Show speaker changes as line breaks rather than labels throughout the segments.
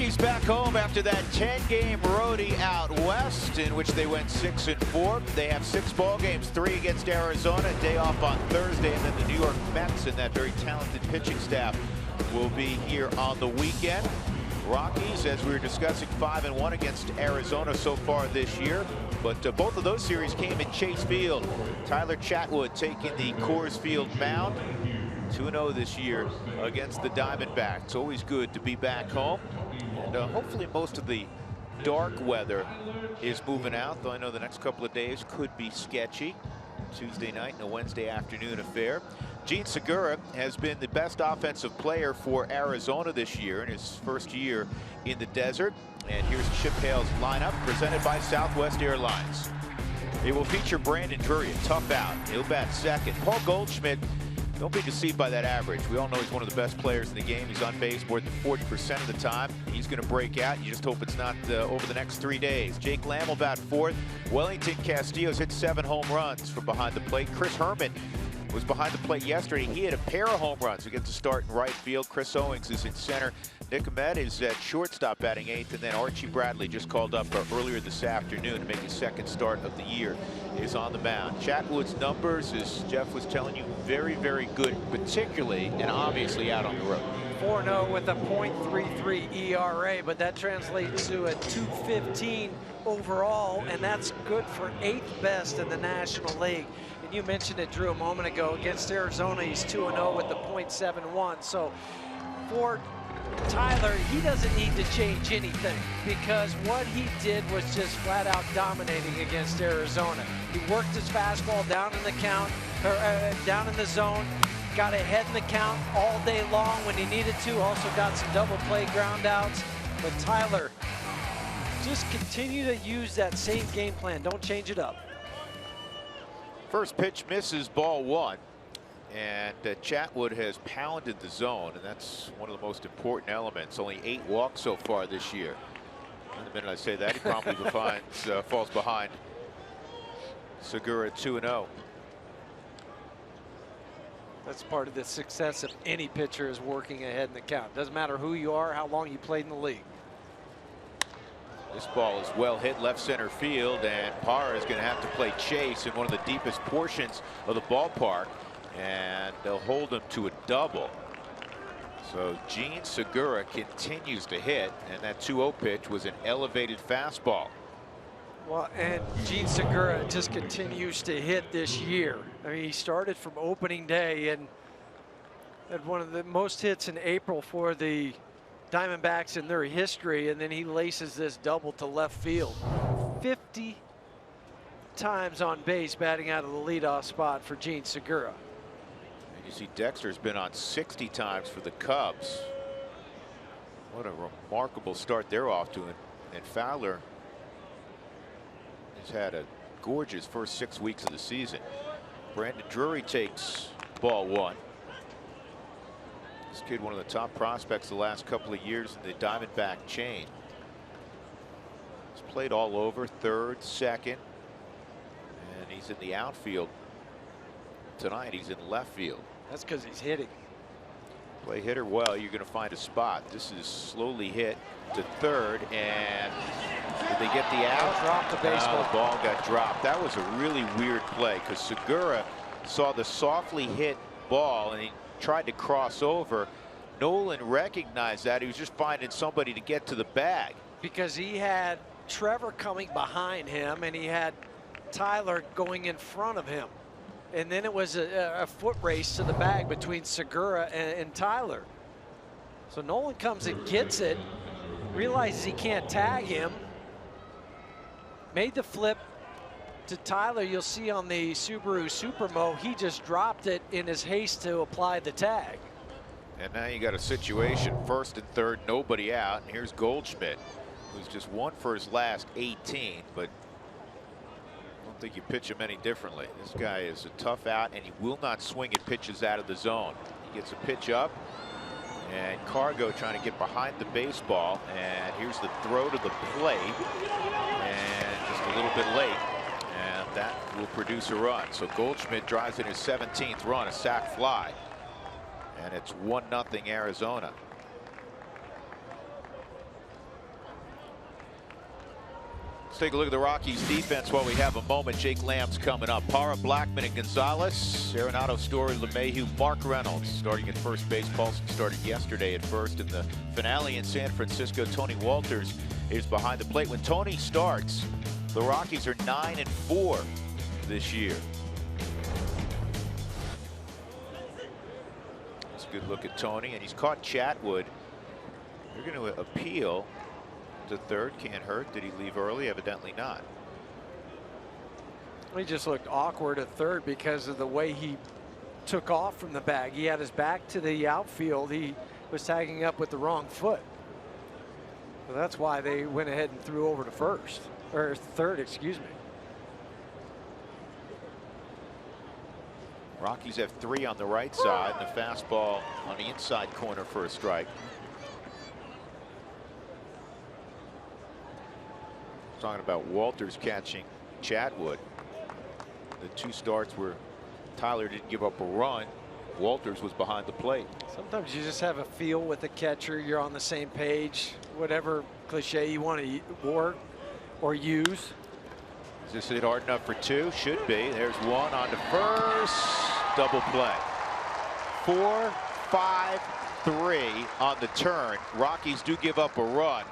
Rockies back home after that 10-game roadie out west in which they went 6-4. They have 6 ball games, 3 against Arizona, a day off on Thursday, and then the New York Mets and that very talented pitching staff will be here on the weekend. Rockies, as we were discussing, 5-1 against Arizona so far this year, but both of those series came in Chase Field. Tyler Chatwood taking the Coors Field mound. 2-0 this year against the Diamondbacks. It's always good to be back home, and hopefully most of the dark weather is moving out, though I know the next couple of days could be sketchy. Tuesday night and a Wednesday afternoon affair. Jean Segura has been the best offensive player for Arizona this year in his first year in the desert. And here's Chip Hale's lineup presented by Southwest Airlines. It will feature Brandon Drury, a tough out. He'll bat second. Paul Goldschmidt, don't be deceived by that average. We all know he's one of the best players in the game. He's on base more than 40% of the time. He's going to break out. You just hope it's not over the next 3 days. Jake Lamb will bat fourth. Wellington Castillo's hit 7 home runs from behind the plate. Chris Herman was behind the plate yesterday. He hit a pair of home runs. He gets to start in right field. Chris Owings is in center. Nick Ahmed is at shortstop batting 8th, and then Archie Bradley, just called up earlier this afternoon to make his second start of the year, is on the mound. Chatwood's numbers, as Jeff was telling you, very, very good, particularly and obviously out on the road.
4-0 with a .33 ERA, but that translates to a .215 overall, and that's good for 8th best in the National League. And you mentioned it, Drew, a moment ago. Against Arizona, he's 2-0 with the .71. So for Tyler, he doesn't need to change anything, because what he did was just flat out dominating against Arizona. He worked his fastball down in the count, down in the zone, got ahead in the count all day long when he needed to. Also got some double play ground outs. But Tyler, just continue to use that same game plan. Don't change it up.
First pitch misses, ball 1. And Chatwood has pounded the zone, and that's one of the most important elements. Only 8 walks so far this year. And the minute I say that, he promptly falls behind Segura 2-0.
That's part of the success of any pitcher, is working ahead in the count. Doesn't matter who you are, how long you played in the league.
This ball is well hit left center field, and Parra is going to have to play chase in one of the deepest portions of the ballpark, and they'll hold him to a double. So Jean Segura continues to hit, and that 2-0 pitch was an elevated fastball.
Well, and Jean Segura just continues to hit this year. I mean, he started from opening day and had one of the most hits in April for the Diamondbacks in their history, and then he laces this double to left field. 50 times on base, batting out of the leadoff spot for Jean Segura.
And you see Dexter's been on 60 times for the Cubs. What a remarkable start they're off to, and Fowler has had a gorgeous first 6 weeks of the season. Brandon Drury takes ball 1. This kid, one of the top prospects the last couple of years in the Diamondback chain. He's played all over, third, second, and he's in the outfield tonight. He's in left field.
That's because he's hitting.
Play hitter well, you're going to find a spot. This is slowly hit to third, and did they get the out?
Dropped the baseball.
The ball got dropped. That was a really weird play, because Segura saw the softly hit ball and he tried to cross over. Nolan recognized that. He was just finding somebody to get to the bag.
Because he had Trevor coming behind him, and he had Tyler going in front of him. And then it was a foot race to the bag between Segura and Tyler. So Nolan comes and gets it, realizes he can't tag him, made the flip to Tyler. You'll see on the Subaru Supermo, he just dropped it in his haste to apply the tag.
And now you got a situation, first and third, nobody out. And here's Goldschmidt, who's just won for his last 18, but I don't think you pitch him any differently. This guy is a tough out, and he will not swing at pitches out of the zone. He gets a pitch up, and Cargo trying to get behind the baseball, and here's the throw to the plate, and just a little bit late, and that will produce a run. So Goldschmidt drives in his 17th run, a sac fly, and it's 1-0 Arizona. Let's take a look at the Rockies defense while we have a moment. Jake Lamb's coming up. Parra, Blackman, and Gonzalez. Arenado, Story, LeMahieu, Mark Reynolds starting at first base. Paulson started yesterday at first. In the finale in San Francisco, Tony Walters is behind the plate. When Tony starts, the Rockies are 9-4 this year. That's a good look at Tony, and he's caught Chatwood. They're going to appeal to third. Can't hurt. Did he leave early? Evidently not.
He just looked awkward at third because of the way he took off from the bag. He had his back to the outfield. He was tagging up with the wrong foot. So that's why they went ahead and threw over to first, or third, excuse me.
Rockies have 3 on the right side, and the fastball on the inside corner for a strike. Talking about Walters catching Chatwood. The 2 starts where Tyler didn't give up a run. Walters was behind the plate.
Sometimes you just have a feel with the catcher. You're on the same page, whatever cliche you want to work or use.
Is this hit hard enough for 2? Should be. There's 1 on to first. Double play. 4, 5, 3 on the turn. Rockies do give up a run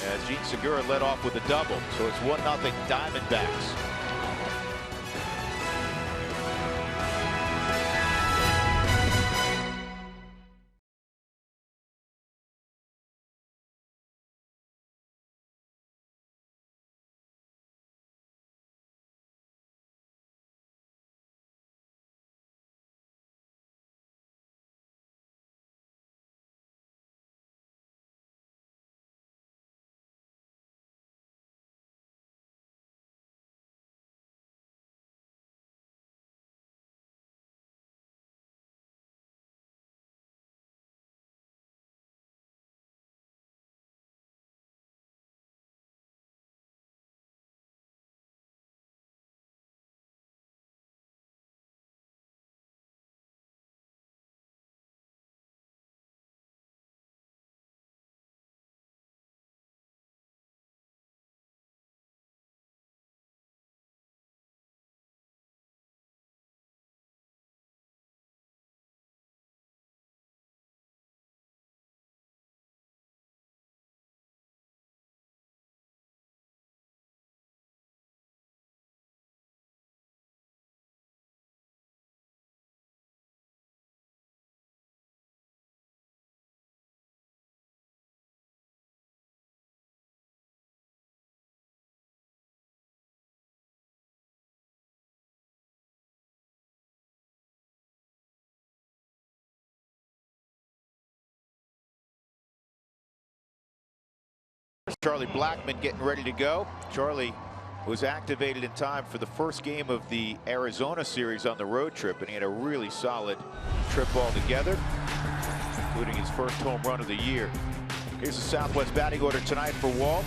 as Gene Segura led off with a double. So it's 1-0 Diamondbacks. Charlie Blackman getting ready to go. Charlie was activated in time for the first game of the Arizona series on the road trip, and he had a really solid trip altogether, including his first home run of the year. Here's the Southwest batting order tonight for Walt.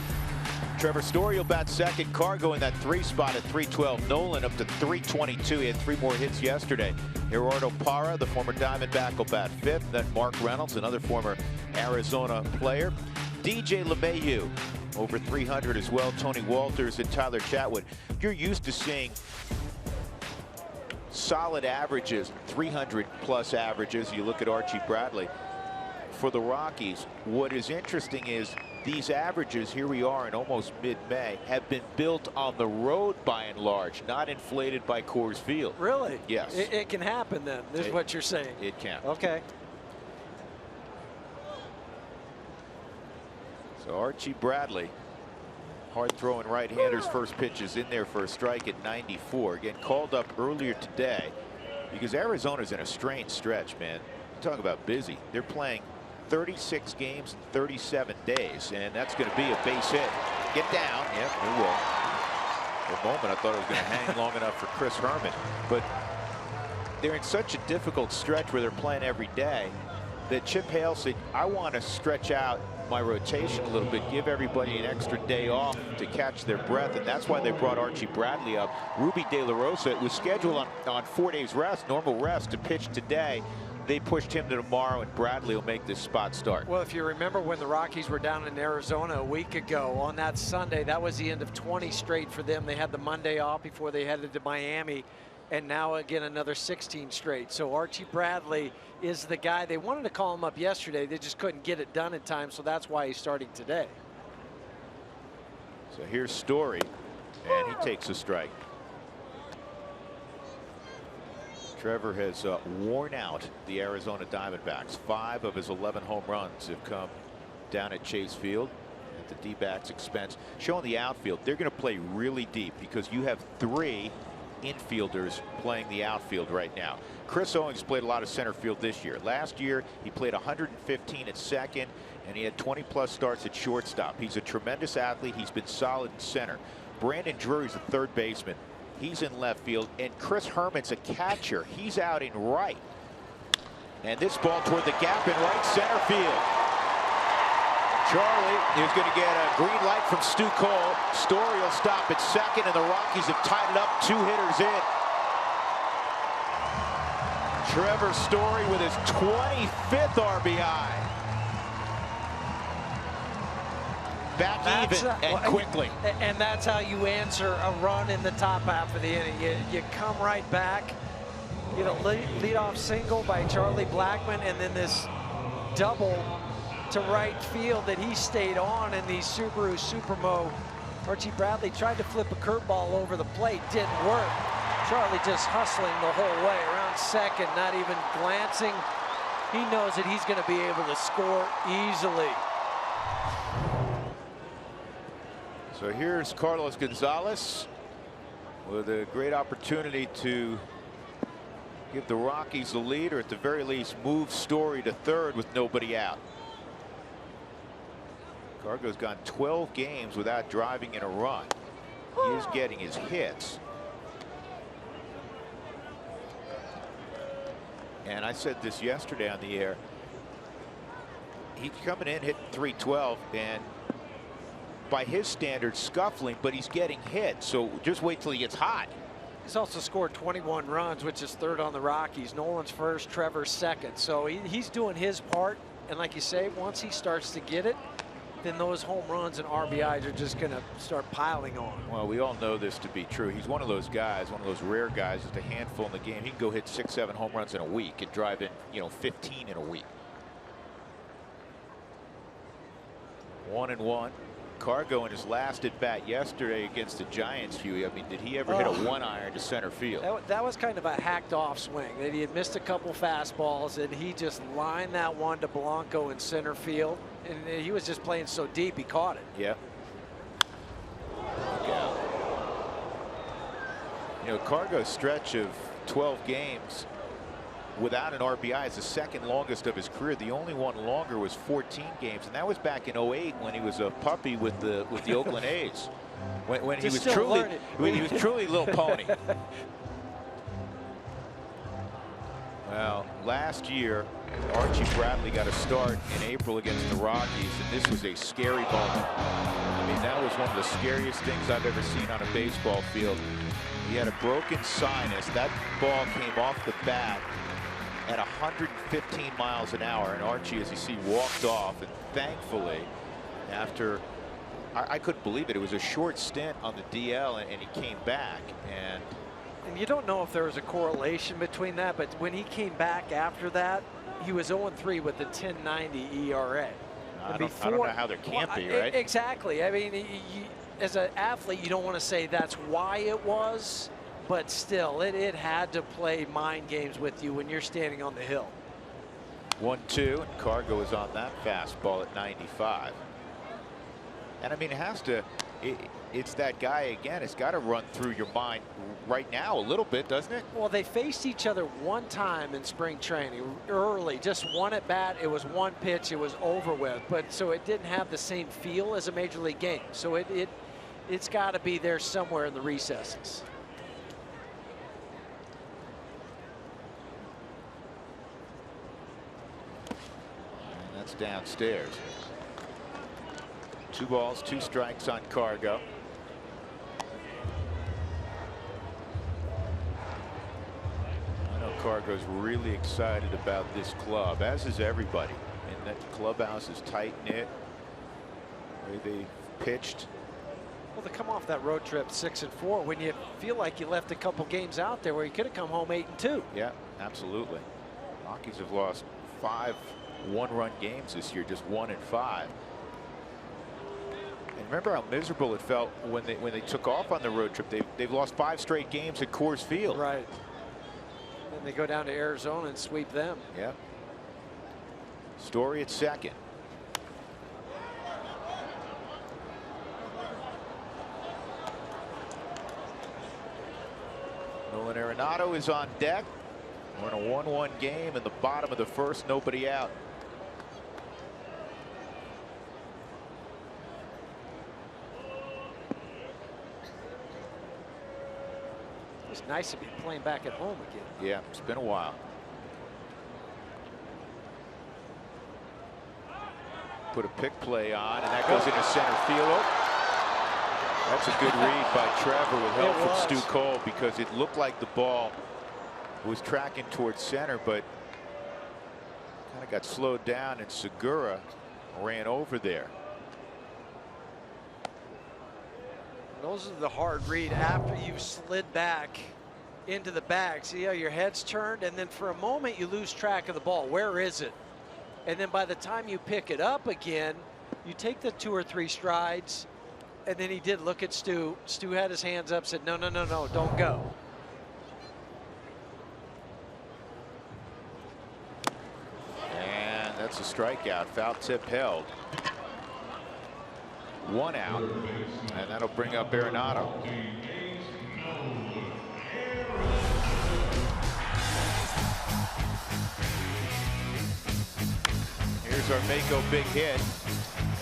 Trevor Story will bat second. Cargo in that 3 spot at 312. Nolan up to 322. He had 3 more hits yesterday. Gerardo Parra, the former Diamondback, will bat 5th. Then Mark Reynolds, another former Arizona player. DJ LeMahieu over 300 as well. Tony Walters and Tyler Chatwood. You're used to seeing solid averages, 300+ averages. You look at Archie Bradley. For the Rockies, what is interesting is these averages, here we are in almost mid-May, have been built on the road by and large, not inflated by Coors Field.
Really?
Yes.
It can happen then, is what you're saying.
It can.
Okay.
So Archie Bradley, hard-throwing right-hander's first pitch is in there for a strike at 94. Again, called up earlier today because Arizona's in a strange stretch, man. Talk about busy. They're playing 36 games in 37 days, and that's going to be a base hit. Get down. Yep, it will. For a moment, I thought it was going to hang long enough for Chris Herman, but they're in such a difficult stretch where they're playing every day that Chip Hale said, I want to stretch out my rotation a little bit, give everybody an extra day off to catch their breath, and that's why they brought Archie Bradley up. Ruby De La Rosa was scheduled on 4 days rest, normal rest, to pitch today. they pushed him to tomorrow, and Bradley will make this spot start.
Well, if you remember when the Rockies were down in Arizona a week ago on that Sunday, that was the end of 20 straight for them. They had the Monday off before they headed to Miami, and now again another 16 straight. So Archie Bradley is the guy. They wanted to call him up yesterday. They just couldn't get it done in time, so that's why he's starting today.
So here's Story, and he takes a strike. Trevor has worn out the Arizona Diamondbacks. 5 of his 11 home runs have come down at Chase Field at the D-backs' expense. Showing the outfield, they're going to play really deep because you have 3 infielders playing the outfield right now. Chris Owings played a lot of center field this year. Last year, he played 115 at second, and he had 20-plus starts at shortstop. He's a tremendous athlete. He's been solid in center. Brandon Drury's a third baseman. He's in left field, and Chris Herman's a catcher. He's out in right. And this ball toward the gap in right center field. Charlie is going to get a green light from Stu Cole. Story will stop at second, and the Rockies have tied it up, 2 hitters in. Trevor Story with his 25th RBI. Back even and quickly.
And that's how you answer a run in the top half of the inning. You come right back. You get a leadoff single by Charlie Blackmon, and then this double to right field that he stayed on in the Subaru Supermo. Archie Bradley tried to flip a curveball over the plate, didn't work. Charlie just hustling the whole way around second, not even glancing. He knows that he's going to be able to score easily.
So here's Carlos Gonzalez with a great opportunity to give the Rockies the lead, or at the very least move Story to third with nobody out. Cargo's gone 12 games without driving in a run. He is getting his hits. And I said this yesterday on the air. He's coming in hitting .312, and by his standards scuffling, but he's getting hit. So just wait till he gets hot.
He's also scored 21 runs, which is third on the Rockies. Nolan's first, Trevor's second. So he's doing his part. And like you say, once he starts to get it, then those home runs and RBIs are just going to start piling on.
Well, we all know this to be true. He's one of those guys, one of those rare guys, just a handful in the game. He can go hit 6, 7 home runs in a week and drive in, 15 in a week. 1-1. Cargo in his last at bat yesterday against the Giants, Huey. I mean, did he ever hit a 1-iron to center field?
That was kind of a hacked off swing. That he had missed a couple fastballs, and he just lined that one to Blanco in center field, and he was just playing so deep he caught it.
Yeah. Cargo's stretch of 12 games without an RBI is the second longest of his career. The only one longer was 14 games, and that was back in '08 when he was a puppy with the Oakland A's. When he was truly a little pony. Well, last year Archie Bradley got a start in April against the Rockies, and this was a scary moment. I mean, that was one of the scariest things I've ever seen on a baseball field. He had a broken sinus. That ball came off the bat at 115 miles an hour, and Archie, as you see, walked off. And thankfully, after I couldn't believe it, it was a short stint on the DL, and he came back. And
you don't know if there was a correlation between that, but when he came back after that, he was 0-3 with a 10.90 ERA.
I don't know how there can't be, right?
Exactly. I mean, as an athlete, you don't want to say that's why it was, but still, it had to play mind games with you when you're standing on the hill.
1-2, and Cargo is on that fastball at 95. And I mean, it has to. It's that guy again. It's got to run through your mind right now a little bit, doesn't it?
Well, they faced each other one time in spring training early, just one at bat. It was one pitch. It was over with. But so it didn't have the same feel as a major league game. So it's got to be there somewhere in the recesses.
And that's downstairs. 2 balls, 2 strikes on Cargo. I know Chicago's really excited about this club, as is everybody. And that clubhouse is tight-knit. They pitched.
Well, to come off that road trip 6-4 when you feel like you left a couple games out there where you could have come home 8-2.
Yeah, absolutely. Rockies have lost 5 one-run games this year, just 1 and 5. And remember how miserable it felt when they took off on the road trip. They've lost 5 straight games at Coors Field.
Right. And they go down to Arizona and sweep them.
Yeah. Story at second. Nolan Arenado is on deck. We're in a 1-1 game in the bottom of the first, nobody out.
It's nice to be playing back at home again.
Yeah, it's been a while. Put a pick play on, and that goes into center field. That's a good read by Trevor with help from Stu Cole, because it looked like the ball was tracking towards center, but kind of got slowed down, and Segura ran over there.
Those are the hard read after you slid back into the bag. See how your head's turned, and then for a moment you lose track of the ball. Where is it? And then by the time you pick it up again, you take the 2 or 3 strides. And then he did look at Stu. Stu had his hands up, said, no, no, no, no, don't go.
And that's a strikeout. Foul tip held. 1 out. And that'll bring up Arenado. Here's our Mako big hit.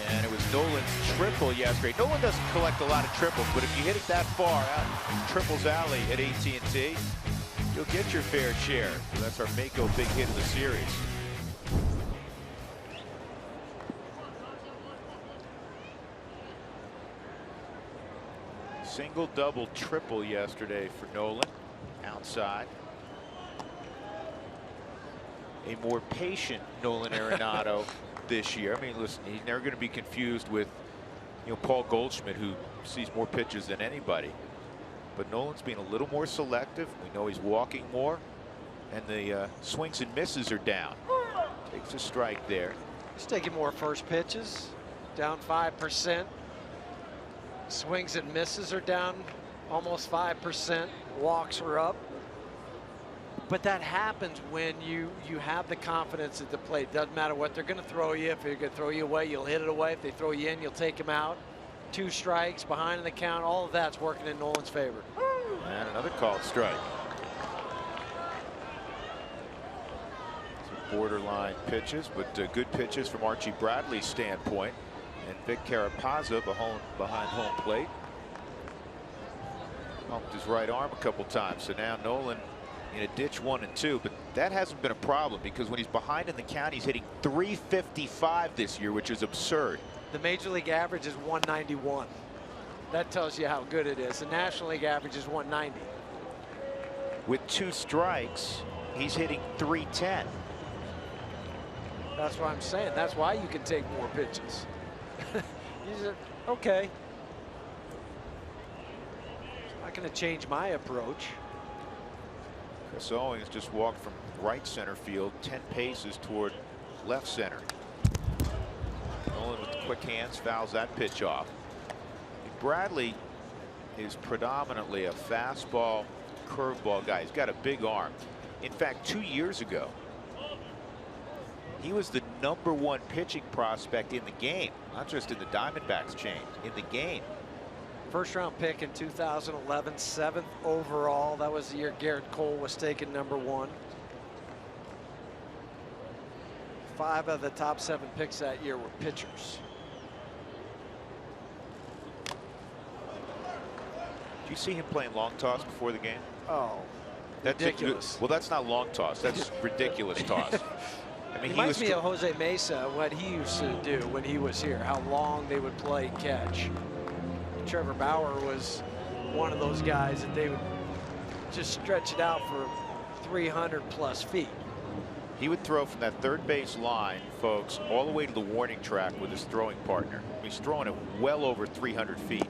And it was Nolan's triple yesterday. Nolan doesn't collect a lot of triples, but if you hit it that far out Triples Alley at AT&T, you'll get your fair share. So that's our Mako big hit of the series. Single, double, triple yesterday for Nolan outside. A more patient Nolan Arenado this year. I mean, listen, he's never going to be confused with, Paul Goldschmidt, who sees more pitches than anybody. But Nolan's being a little more selective. We know he's walking more, and the swings and misses are down. Takes a strike there.
He's taking more first pitches, down 5%. Swings and misses are down almost 5%. Walks are up. But that happens when you have the confidence at the plate. Doesn't matter what they're going to throw you. If they're going to throw you away, you'll hit it away. If they throw you in, you'll take them out. 2 strikes behind in the count. All of that's working in Nolan's favor.
And another called strike. Some borderline pitches, but good pitches from Archie Bradley's standpoint. And Vic Carapazza behind home plate. Bumped his right arm a couple times. So now Nolan in a ditch 1 and 2, but that hasn't been a problem, because when he's behind in the count, he's hitting .355 this year, which is absurd.
The major league average is 191. That tells you how good it is. The National League average is 190.
With 2 strikes, he's hitting .310.
That's what I'm saying. That's why you can take more pitches. You said, okay. It's not going to change my approach.
Chris Owings just walked from right center field 10 paces toward left center. Nolan with the quick hands fouls that pitch off. Bradley is predominantly a fastball, curveball guy. He's got a big arm. In fact, 2 years ago, he was the #1 pitching prospect in the game, not just in the Diamondbacks chain, in the game.
First-round pick in 2011, 7th overall. That was the year Garrett Cole was taken #1. 5 of the top 7 picks that year were pitchers.
Did you see him playing long toss before the game?
Oh,
that's
ridiculous.
Well, that's not long toss. That's ridiculous toss. I mean,
reminds me of Jose Mesa, what he used to do when he was here, how long they would play catch. Trevor Bauer was one of those guys that they would just stretch it out for 300 plus feet.
He would throw from that third base line, folks, all the way to the warning track with his throwing partner. He's throwing it well over 300 feet.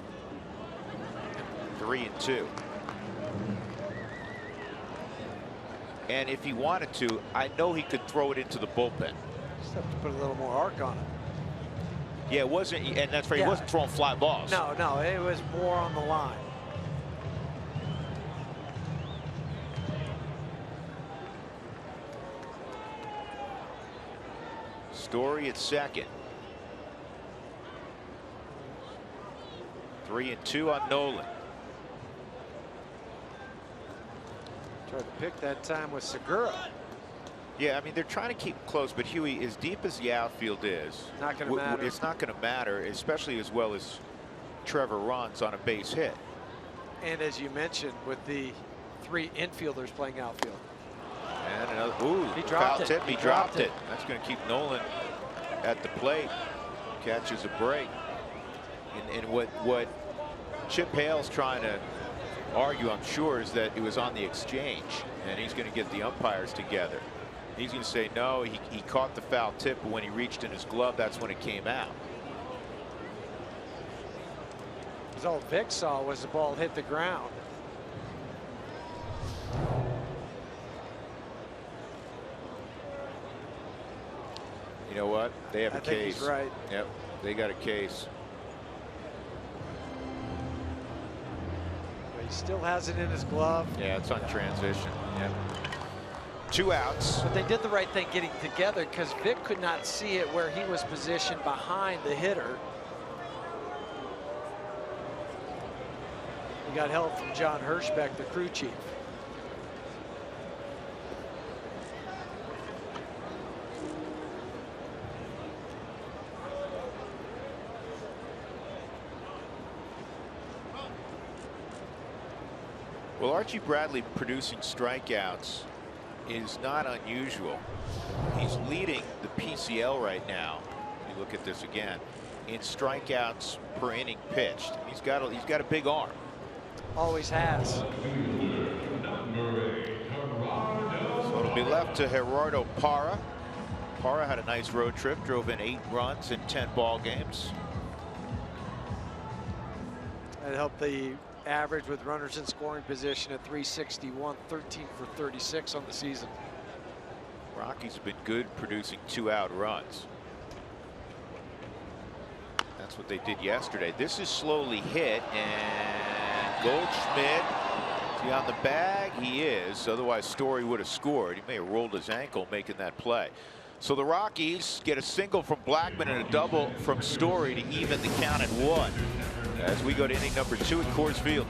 3-2. And if he wanted to, I know he could throw it into the bullpen.
Just have to put a little more arc on it.
Yeah, it wasn't, and that's right, he wasn't throwing fly balls.
No, it was more on the line.
Story at second. 3-2 on Nolan.
Tried to pick that time with Segura.
Yeah, I mean, they're trying to keep close, but Huey, as deep as the outfield is,
not going to matter.
It's not going to matter, especially as well as Trevor runs on a base hit.
And as you mentioned, with the 3 infielders playing outfield.
And another, ooh,
he dropped it.
He dropped it. That's going to keep Nolan at the plate. Catches a break. And what Chip Hale's trying to argue, I'm sure, is that it was on the exchange, and he's going to get the umpires together. He's going to say, no, he caught the foul tip, but when he reached in his glove, that's when it came out.
Because all Vic saw was the ball hit the ground.
You know what? They have a case.
I think he's right.
Yep, they got a case.
But he still has it in his glove.
Yeah, it's on transition. Yep. 2 outs.
But they did the right thing getting together, because Vic could not see it where he was positioned behind the hitter. He got help from John Hirschbeck, the crew chief.
Well, Archie Bradley producing strikeouts is not unusual. He's leading the PCL right now. You look at this again in strikeouts per inning pitched. He's got a big arm.
Always has.
So it'll be left to Gerardo Parra. Parra had a nice road trip, drove in 8 runs in 10 ball games.
That helped the average with runners in scoring position at 361, 13 for 36 on the season.
Rockies have been good producing 2-out runs. That's what they did yesterday. This is slowly hit, and Goldschmidt, is he on the bag? He is. Otherwise Story would have scored. He may have rolled his ankle making that play. So the Rockies get a single from Blackman and a double from Story to even the count at 1. As we go to inning number 2 at Coors Field.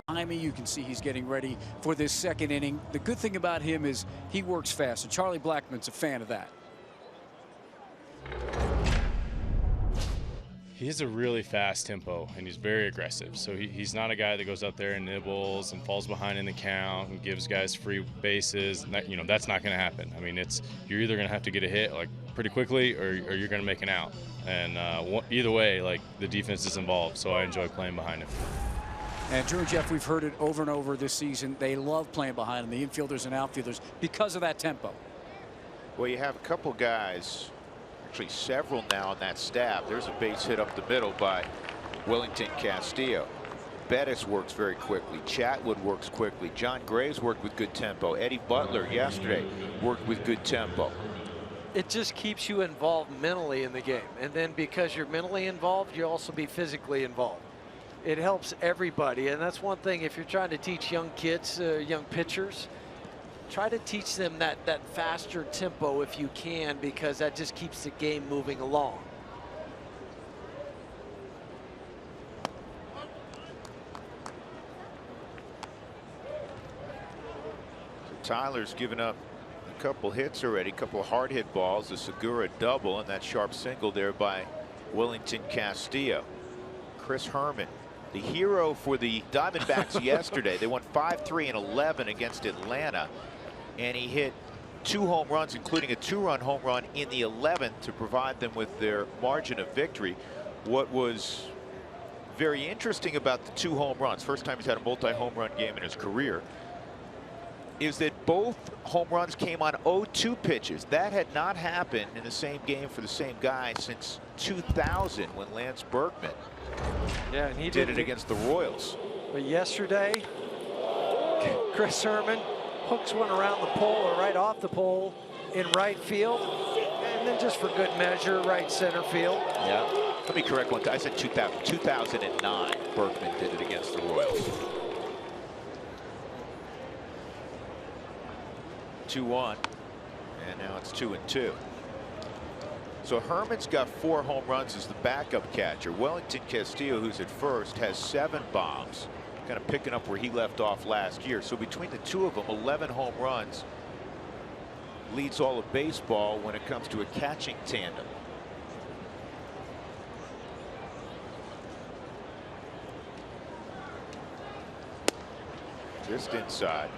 Behind me, you can see he's getting ready for this second inning. The good thing about him is he works fast, and Charlie Blackmon's a fan of that.
He has a really fast tempo, and he's very aggressive. So he's not a guy that goes out there and nibbles and falls behind in the count and gives guys free bases. You know, that's not going to happen. I mean, you're either going to have to get a hit like pretty quickly, or you're going to make an out. And either way, like, the defense is involved. So I enjoy playing behind him.
And Drew and Jeff, we've heard it over and over this season. They love playing behind him, the infielders and outfielders, because of that tempo.
Well, you have a couple guys, actually several now on that staff. There's a base hit up the middle by Wellington Castillo. Bettis works very quickly. Chatwood works quickly. John Graves worked with good tempo. Eddie Butler yesterday worked with good tempo.
It just keeps you involved mentally in the game. And then because you're mentally involved, you'll also be physically involved. It helps everybody. And that's one thing, if you're trying to teach young kids, young pitchers, try to teach them that faster tempo if you can, because that just keeps the game moving along.
So Tyler's given up a couple hits already, a couple hard hit balls, a Segura double, and that sharp single there by Wellington Castillo. Chris Herman, the hero for the Diamondbacks yesterday. They won 5-3 and 11 against Atlanta. And he hit 2 home runs, including a 2-run home run in the 11th to provide them with their margin of victory. What was very interesting about the 2 home runs, first time he's had a multi-home run game in his career, is that both home runs came on 0-2 pitches. That had not happened in the same game for the same guy since 2000, when Lance Berkman
and he
did it against the Royals.
But yesterday, Chris Herman hooks one around the pole or right off the pole in right field, and then just for good measure, right center field.
Yeah. Let me correct one. I said 2000. 2009, Berkman did it against the Royals. 2-1, and now it's 2-2. So Herman's got 4 home runs as the backup catcher. Wellington Castillo, who's at first, has 7 bombs. Kind of picking up where he left off last year. So between the two of them, 11 home runs, leads all of baseball when it comes to a catching tandem. Just inside.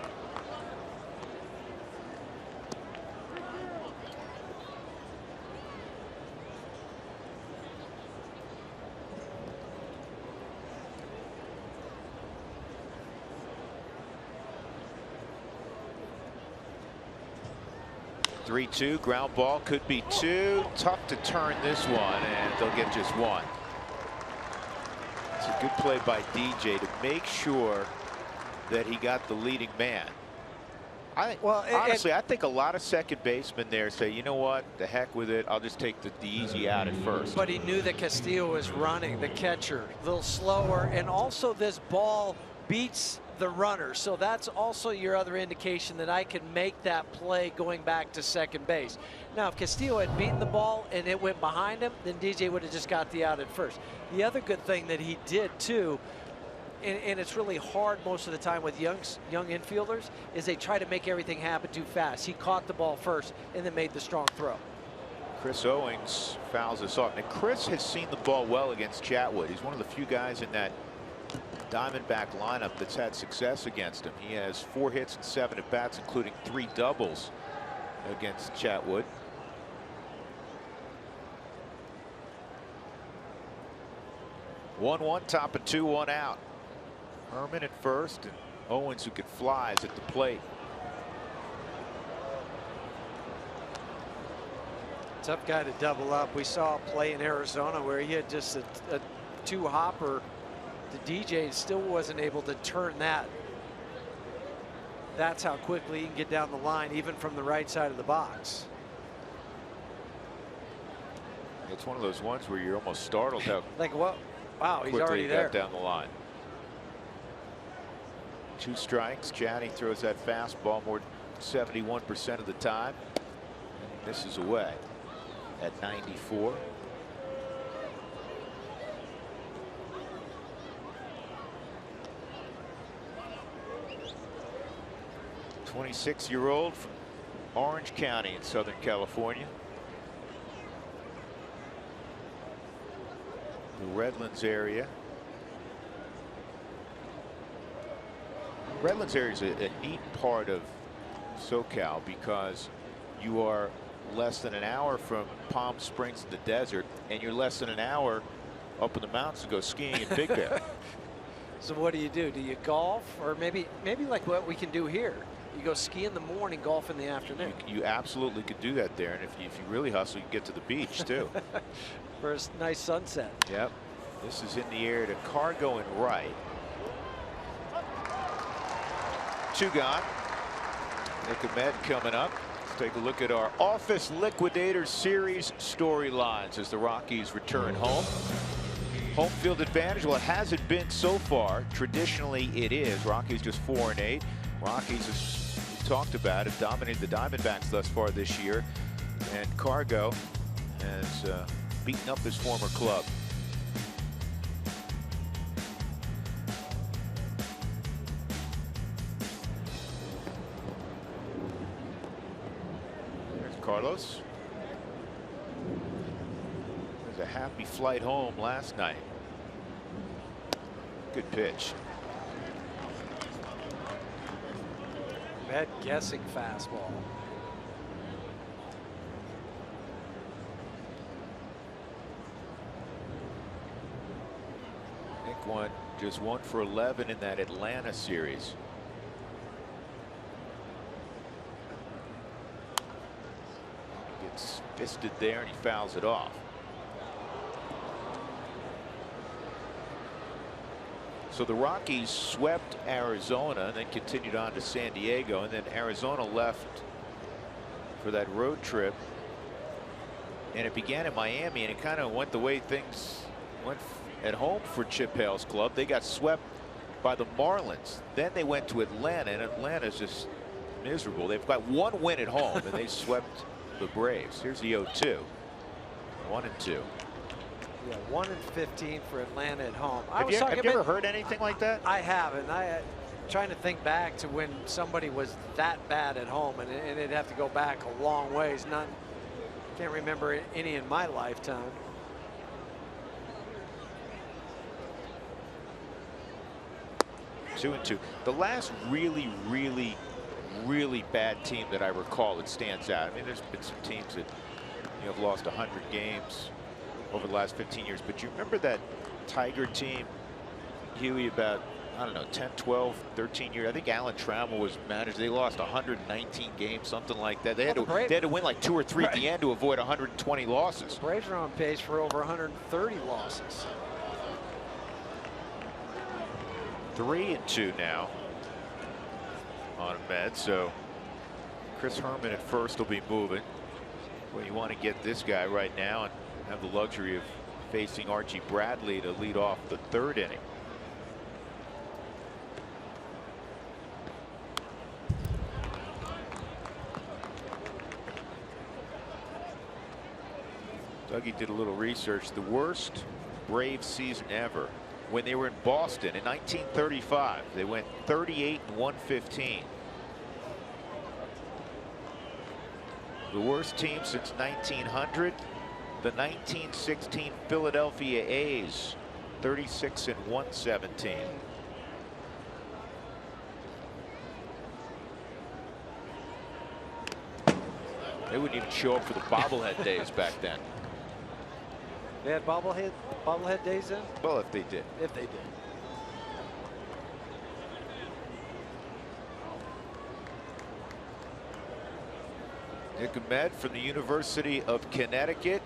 Three-2 ground ball, could be 2. Tough to turn this one, and they'll get just 1. It's a good play by DJ to make sure that he got the leading man. Honestly, I think a lot of second basemen there say, you know what, the heck with it, I'll just take the easy out at first.
But he knew that Castillo was running, the catcher, a little slower, and also this ball beats the runner. So that's also your other indication that I can make that play going back to second base. Now, if Castillo had beaten the ball and it went behind him, then DJ would have just got the out at first. The other good thing that he did too, and it's really hard most of the time with young infielders, is they try to make everything happen too fast. He caught the ball first and then made the strong throw.
Chris Owings fouls us off. And Chris has seen the ball well against Chatwood. He's one of the few guys in that Diamondback lineup that's had success against him. He has 4 hits and 7 at bats, including 3 doubles against Chatwood. One top of 2, 1 out. Herman at first, and Owens, who could fly, is at the plate.
Tough guy to double up. We saw a play in Arizona where he had just a 2-hopper. The DJ still wasn't able to turn that. That's how quickly he can get down the line, even from the right side of the box.
It's one of those ones where you're almost startled how
like, what? Wow, he's already there.
Got down the line. 2 strikes. Chatty throws that fastball more than 71% of the time. And misses away at 94. A 26-year-old from Orange County in Southern California. the Redlands area. Redlands area is a neat part of SoCal because you are less than an hour from Palm Springs in the desert, and you're less than an hour up in the mountains to go skiing in Big Bear.
So what do? Do you golf, or maybe like what we can do here? You go ski in the morning, golf in the afternoon.
You absolutely could do that there, and if you really hustle, you can get to the beach too.
For a nice sunset.
Yep. This is in the air to Carr going right. 2 gone. Nick Ahmed coming up. Let's take a look at our Office Liquidator Series storylines as the Rockies return home. Home field advantage, well, it hasn't been so far. Traditionally, it is. Rockies just 4-8. Rockies, as we talked about, have dominated the Diamondbacks thus far this year. And Cargo has beaten up his former club. There's Carlos. A happy flight home last night. Good pitch.
Bad guessing fastball.
Nick won just 1 for 11 in that Atlanta series. Gets fisted there and he fouls it off. So the Rockies swept Arizona and then continued on to San Diego, and then Arizona left for that road trip, and it began in Miami, and it kind of went the way things went at home for Chip Hale's club. They got swept by the Marlins. Then they went to Atlanta, and Atlanta's just miserable. They've got 1 win at home and they swept the Braves. Here's the 0-2. 1-2.
Yeah, 1-15 for Atlanta at home.
Have you ever heard anything like that?
I haven't. Trying to think back to when somebody was that bad at home, and it'd have to go back a long ways. Can't remember any in my lifetime.
Two and two. The last really bad team that I recall that stands out. I mean, there's been some teams that have lost 100 games over the last 15 years, but you remember that Tiger team, Huey, about, I don't know, 10, 12, 13 years. I think Alan Trammell was manager. They lost 119 games, something like that. They had to win like 2 or 3 at the end to avoid 120 losses.
The Braves are on pace for over 130 losses.
3-2 now on Ahmed. So Chris Herman at first will be moving. Well, you want to get this guy right now and have the luxury of facing Archie Bradley to lead off the 3rd inning. Dougie did a little research. The worst Braves season ever when they were in Boston in 1935. They went 38-115. The worst team since 1900, the 1916 Philadelphia A's, 36-117. They wouldn't even show up for the bobblehead days back then.
They had bobblehead days then?
Well, if they did.
If they did.
Nick Ahmed from the University of Connecticut.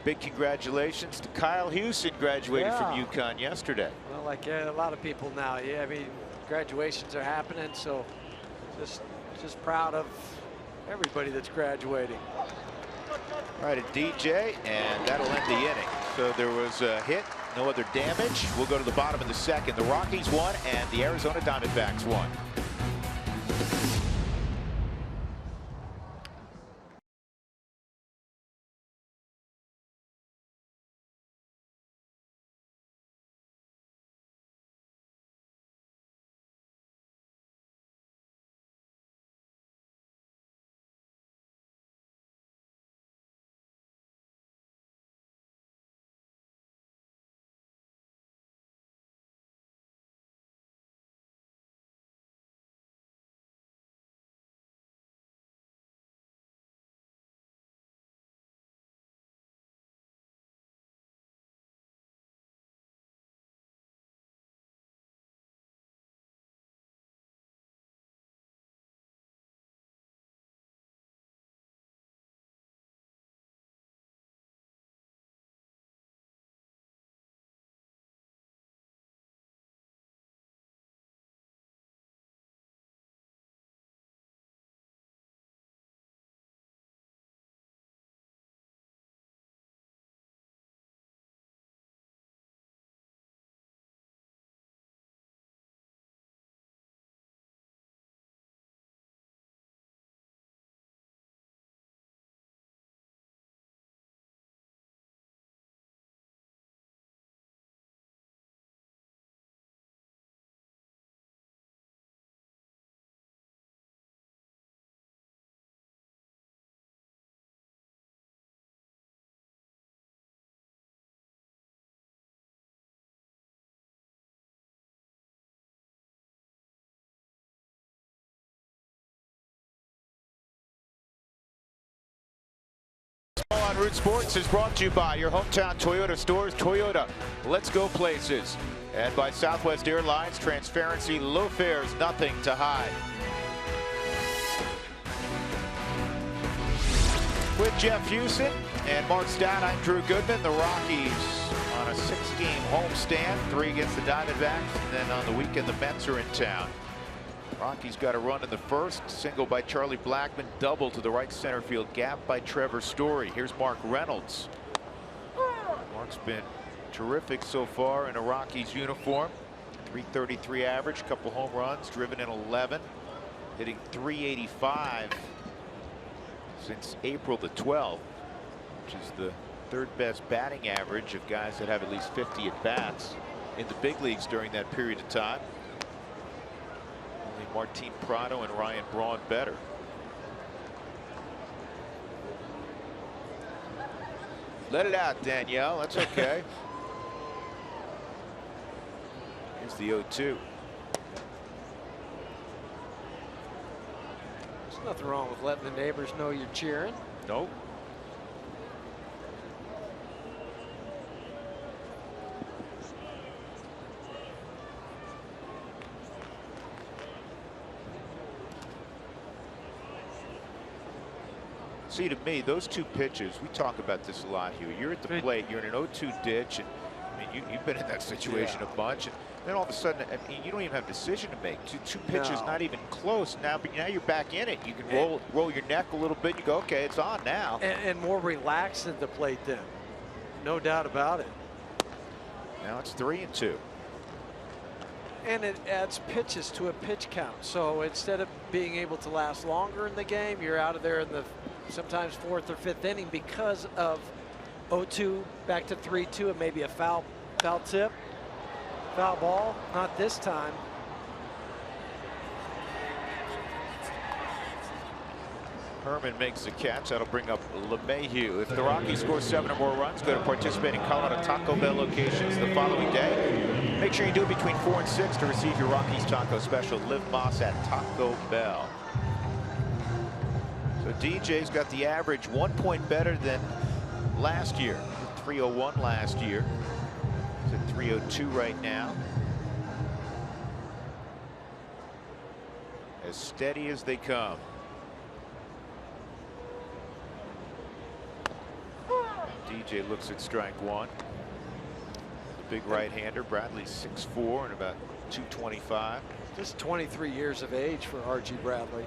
Big congratulations to Kyle Houston, graduated from UConn yesterday.
Well, like a lot of people now, yeah, I mean, graduations are happening, so just proud of everybody that's graduating.
All right, a DJ, and that'll end the inning. So there was a hit, no other damage. We'll go to the bottom of the 2nd. The Rockies won, and the Arizona Diamondbacks won. Root Sports is brought to you by your hometown Toyota stores. Toyota, let's go places. And by Southwest Airlines, transparency, low fares, nothing to hide. With Jeff Hewson and Mark Stout, I'm Drew Goodman. The Rockies on a 6-game homestand, 3 against the Diamondbacks, and then on the weekend the Mets are in town. Rockies got a run in the first, single by Charlie Blackmon, double to the right center field gap by Trevor Story. Here's Mark Reynolds. Mark's been terrific so far in a Rockies uniform. 333 average, couple home runs, driven in 11, hitting 385 since April the 12th, which is the 3rd best batting average of guys that have at least 50 at bats in the big leagues during that period of time. Only Martin Prado and Ryan Braun better. Let it out, Danielle. That's okay. Here's the 0-2.
There's nothing wrong with letting the neighbors know you're cheering.
Nope. See, to me, those 2 pitches, we talk about this a lot, Hugh. You're at the plate, you're in an 0-2 ditch, and I mean, you've been in that situation a bunch. And then all of a sudden, I mean, you don't even have a decision to make. Two pitches, not even close. Now you're back in it. You can roll your neck a little bit. You go, okay, it's on now.
And more relaxed at the plate then. No doubt about it.
Now it's 3-2.
And it adds pitches to a pitch count. So instead of being able to last longer in the game, you're out of there in the sometimes 4th or 5th inning because of 0-2 back to 3-2 and maybe a foul tip, foul ball. Not this time.
Herman makes the catch. That'll bring up LeMahieu. If the Rockies score 7 or more runs, go to participating Colorado Taco Bell locations the following day. Make sure you do it between 4 and 6 to receive your Rockies taco special. Liv Moss at Taco Bell. So DJ's got the average 1 point better than last year. 301 last year. He's at 302 right now. As steady as they come. DJ looks at strike 1. The big right-hander. Bradley's 6'4" and about 225.
Just 23 years of age for Archie Bradley.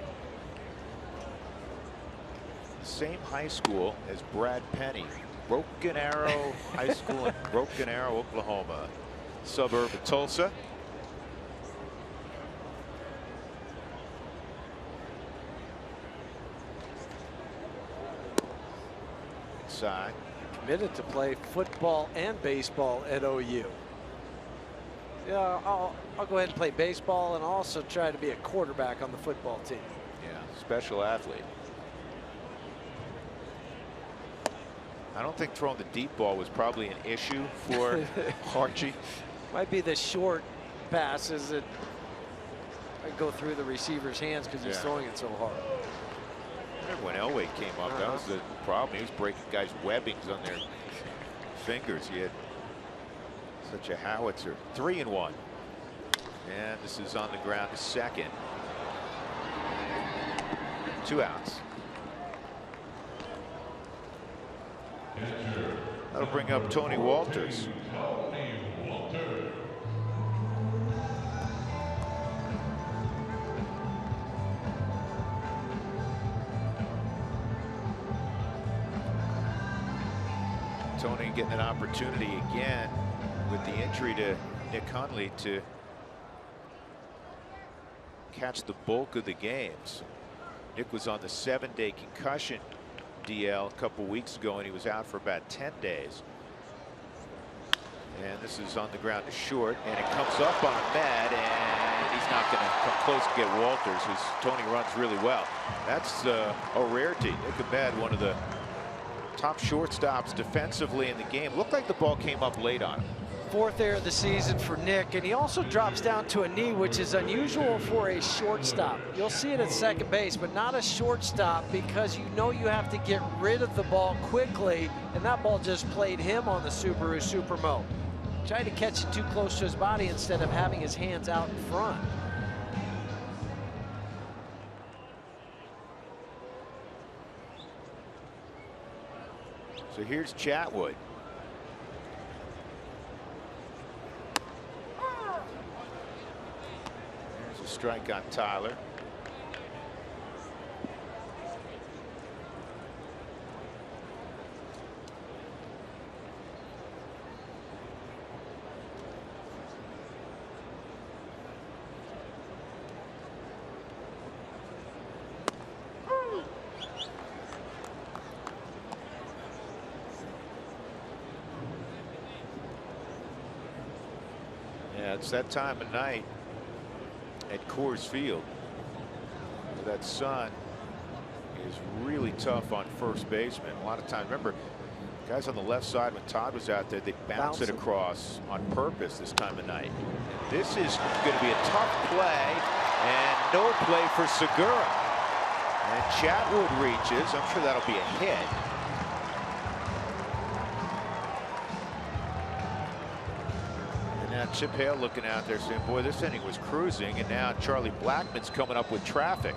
Same high school as Brad Penny. Broken Arrow High School in Broken Arrow, Oklahoma, suburb of Tulsa. Inside.
Committed to play football and baseball at OU. Yeah, I'll go ahead and play baseball and also try to be a quarterback on the football team.
Yeah, special athlete. I don't think throwing the deep ball was probably an issue for Archie.
Might be the short passes that go through the receiver's hands because he's throwing it so hard.
Remember when Elway came up, that was the problem. He was breaking guys' webbings on their fingers. He had such a howitzer. 3-1. And this is on the ground to second. 2 outs. That'll bring up Tony Walters. Tony getting an opportunity again with the injury to Nick Hundley to catch the bulk of the games. Nick was on the 7-day concussion DL a couple weeks ago, and he was out for about 10 days. And this is on the ground to short, and it comes up on Ahmed, and he's not going to come close to get Walters, who's Tony runs really well. That's a rarity. Nick Ahmed, one of the top shortstops defensively in the game. Looked like the ball came up late on him.
4th error of the season for Nick, and he also drops down to a knee, which is unusual for a shortstop. You'll see it at second base, but not a shortstop, because you know you have to get rid of the ball quickly, and that ball just played him on the Subaru Supermo. Tried to catch it too close to his body instead of having his hands out in front.
So here's Chatwood. There's a strike on Tyler. Yeah, it's that time of night at Coors Field. That sun is really tough on first baseman. A lot of times, remember, guys on the left side, when Todd was out there, they bounce it across on purpose this time of night. This is going to be a tough play, and no play for Segura. And Chatwood reaches. I'm sure that'll be a hit. Chip Hale looking out there saying, boy, this inning was cruising, and now Charlie Blackmon's coming up with traffic.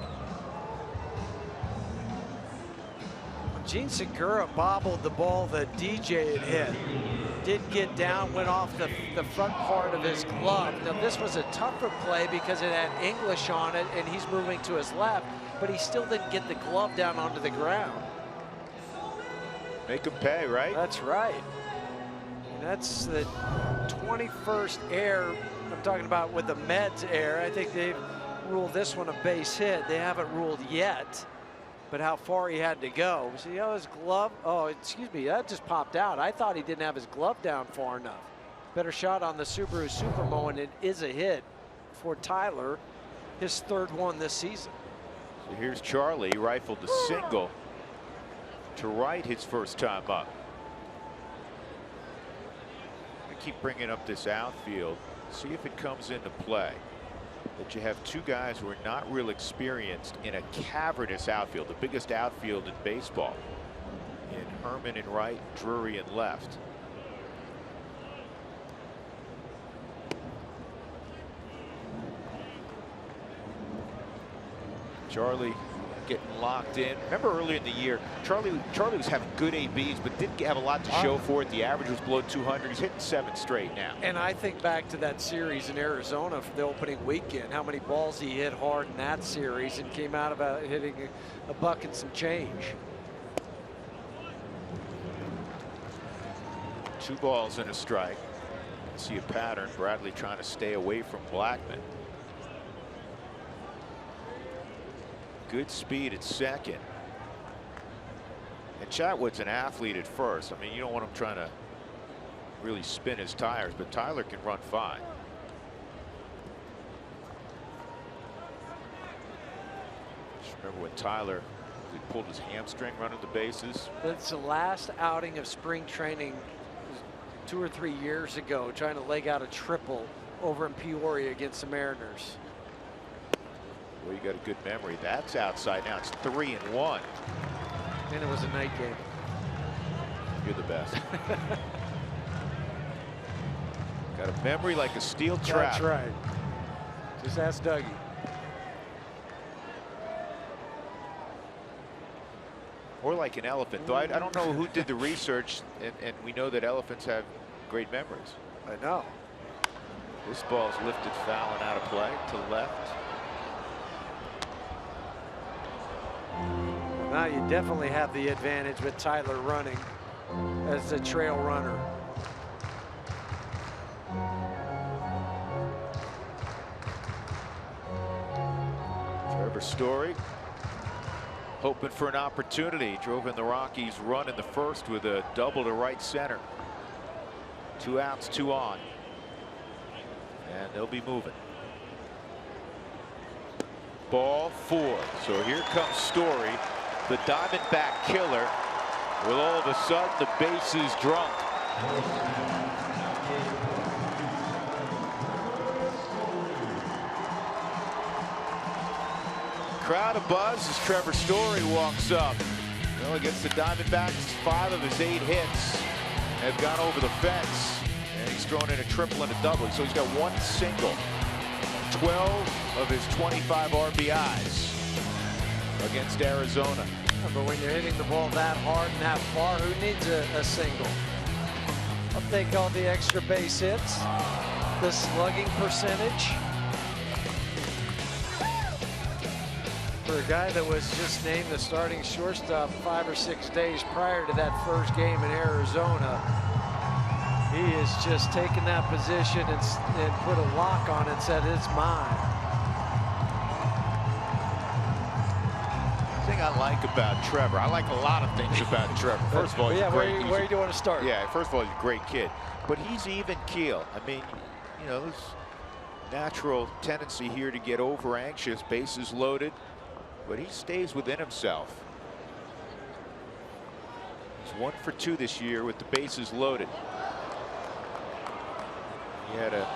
Gene Segura bobbled the ball that DJ had hit. Did get down, went off the front part of his glove. Now, this was a tougher play because it had English on it, and he's moving to his left, but he still didn't get the glove down onto the ground.
Make him pay, right?
That's right. And that's the 21st error I'm talking about with the Meds error. I think they've ruled this one a base hit. They haven't ruled yet, but how far he had to go. See how his glove, oh, excuse me, that just popped out. I thought he didn't have his glove down far enough. Better shot on the Subaru Supermo, and it is a hit for Tyler, his 3rd one this season.
So here's Charlie, rifled a single to right his first time up. Keep bringing up this outfield, see if it comes into play. That you have two guys who are not real experienced in a cavernous outfield, the biggest outfield in baseball, in Herman in right, Drury in left. Charlie getting locked in. Remember earlier in the year, Charlie was having good ABs, but didn't have a lot to show for it. The average was below 200. He's hitting 7 straight now.
And I think back to that series in Arizona for the opening weekend, how many balls he hit hard in that series and came out about hitting a buck and some change.
2 balls and a strike. See a pattern. Bradley trying to stay away from Blackmon. Good speed at second. And Chatwood's an athlete at first. I mean, you don't want him trying to really spin his tires, but Tyler can run fine. Just remember when Tyler pulled his hamstring running the bases.
That's the last outing of spring training 2 or 3 years ago, trying to leg out a triple over in Peoria against the Mariners.
Well, you got a good memory. That's outside now. It's 3-1.
And it was a night game.
You're the best. Got a memory like a steel trap.
That's right. Just ask Dougie.
Or like an elephant. Though I don't know who did the research, and we know that elephants have great memories.
I know.
This ball's lifted foul and out of play to left.
Now you definitely have the advantage with Tyler running as a trail runner.
Trevor Story hoping for an opportunity. Drove in the Rockies run in the first with a double to right center. 2 outs, 2 on. And they'll be moving. Ball 4. So here comes Story, the Diamondback killer, with all of a sudden the bases drunk. Crowd abuzz as Trevor Story walks up. Well, against the Diamondbacks, 5 of his 8 hits have gone over the fence. And he's thrown in a triple and a double. So he's got 1 single. 12 of his 25 RBIs against Arizona.
But when you're hitting the ball that hard and that far, who needs a single? I'll take all the extra base hits, the slugging percentage. For a guy that was just named the starting shortstop 5 or 6 days prior to that first game in Arizona, he has just taken that position and put a lock on it and said, it's mine.
The thing I like about Trevor, I like a lot of things about Trevor. First of all, he's great.
Where do you want to start?
Yeah, first of all, he's a great kid. But he's even keel. I mean, you know, there's natural tendency here to get over anxious, bases loaded, but he stays within himself. He's 1 for 2 this year with the bases loaded. He had a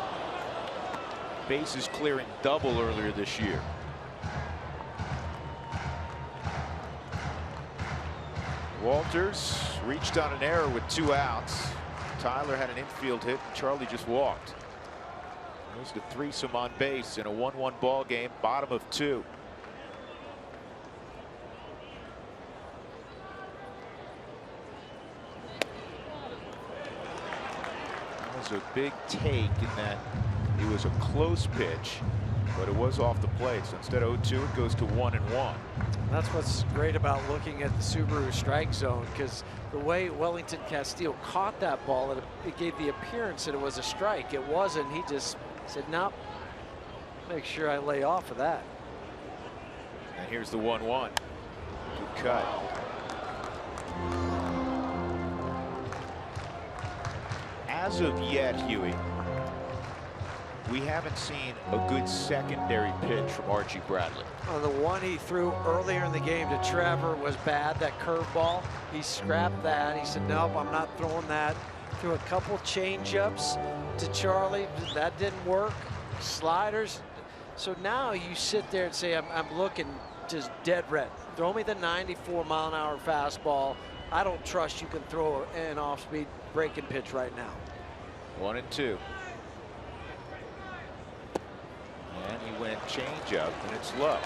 bases clearing double earlier this year. Walters reached on an error with 2 outs. Tyler had an infield hit, and Charlie just walked. There's the threesome on base in a 1-1 ball game, bottom of 2. That was a big take in that it was a close pitch, but it was off the plate. So instead of 0-2, it goes to 1-1.
That's what's great about looking at the Subaru strike zone, because the way Wellington Castillo caught that ball, it gave the appearance that it was a strike. It wasn't. He just said, nope, make sure I lay off of that.
And here's the 1-1. Good cut. As of yet, Huey, we haven't seen a good secondary pitch from Archie Bradley.
The one he threw earlier in the game to Trevor was bad, that curveball. He scrapped that. He said, nope, I'm not throwing that. Threw a couple change-ups to Charlie. That didn't work. Sliders. So now you sit there and say, I'm looking just dead red. Throw me the 94-mile-an-hour fastball. I don't trust you can throw an off-speed breaking pitch right now.
1-2. And he went changeup, and it's low.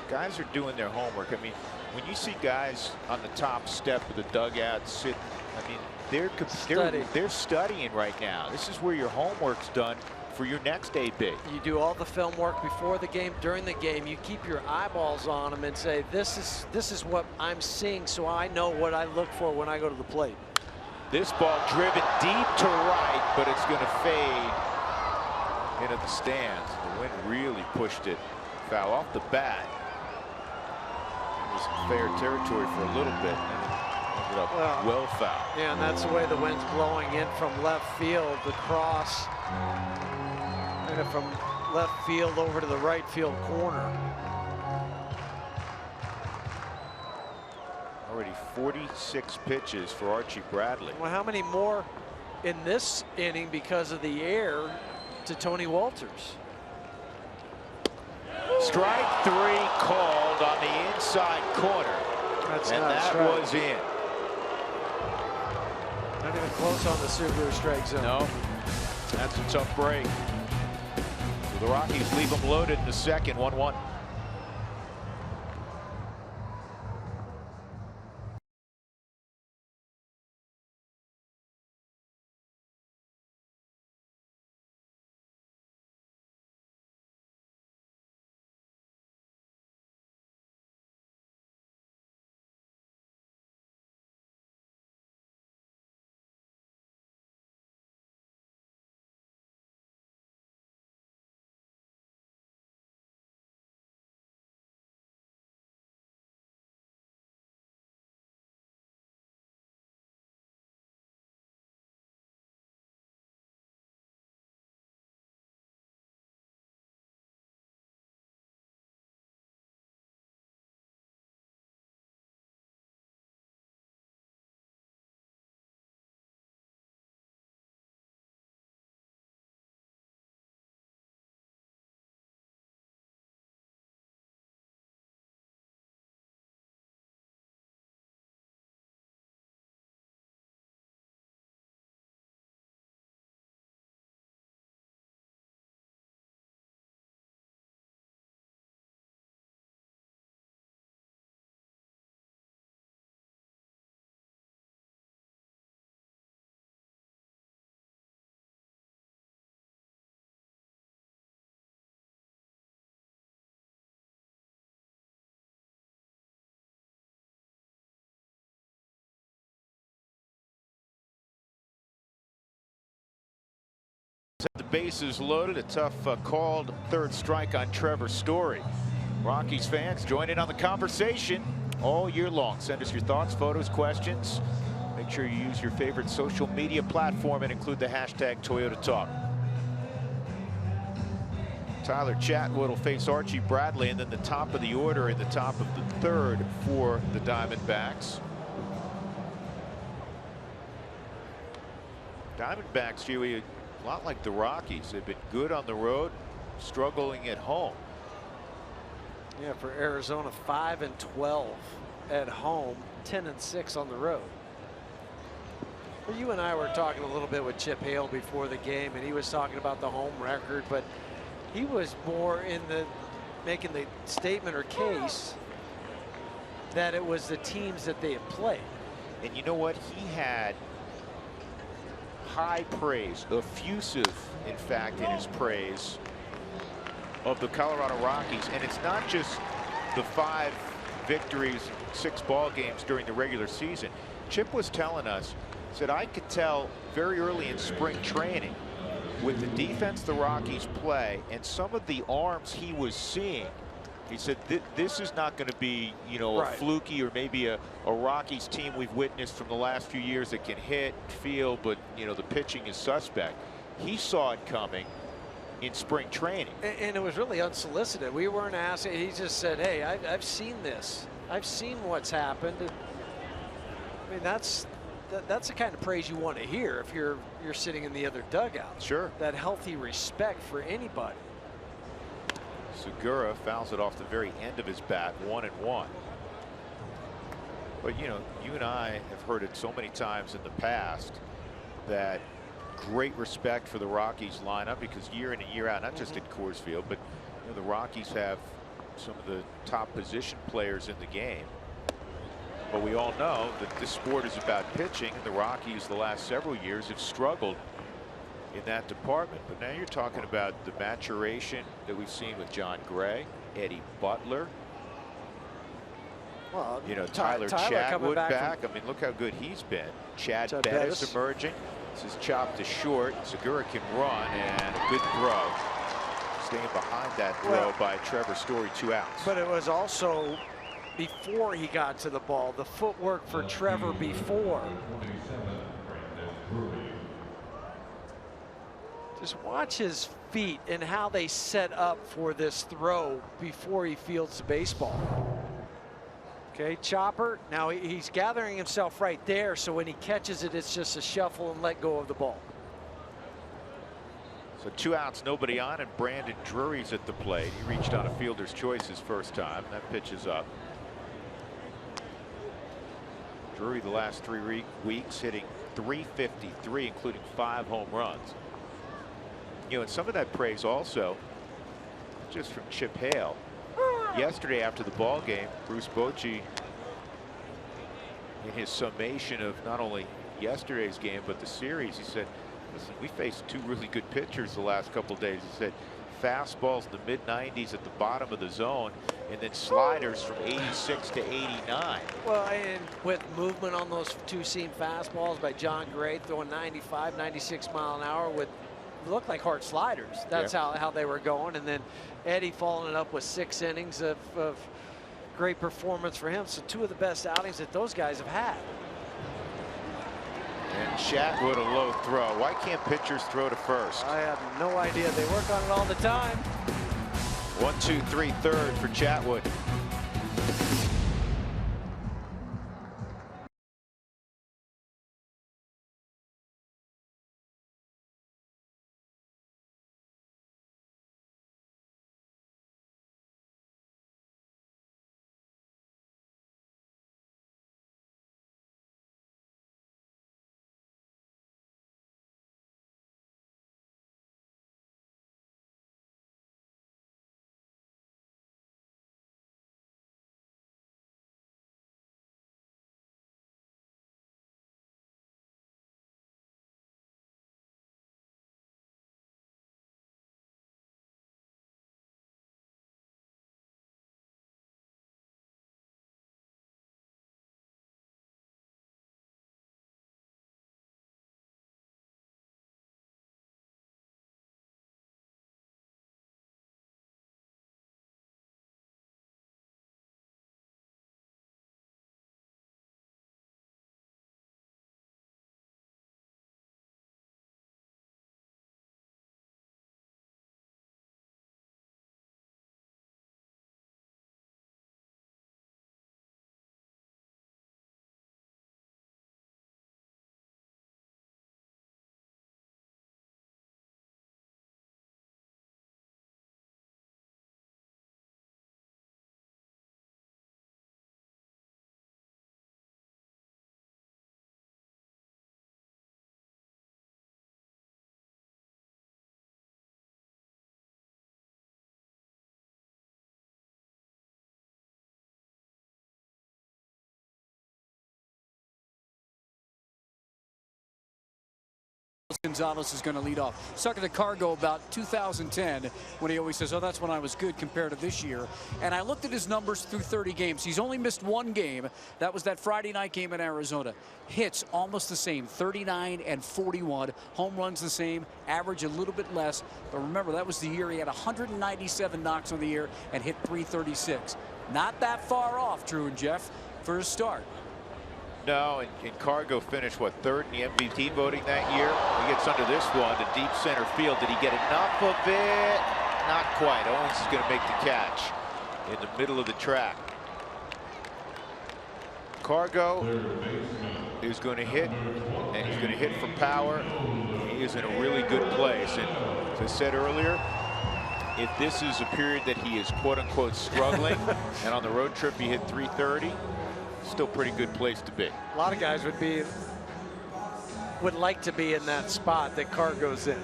Guys are doing their homework. I mean, when you see guys on the top step of the dugout sitting, I mean, they're studying right now. This is where your homework's done for your next AB.
You do all the film work before the game, during the game. You keep your eyeballs on them and say, this is what I'm seeing, so I know what I look for when I go to the plate.
This ball driven deep to right, but it's going to fade into the stands. The wind really pushed it foul off the bat. It was fair territory for a little bit, and it ended up well foul.
Yeah, and that's the way the wind's blowing in from left field, the cross, and from left field over to the right field corner.
Already 46 pitches for Archie Bradley.
Well, how many more in this inning because of the air to Tony Walters?
Strike 3 called on the inside corner.
And that
was in.
Not even close on the Subaru strike zone.
No, that's a tough break. So the Rockies leave them loaded in the second, 1-1. The bases loaded. A tough called third strike on Trevor Story. Rockies fans join in on the conversation all year long. Send us your thoughts, photos, questions. Make sure you use your favorite social media platform and include the hashtag ToyotaTalk. Tyler Chatwood will face Archie Bradley, and then the top of the order in the top of the third for the Diamondbacks. Diamondbacks, Huey, a lot like the Rockies. They've been good on the road, struggling at home.
Yeah, for Arizona, 5-12 at home, 10-6 on the road. Well, you and I were talking a little bit with Chip Hale before the game, and he was talking about the home record, but he was more in the making the statement or case that it was the teams that they had played.
And you know what? He had high praise, effusive, in fact, in his praise of the Colorado Rockies. And it's not just the 5 victories, 6 ball games during the regular season. Chip was telling us, said, I could tell very early in spring training with the defense the Rockies play and some of the arms he was seeing. He said this is not going to be, you know,
right,
a fluky or maybe a Rockies team we've witnessed from the last few years that can hit, feel, but, you know, the pitching is suspect. He saw it coming in spring training.
And it was really unsolicited. We weren't asking. He just said, hey, I've seen this. I've seen what's happened. And, I mean, that's the kind of praise you want to hear if you're sitting in the other dugout.
Sure.
That healthy respect for anybody.
Segura fouls it off the very end of his bat, 1-1. But, you know, you and I have heard it so many times in the past that great respect for the Rockies lineup, because year in and year out, not just at Coors Field, but, you know, the Rockies have some of the top position players in the game. But we all know that this sport is about pitching, and the Rockies the last several years have struggled in that department. But now you're talking about the maturation that we've seen with John Gray, Eddie Butler.
Well,
you know, Tyler Chatwood back. I mean, look how good he's been. Chad Bettis emerging. This is chopped to short. Segura can run, and a good throw. Staying behind that throw by Trevor Story, 2 outs.
But it was also before he got to the ball, the footwork for Trevor before. Just watch his feet and how they set up for this throw before he fields the baseball. Okay, chopper. Now he's gathering himself right there, so when he catches it, it's just a shuffle and let go of the ball.
So 2 outs, nobody on, and Brandon Drury's at the plate. He reached on a fielder's choice his first time. That pitch is up. Drury the last 3 weeks hitting .353, including 5 home runs. You know, and some of that praise also just from Chip Hale. Yesterday after the ball game, Bruce Bochy, in his summation of not only yesterday's game but the series, he said, listen, we faced 2 really good pitchers the last couple of days. He said fastballs in the mid-90s at the bottom of the zone, and then sliders from 86 to 89.
Well, and with movement on those 2-seam fastballs by John Gray, throwing 95, 96 mile an hour with looked like hard sliders. That's how they were going. And then Eddie following it up with 6 innings of great performance for him. So 2 of the best outings that those guys have had.
And Chatwood a low throw. Why can't pitchers throw to first?
I have no idea. They work on it all the time.
1-2-3 third for Chatwood.
Gonzalez is going to lead off. Sucker to Cargo about 2010 when he always says, oh, that's when I was good compared to this year. And I looked at his numbers through 30 games. He's only missed one game. That was that Friday night game in Arizona. Hits almost the same, 39 and 41. Home runs the same, average a little bit less. But remember, that was the year he had 197 knocks on the year and hit 336. Not that far off, Drew and Jeff, for his start.
No, and Cargo finished, what, third in the MVP voting that year? He gets under this one to deep center field. Did he get enough of it? Not quite. Owens is going to make the catch in the middle of the track. Cargo is going to hit, and he's going to hit for power. He is in a really good place. And as I said earlier, if this is a period that he is quote-unquote struggling, and on the road trip he hit 330, still pretty good place to be.
A lot of guys would like to be in that spot that Cargo's in.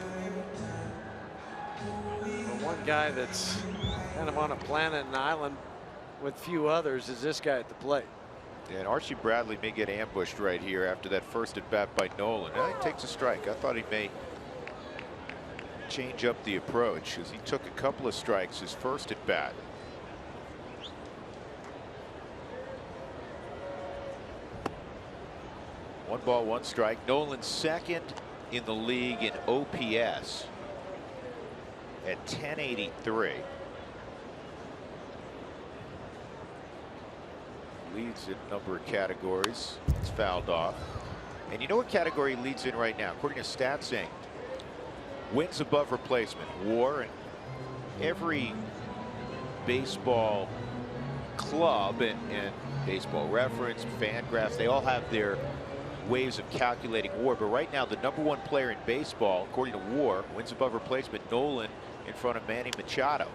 But one guy that's kind of on a planet and island with few others is this guy at the plate.
Yeah, and Archie Bradley may get ambushed right here after that first at bat by Nolan. Now he takes a strike. I thought he may change up the approach because he took a couple of strikes his first at bat. One ball, one strike. Nolan second in the league in OPS at 1083. Leads in a number of categories. It's fouled off. And you know what category he leads in right now? According to StatSync, wins above replacement, WAR, and every baseball club and Baseball Reference, Fangraphs, they all have their ways of calculating WAR. But right now, the #1 player in baseball, according to WAR, wins above replacement, Nolan in front of Manny Machado.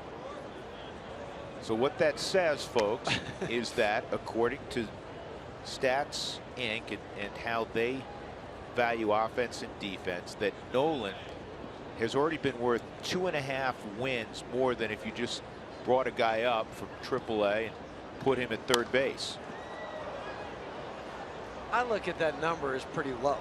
So what that says, folks, is that according to Stats Inc. and how they value offense and defense, that Nolan has already been worth 2.5 wins more than if you just brought a guy up from AAA and put him at third base.
I look at that number as pretty low.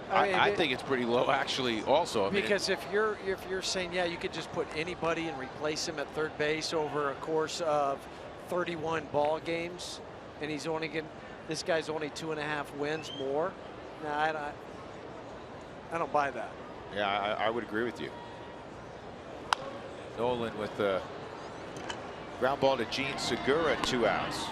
I think it's pretty low, actually, also.
Because if you're saying, yeah, you could just put anybody and replace him at third base over a course of 31 ball games, and he's only getting, this guy's only 2.5 wins more. Nah, I don't buy that.
Yeah, I would agree with you. Nolan with the ground ball to Gene Segura, 2 outs.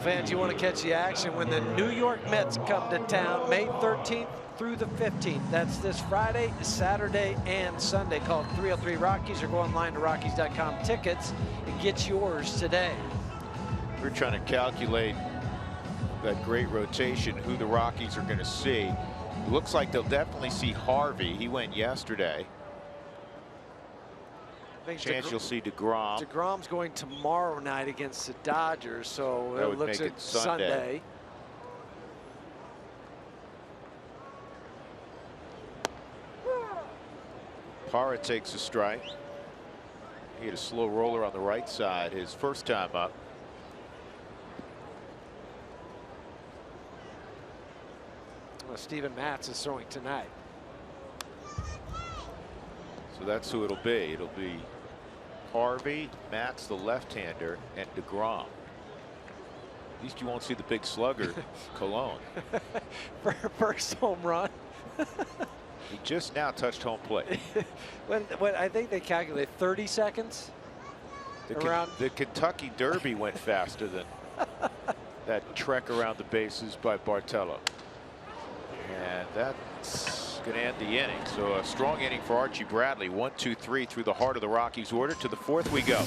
Fans, you want to catch the action when the New York Mets come to town May 13th through the 15th. That's this Friday, Saturday, and Sunday. Call 303 Rockies or go online to Rockies.com tickets and get yours today.
We're trying to calculate that great rotation, who the Rockies are going to see. It looks like they'll definitely see Harvey. He went yesterday. Chance you'll see DeGrom.
DeGrom's going tomorrow night against the Dodgers, so
that
it
would
looks
make
at
it Sunday. Parra takes a strike. He had a slow roller on the right side his first time up.
Well, Steven Matz is throwing tonight.
So that's who it'll be. It'll be Harvey, Matz, the left-hander, and DeGrom. At least you won't see the big slugger, Cologne.
First home run.
He just now touched home plate.
when I think they calculate 30 seconds.
The Kentucky Derby went faster than that trek around the bases by Bartello. And that's going to end the inning. So a strong inning for Archie Bradley. 1, 2, 3 through the heart of the Rockies order. To the 4th we go.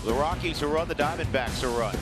The Rockies are run, the Diamondbacks are run.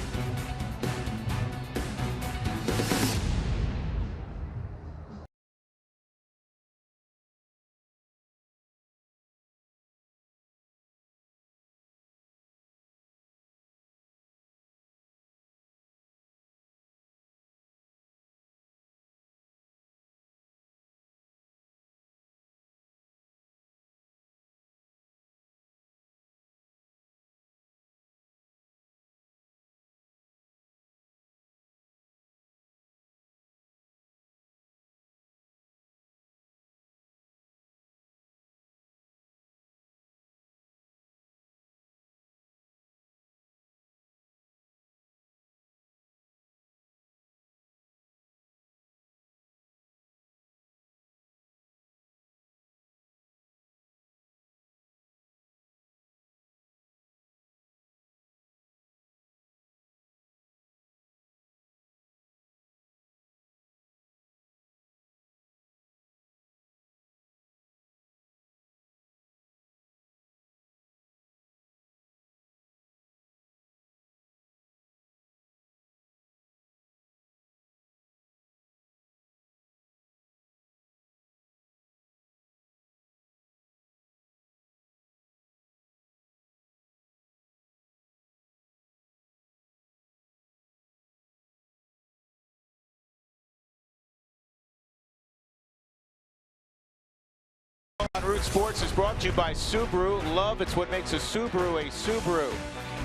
Action Sports is brought to you by Subaru. Love, it's what makes a Subaru a Subaru.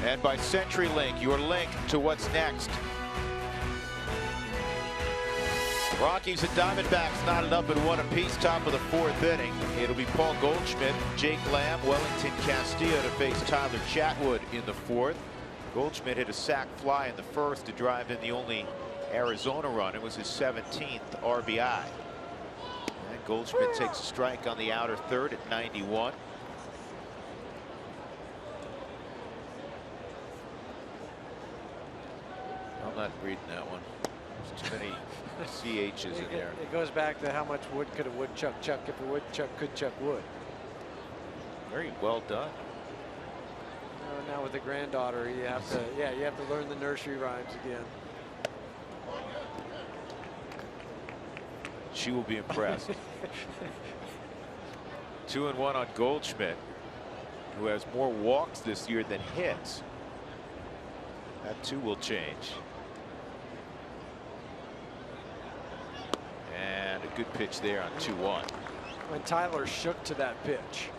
And by CenturyLink, your link to what's next. Rockies and Diamondbacks knotted up at 1 apiece, top of the 4th inning. It'll be Paul Goldschmidt, Jake Lamb, Wellington Castillo to face Tyler Chatwood in the 4th. Goldschmidt hit a sac fly in the 1st to drive in the only Arizona run. It was his 17th RBI. And Goldschmidt takes a strike on the outer 3rd at 91. I'm not reading that one. There's too many CHs in there.
It goes back to how much wood could a woodchuck chuck if a woodchuck could chuck wood.
Very well done.
Now with the granddaughter, you have to, you have to learn the nursery rhymes again.
She will be impressed. 2-1 on Goldschmidt, who has more walks this year than hits. That too will change. And a good pitch there on 2-1.
When Tyler shook to that pitch.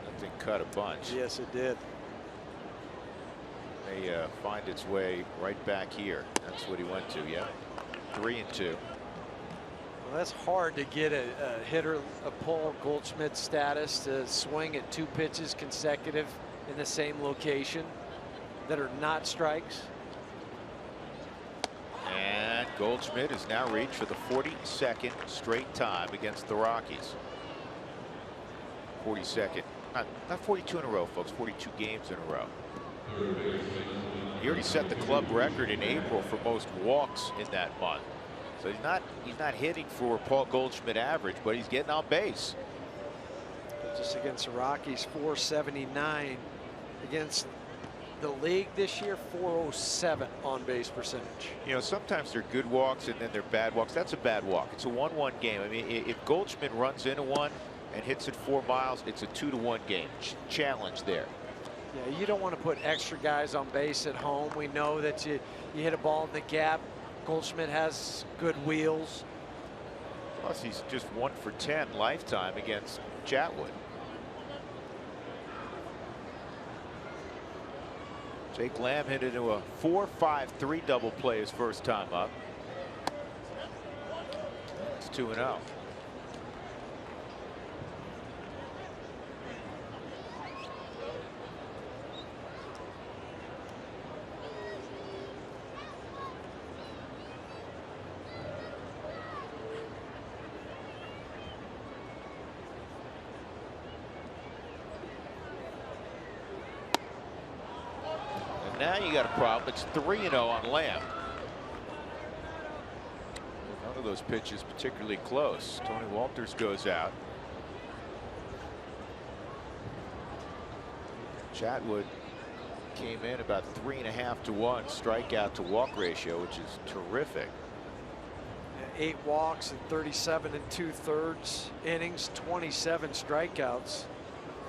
That thing cut a bunch.
Yes, it did.
May find its way right back here. That's what he went to. Yeah, 3-2.
Well, that's hard to get a hitter of Paul Goldschmidt's status to swing at 2 pitches consecutive in the same location that are not strikes.
And Goldschmidt has now reached for the 42nd straight time against the Rockies. 42nd, not 42 in a row, folks. 42 games in a row. He already set the club record in April for most walks in that month. So he's not hitting for Paul Goldschmidt average, but he's getting on base.
Just against the Rockies, 479. Against the league this year, 407 on base percentage.
You know, sometimes they're good walks and then they're bad walks. That's a bad walk. It's a 1-1 game. I mean, if Goldschmidt runs into one and hits it 4 miles, it's a 2-1 game. Challenge there.
Yeah, you don't want to put extra guys on base at home. We know that you hit a ball in the gap. Goldschmidt has good wheels.
Plus, he's just 1 for 10 lifetime against Chatwood. Jake Lamb hit into a 4-5-3 double play his first time up. It's 2-0. Now you got a problem. It's 3-0 on Lamb. None of those pitches particularly close. Tony Walters goes out. Chatwood came in about 3.5 to 1 strikeout to walk ratio, which is terrific.
8 walks and 37 2/3 innings, 27 strikeouts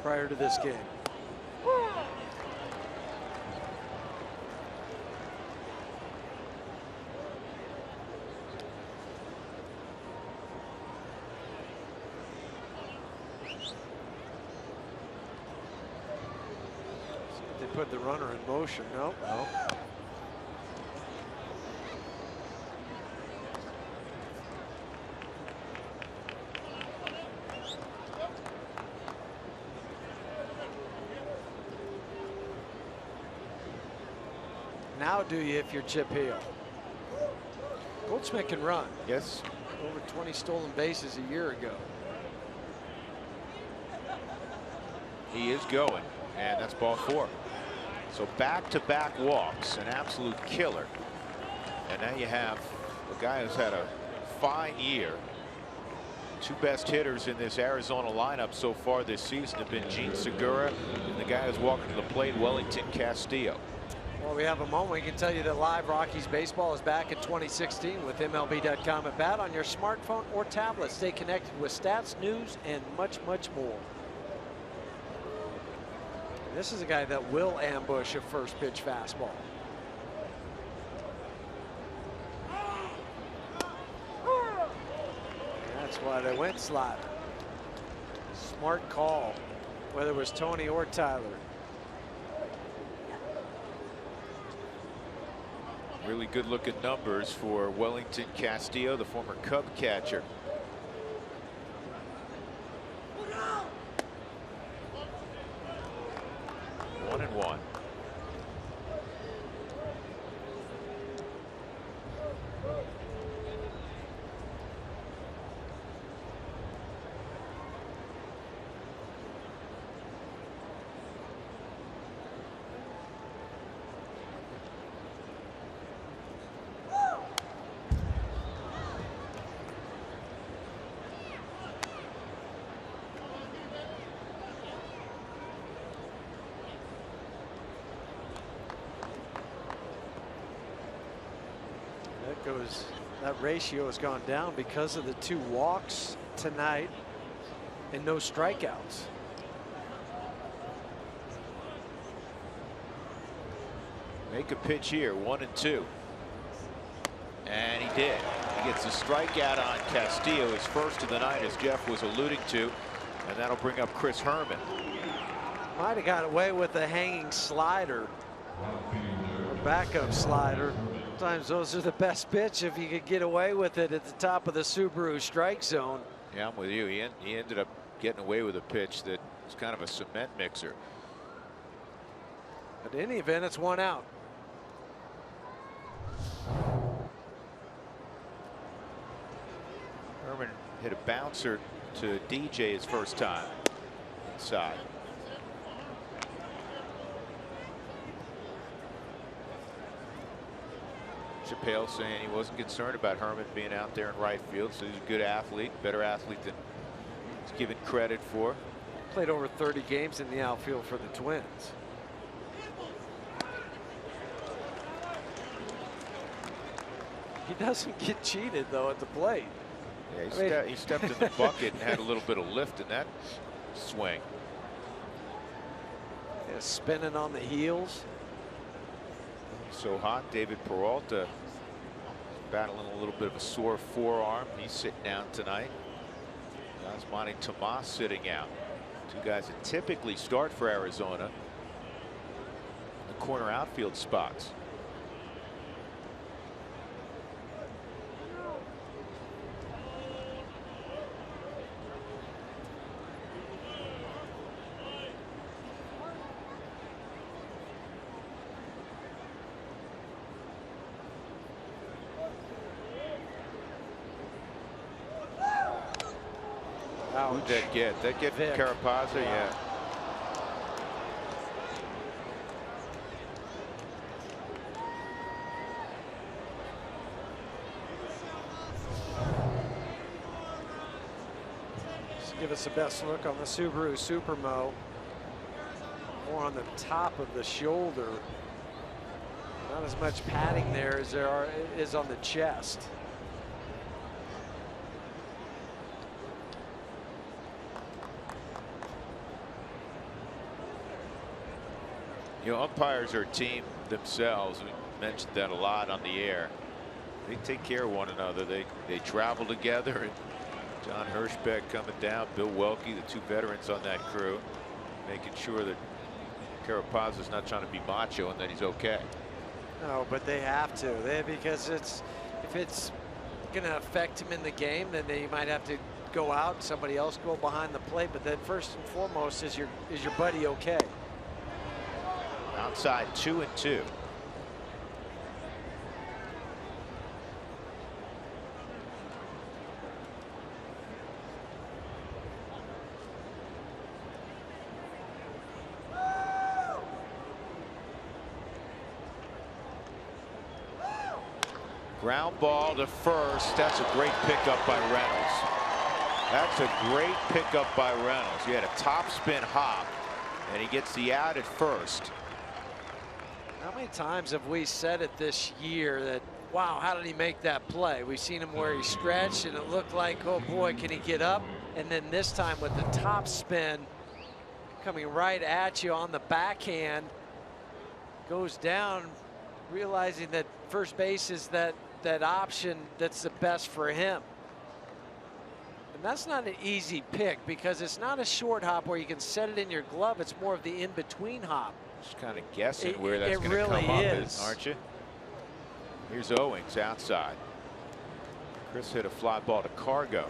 prior to this game. Put the runner in motion. No. Now do you if you're Chip Hill? Goldschmidt can run.
Yes.
Over 20 stolen bases a year ago.
He is going, and that's ball 4. So back-to-back walks, an absolute killer. And now you have a guy who's had a fine year. 2 best hitters in this Arizona lineup so far this season have been Gene Segura and the guy who's walking to the plate, Wellington Castillo.
Well, we have a moment. We can tell you that live Rockies baseball is back in 2016 with MLB.com at bat on your smartphone or tablet. Stay connected with stats, news, and much, much more. This is a guy that will ambush a first pitch fastball. That's why they went slider. Smart call, whether it was Tony or Tyler.
Really good looking numbers for Wellington Castillo, the former Cub catcher. One and one.
That ratio has gone down because of the 2 walks tonight and no strikeouts.
Make a pitch here, 1 and 2. And he did. He gets a strikeout on Castillo, his first of the night, as Jeff was alluding to. And that'll bring up Chris Herman.
Might have got away with a hanging slider or backup slider. Sometimes those are the best pitch if you could get away with it at the top of the Subaru strike zone.
Yeah, I'm with you. He ended up getting away with a pitch that was kind of a cement mixer.
But in any event, it's 1 out.
Herman hit a bouncer to DJ his first time inside. Chappelle saying he wasn't concerned about Herman being out there in right field, so he's a good athlete, better athlete than he's given credit for.
Played over 30 games in the outfield for the Twins. He doesn't get cheated though at the plate.
Yeah, he stepped in the bucket and had a little bit of lift in that swing.
Yeah, spinning on the heels.
So hot, David Peralta battling a little bit of a sore forearm. He's sitting down tonight. Yasmani Tomas sitting out. 2 guys that typically start for Arizona in the corner outfield spots. Who'd that get? That get
Vic.
Carapazza? Yeah.
Just give us the best look on the Subaru Supermo. More on the top of the shoulder. Not as much padding there as there is on the chest.
You know, umpires are a team themselves. We mentioned that a lot on the air. They take care of one another. They travel together. And John Hirschbeck coming down, Bill Welke, the 2 veterans on that crew, making sure that Carapazza's not trying to be macho and that he's okay.
No, but they have to. Because if it's going to affect him in the game, then they might have to go out, somebody else go behind the plate. But then first and foremost, is your buddy okay?
Outside 2 and 2. Ground ball to first. That's a great pickup by Reynolds. That's a great pickup by Reynolds. He had a top spin hop, and he gets the out at first.
How many times have we said it this year that, wow, how did he make that play? We've seen him where he stretched and it looked like, oh boy, can he get up? And then this time with the top spin coming right at you on the backhand, goes down, realizing that first base is that option that's the best for him. And that's not an easy pick because it's not a short hop where you can set it in your glove. It's more of the in-between hop.
Just kind of guessing where that's going to
really
come
is.
up, aren't you? Here's Owings outside. Chris hit a fly ball to Cargo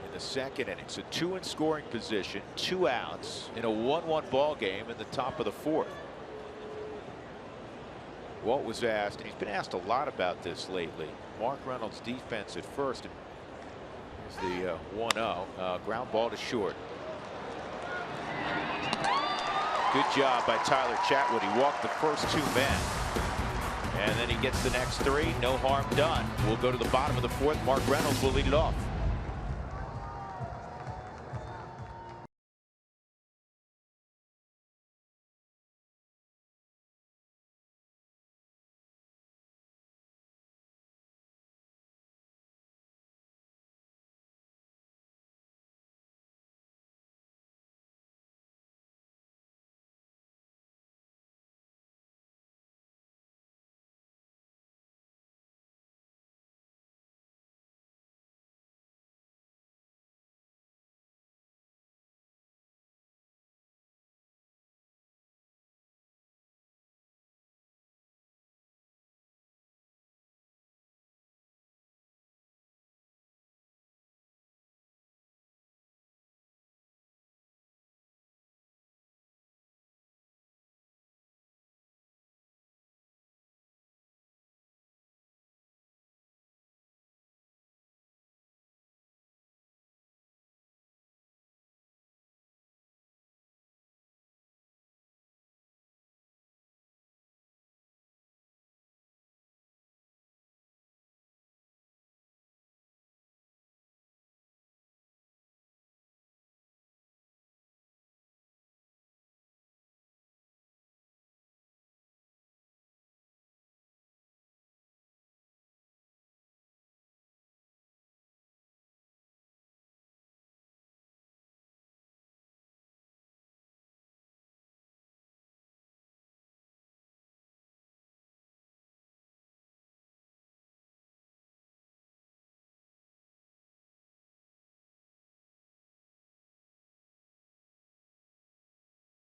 in the second inning. So 2 in scoring position, 2 outs in a 1-1 ball game in the top of the 4th. Walt was asked, and he's been asked a lot about this lately. Mark Reynolds' defense at first. Here's the 1-0 ground ball to short. Good job by Tyler Chatwood. He walked the first 2 men. And then he gets the next 3. No harm done. We'll go to the bottom of the 4th. Mark Reynolds will lead it off.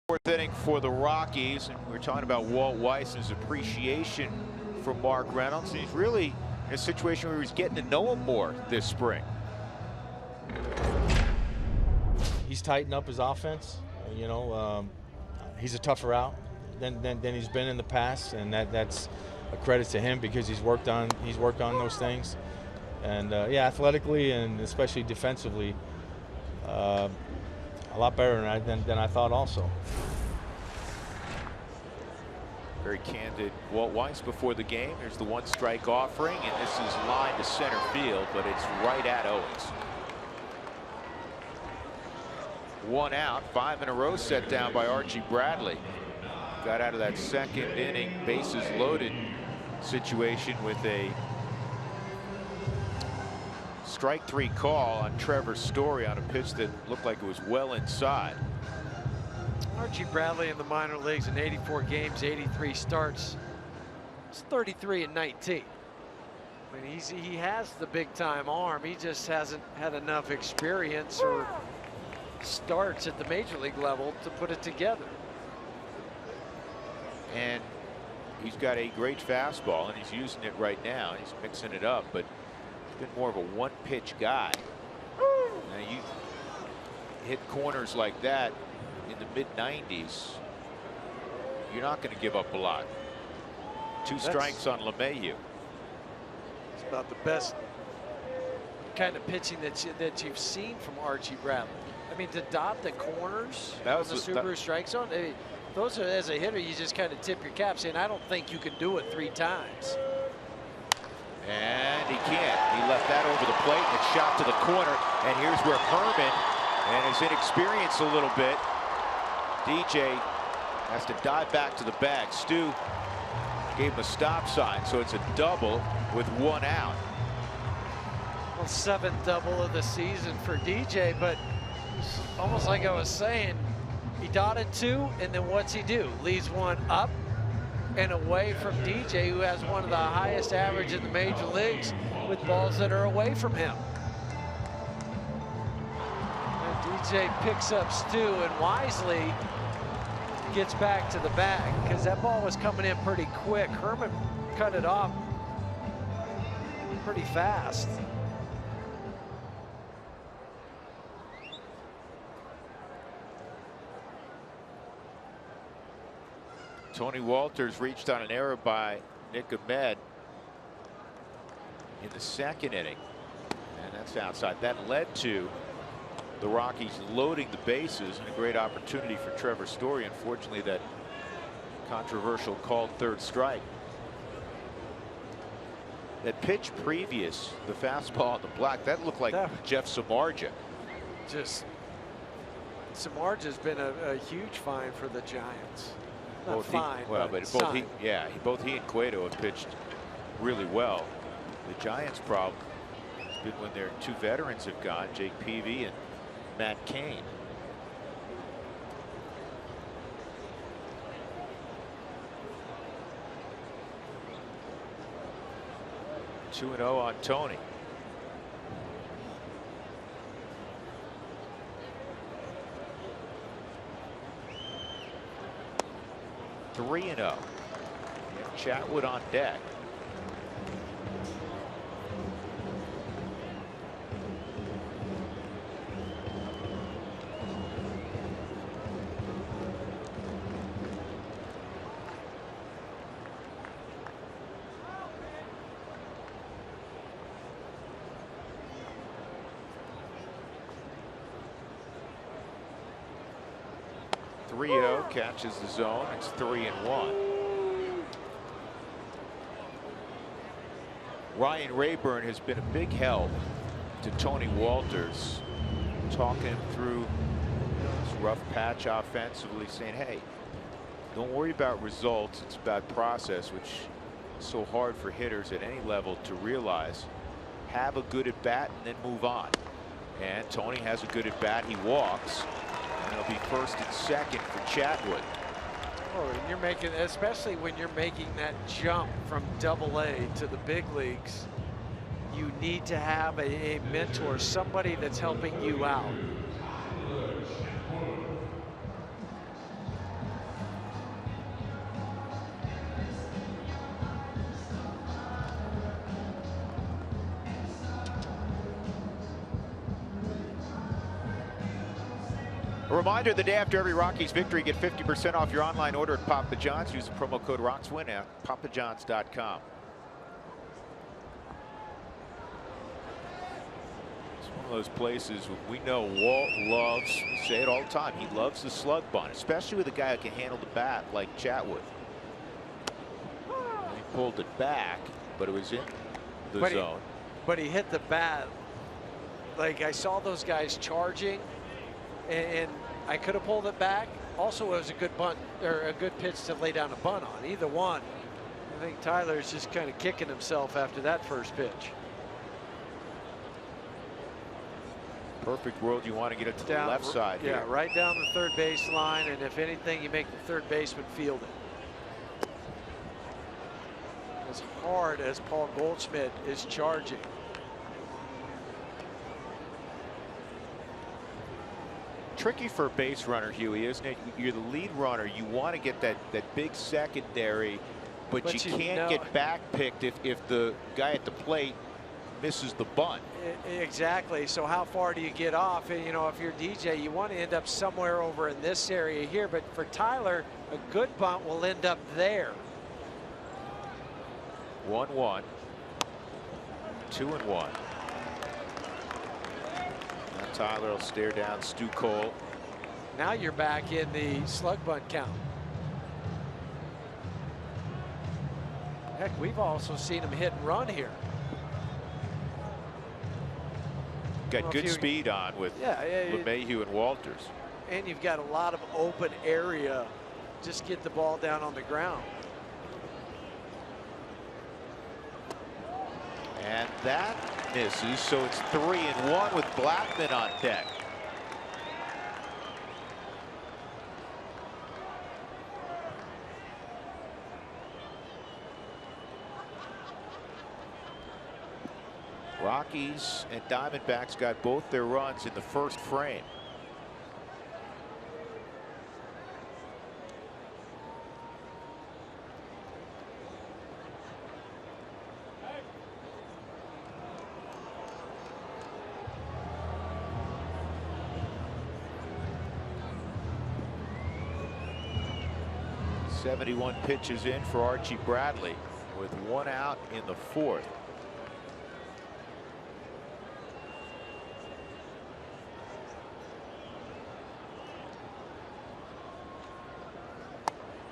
Fourth inning for the Rockies, and we're talking about Walt Weiss's appreciation for Mark Reynolds. He's really in a situation where he's getting to know him more this spring.
He's tightened up his offense. You know, he's a tougher out than he's been in the past, and that's a credit to him because he's worked on those things. And yeah, athletically and especially defensively, a lot better than I thought also.
Very candid Walt Weiss before the game. There's the 1-strike offering, and this is lined to center field, but it's right at Owings. 1 out, 5 in a row set down by Archie Bradley. Got out of that second inning bases loaded situation with a strike 3 call on Trevor Story on a pitch that looked like it was well inside.
Archie Bradley in the minor leagues in 84 games, 83 starts. It's 33 and 19. I mean, he has the big time arm. He just hasn't had enough experience or starts at the major league level to put it together.
And he's got a great fastball, and he's using it right now. He's mixing it up, but he's been more of a one-pitch guy. Now you hit corners like that in the mid-90s, you're not going to give up a lot. 2 strikes on LeMahieu.
It's about the best kind of pitching that you've seen from Archie Bradley. I mean, to dot the corners on the Subaru strike zone, those are, as a hitter, you just kind of tip your cap saying, I don't think you can do it 3 times.
And he can't. He left that over the plate, and it's shot to the corner. And here's where Herman and his inexperience a little bit. DJ has to dive back to the bag. Stu gave him a stop sign, so it's a double with 1 out.
Well, 7th double of the season for DJ, but almost like I was saying, he dotted 2, and then what's he do? Leaves 1 up and away from DJ, who has one of the highest average in the major leagues with balls that are away from him. DJ picks up Stu and wisely gets back to the bag because that ball was coming in pretty quick. Herman cut it off pretty fast.
Tony Walters reached on an error by Nick Ahmed in the second inning, and that's outside. That led to the Rockies loading the bases and a great opportunity for Trevor Story. Unfortunately, that controversial called third strike. That pitch previous, the fastball on the block, that looked like Jeff Samardzija.
Just Samardzija's been a huge find for the Giants. Not
both
fine,
but both he and Cueto have pitched really well. The Giants' problem has been when their two veterans have gone, Jake Peavy and Matt Cain. Two 2-0 on Tony. Three 3-0. Chatwood on deck. Catches the zone. It's 3-1. Ryan Rayburn has been a big help to Tony Walters, talking him through this rough patch offensively, saying, hey, don't worry about results, it's about process, which is so hard for hitters at any level to realize. Have a good at bat and then move on. And Tony has a good at bat. He walks. And it'll be first and second for Chatwood.
Oh, and you're making, especially when you're making that jump from Double-A to the big leagues, you need to have a mentor, somebody that's helping you out.
A reminder, the day after every Rockies victory, get 50% off your online order at Papa John's. Use the promo code ROCKSWIN at papajohns.com. It's one of those places we know Walt loves, we say it all the time, he loves the slug bunt, especially with a guy who can handle the bat like Chatwood. And he pulled it back, but it was in the zone.
But he hit the bat. Like, I saw those guys charging, and I could have pulled it back. Also, it was a good bunt, or a good pitch to lay down a bunt on. Either one. I think Tyler's just kind of kicking himself after that first pitch.
Perfect world, you want to get it to the left side here.
Yeah, right down the third base line, and if anything, you make the third baseman field it. As hard as Paul Goldschmidt is charging.
Tricky for a base runner, Huey, isn't it? You're the lead runner. You want to get that big secondary, but you can't get back picked if the guy at the plate misses the bunt.
Exactly. So how far do you get off? And, you know, if you're DJ, you want to end up somewhere over in this area here. But for Tyler, a good bunt will end up there.
1-1. 2-1. Now Tyler will stare down Stu Cole.
Now you're back in the slug bunt count. Heck, we've also seen him hit and run here.
Got good speed on with LeMahieu and Walters.
And you've got a lot of open area. Just get the ball down on the ground.
And that misses, so it's 3-1 with Blackman on deck. Rockies and Diamondbacks got both their runs in the first frame. 71 pitches in for Archie Bradley with 1 out in the 4th.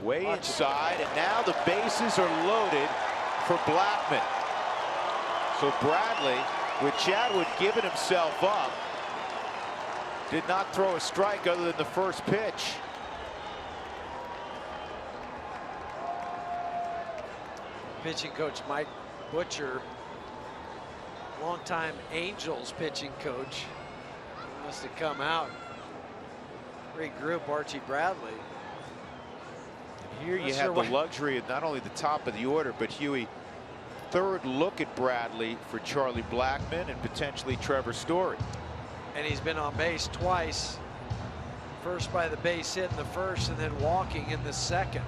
Way inside, and now the bases are loaded for Blackman. So Bradley, with Chadwood giving himself up, did not throw a strike other than the first pitch.
Pitching coach Mike Butcher, longtime Angels pitching coach, must have come out, regroup Archie Bradley.
Here you have the luxury of not only the top of the order, but Huey, third look at Bradley for Charlie Blackman and potentially Trevor Story.
And he's been on base twice. First by the base hit in the first, and then walking in the second.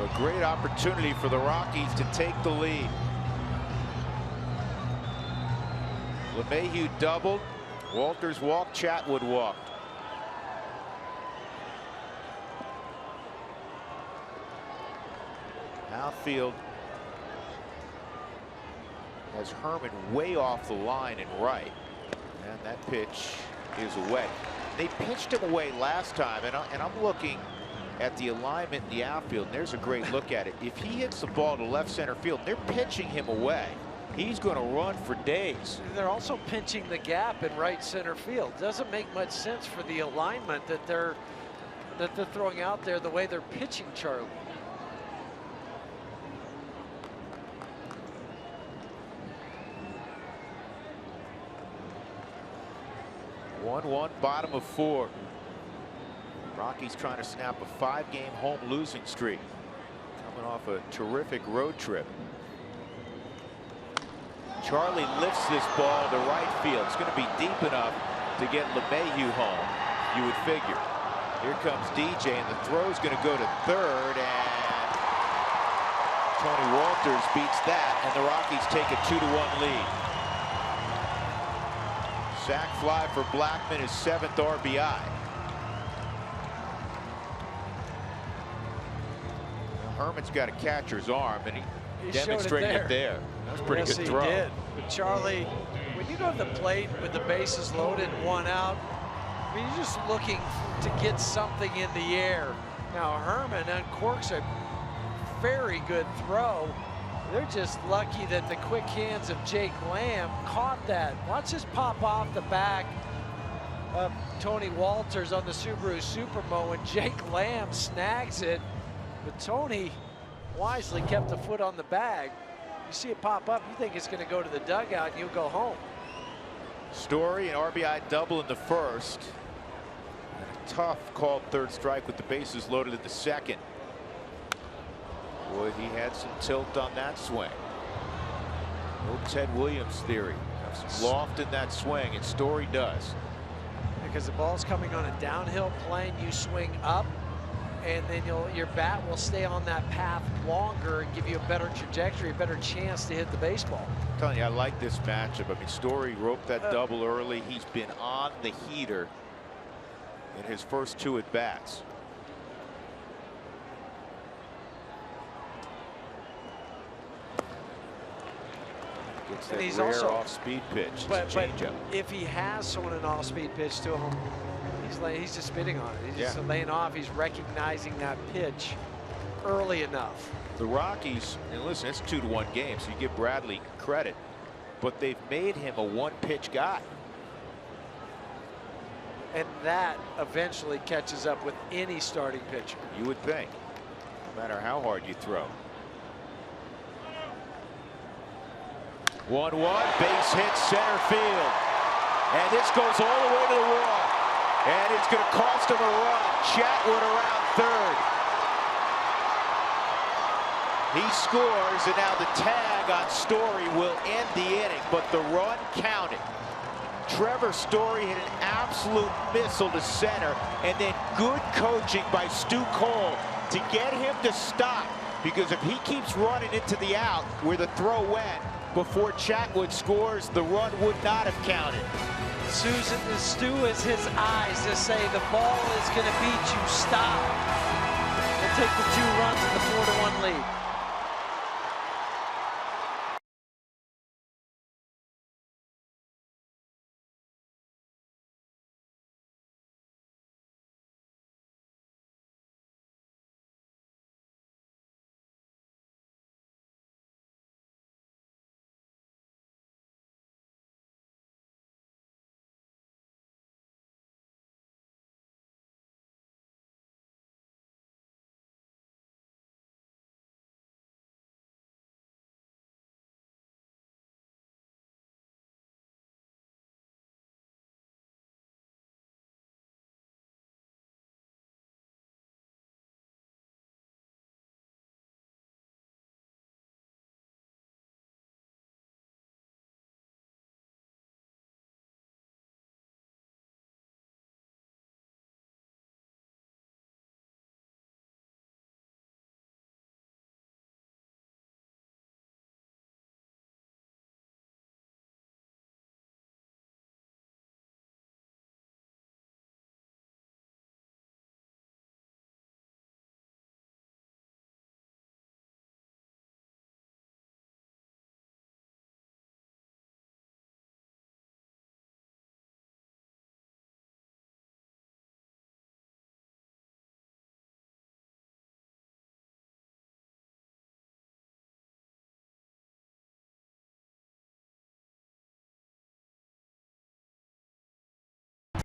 A great opportunity for the Rockies to take the lead. LeMahieu doubled. Walters walked. Chatwood walked. Outfield has Herman way off the line and right. And that pitch is away. They pitched him away last time, and I'm looking at the alignment in the outfield, and there's a great look at it. If he hits the ball to left center field, they're pitching him away. He's going to run for days.
They're also pinching the gap in right center field. Doesn't make much sense for the alignment that they're throwing out there the way they're pitching Charlie.
One, bottom of 4. Rockies trying to snap a 5-game home losing streak, coming off a terrific road trip. Charlie lifts this ball to right field. It's going to be deep enough to get LeMahieu home, you would figure. Here comes DJ, and the throw's going to go to third, and Tony Walters beats that, and the Rockies take a 2-1 lead. Sac fly for Blackman, his 7th RBI. Herman's got a catcher's arm, and he demonstrated it there. That was a pretty good throw.
He did. But Charlie, when you go to the plate with the bases loaded, 1 out, I mean, you're just looking to get something in the air. Now Herman uncorks a very good throw. They're just lucky that the quick hands of Jake Lamb caught that. Watch this pop off the back of Tony Walters on the Subaru Supermo, and Jake Lamb snags it. But Tony wisely kept the foot on the bag. You see it pop up, you think it's going to go to the dugout, and you'll go home.
Story, an RBI double in the first. And a tough called third strike with the bases loaded in the second. Boy, he had some tilt on that swing. Old Ted Williams theory. Have some loft in that swing, and Story does.
Because the ball's coming on a downhill plane, you swing up, and then your bat will stay on that path longer and give you a better trajectory, a better chance to hit the baseball.
I'm telling you, I like this matchup. I mean, Story roped that double early. He's been on the heater in his first 2 at-bats. Gets that
he's
rare
also
off-speed pitch.
But
changeup.
If he has thrown an off-speed pitch to him, he's just spitting on it. He's just laying off. He's recognizing that pitch early enough.
The Rockies, and listen, it's 2-1 game, so you give Bradley credit, but they've made him a 1-pitch guy.
And that eventually catches up with any starting pitcher.
You would think, no matter how hard you throw. 1-1, base hit center field. And this goes all the way to the wall. And it's going to cost him a run. Chatwood around third. He scores, and now the tag on Story will end the inning, but the run counted. Trevor Story hit an absolute missile to center, and then good coaching by Stu Cole to get him to stop, because if he keeps running into the out where the throw went before Chatwood scores, the run would not have counted.
Stu is his eyes to say the ball is going to beat you. Stop. We'll take the 2 runs in the 4-1 lead.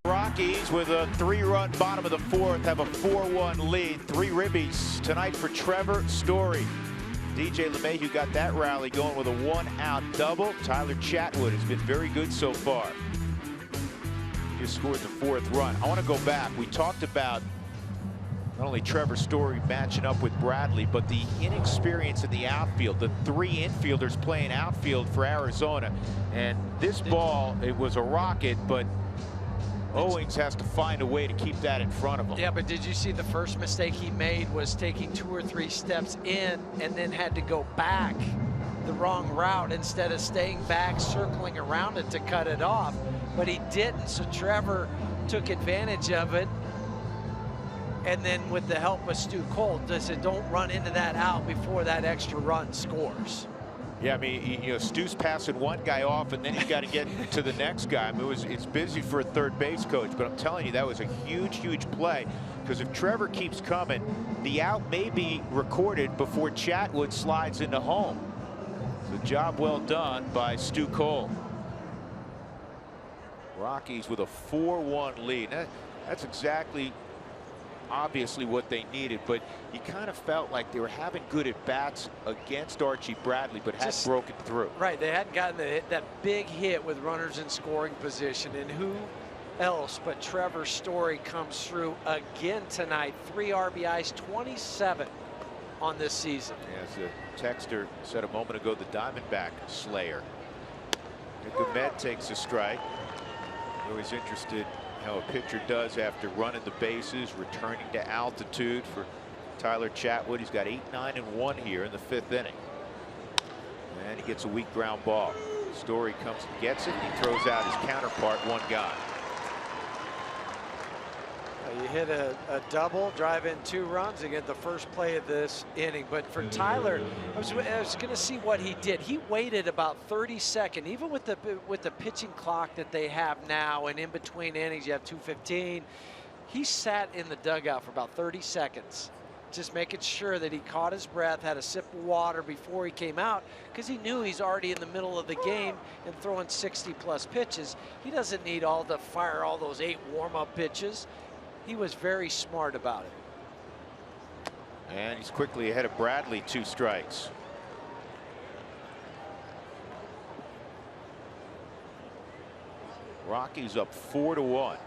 Rockies with a 3-run bottom of the 4th have a 4-1 lead. 3 ribbies tonight for Trevor Story. DJ LeMahieu got that rally going with a 1-out double. Tyler Chatwood has been very good so far. Just scored the 4th run. I want to go back. We talked about not only Trevor Story matching up with Bradley, but the inexperience in the outfield. The 3 infielders playing outfield for Arizona. And this ball, it was a rocket, but Owings has to find a way to keep that in front of him.
Yeah, but did you see the first mistake he made was taking 2 or 3 steps in and then had to go back the wrong route instead of staying back, circling around it to cut it off. But he didn't, so Trevor took advantage of it. And then with the help of Stu Cole, they said, don't run into that out before that extra run scores.
Yeah, I mean, you know, Stu's passing one guy off, and then he's got to get to the next guy. I mean, it's busy for a third base coach, but I'm telling you, that was a huge, huge play. Because if Trevor keeps coming, the out may be recorded before Chatwood slides into home. So job well done by Stu Cole. Rockies with a 4-1 lead. That's exactly, obviously, what they needed, but you kind of felt like they were having good at-bats against Archie Bradley, but hadn't broken through.
Right, they hadn't gotten that big hit with runners in scoring position, and who else but Trevor Story comes through again tonight. 3 RBIs, 27 on this season.
As the texter said a moment ago, the Diamondback slayer. Gomet takes a strike. Always interested how a pitcher does after running the bases, returning to altitude for Tyler Chatwood. He's got 8, 9, and 1 here in the 5th inning. And he gets a weak ground ball. Story comes and gets it. He throws out his counterpart, 1 gone.
You hit a double, drive in 2 runs and get the first play of this inning. But for Tyler, I was going to see what he did. He waited about 30 seconds, even with the pitching clock that they have now, and in between innings you have 2:15. He sat in the dugout for about 30 seconds, just making sure that he caught his breath, had a sip of water before he came out, because he knew he's already in the middle of the game and throwing 60+ pitches. He doesn't need to fire all those 8 warm-up pitches. He was very smart about it.
And he's quickly ahead of Bradley, 2 strikes. Rockies up 4-1.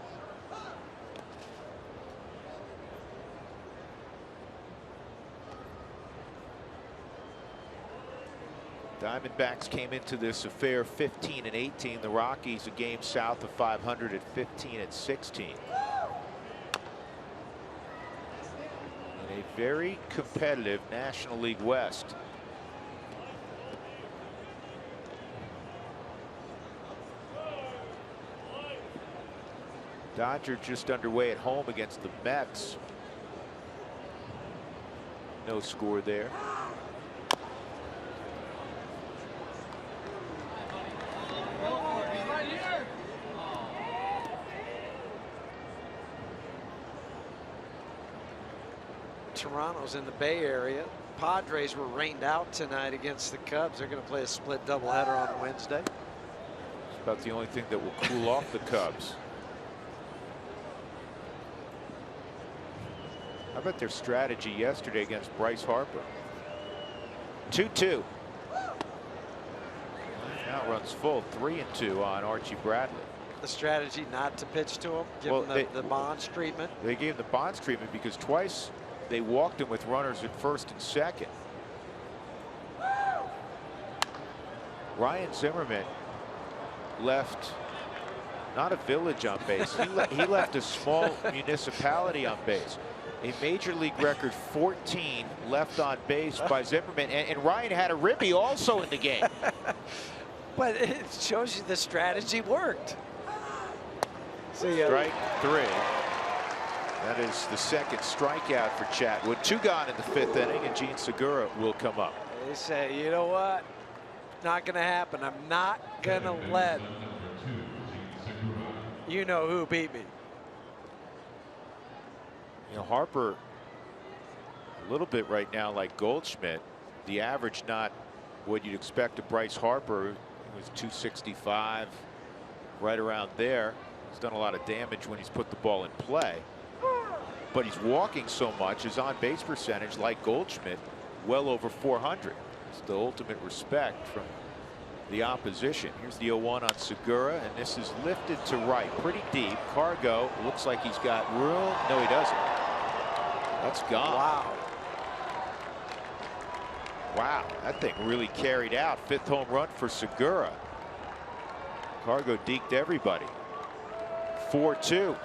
Diamondbacks came into this affair 15-18. The Rockies a game south of 500 at 15-16. In a very competitive National League West. Dodgers just underway at home against the Mets. No score there.
Toronto's in the Bay Area. Padres were rained out tonight against the Cubs. They're going to play a split doubleheader on Wednesday.
It's about the only thing that will cool off the Cubs. How about their strategy yesterday against Bryce Harper? 2-2. Now runs full, 3-2 on Archie Bradley.
The strategy not to pitch to him, give him the Bonds treatment.
They gave him the Bonds treatment because twice they walked him with runners at first and second. Ryan Zimmerman left not a village on base. He left a small municipality on base. A major league record 14 left on base by Zimmerman, and Ryan had a ribby also in the game.
But it shows you the strategy worked.
Strike 3. That is the second strikeout for Chatwood. 2 gone in the 5th inning, and Gene Segura will come up.
They say, you know what? Not going to happen. I'm not going to let you know who beat me.
You know, Harper a little bit right now like Goldschmidt. The average not what you'd expect of Bryce Harper. It was 265, right around there. He's done a lot of damage when he's put the ball in play. But he's walking so much, his on-base percentage, like Goldschmidt, well over 400. It's the ultimate respect from the opposition. Here's the 0-1 on Segura, and this is lifted to right, pretty deep. Cargo looks like he's got room. No, he doesn't. That's gone.
Wow.
Wow, that thing really carried out. 5th home run for Segura. Cargo deked everybody. 4-2.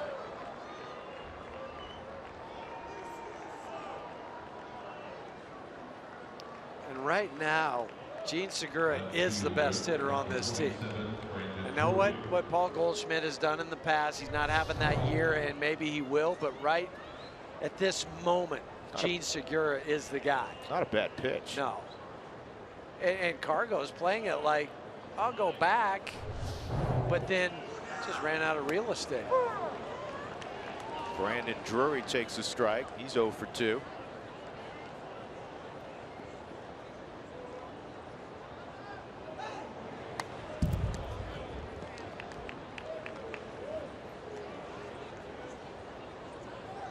And right now, Gene Segura is the best hitter on this team. I know what Paul Goldschmidt has done in the past. He's not having that year, and maybe he will, but right at this moment, Gene Segura is the guy.
Not a bad pitch.
No. And Cargo's playing it like, I'll go back, but then just ran out of real estate.
Brandon Drury takes a strike. He's 0 for 2.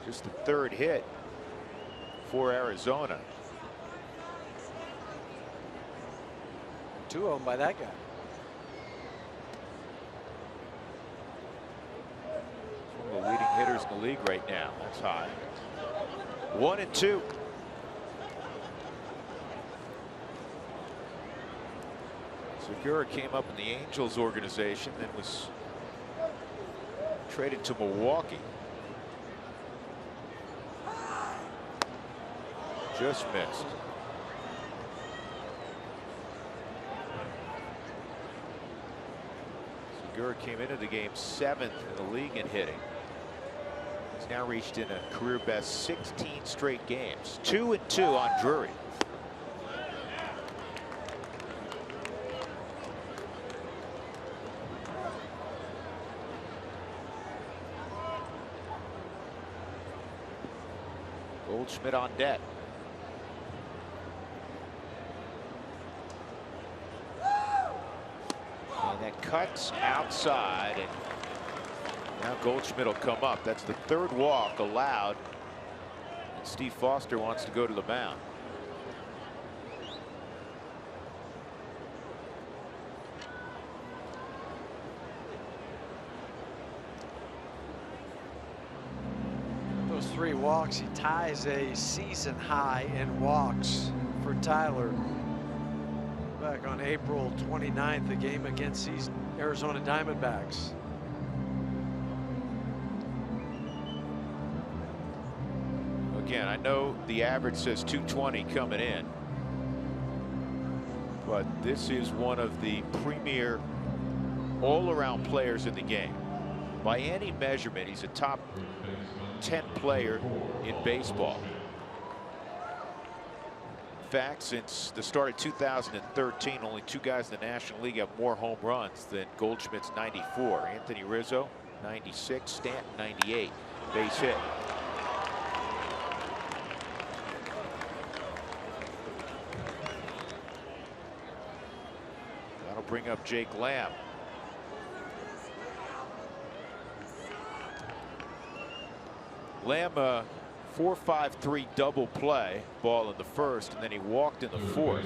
Just the 3rd hit for Arizona.
2 of them by that guy.
One of the leading hitters in the league right now. That's high. 1-2. Segura came up in the Angels organization, then was traded to Milwaukee. Just missed. Segura came into the game 7th in the league in hitting. He's now reached in a career best 16 straight games. 2-2 on Drury. Goldschmidt on deck. And that cuts outside, and now Goldschmidt will come up. That's the 3rd walk allowed, and Steve Foster wants to go to the mound.
Those 3 walks, he ties a season high in walks for Tyler Back on April 29th, the game against these Arizona Diamondbacks.
Again, I know the average says 220 coming in, but this is one of the premier all-around players in the game. By any measurement, he's a top 10 player in baseball. In fact, since the start of 2013, only 2 guys in the National League have more home runs than Goldschmidt's 94. Anthony Rizzo, 96, Stanton, 98. Base hit. That'll bring up Jake Lamb. Lamb, 4-5-3 double play, ball in the first, and then he walked in the fourth.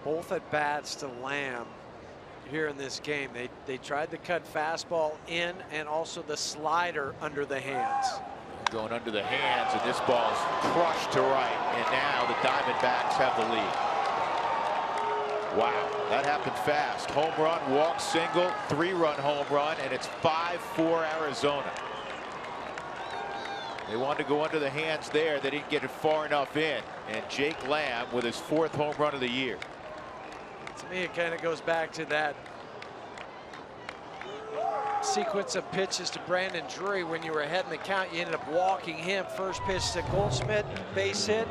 Both at bats to Lamb here in this game. They tried to cut fastball in and also the slider under the hands.
Going under the hands, and this ball's crushed to right, and now the Diamondbacks have the lead. Wow, that happened fast. Home run, walk, single, 3-run home run, and it's 5-4 Arizona. They wanted to go under the hands there. They didn't get it far enough in, and Jake Lamb with his 4th home run of the year.
To me, it kind of goes back to that sequence of pitches to Brandon Drury. When you were ahead in the count, you ended up walking him. First pitch to Goldschmidt, base hit,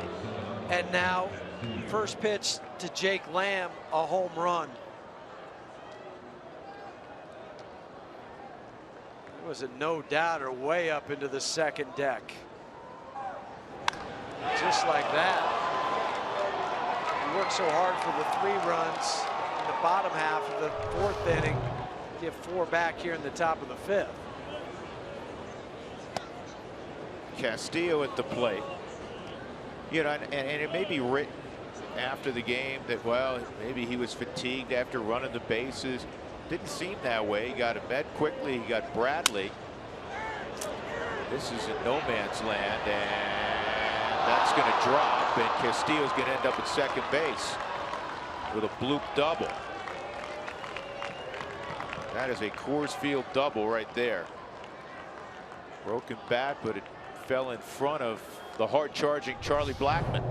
and now first pitch to Jake Lamb, a home run. It was a no-doubter way up into the second deck. Just like that. He worked so hard for the 3 runs in the bottom half of the 4th inning. Get 4 back here in the top of the 5th.
Castillo at the plate. You know, and it may be written after the game that, well, maybe he was fatigued after running the bases. Didn't seem that way. He got Ahmed quickly. He got Bradley. This is in no man's land, and that's going to drop, and Castillo's going to end up at second base with a bloop double. That is a Coors Field double right there. Broken bat, but it fell in front of the hard-charging Charlie Blackmon.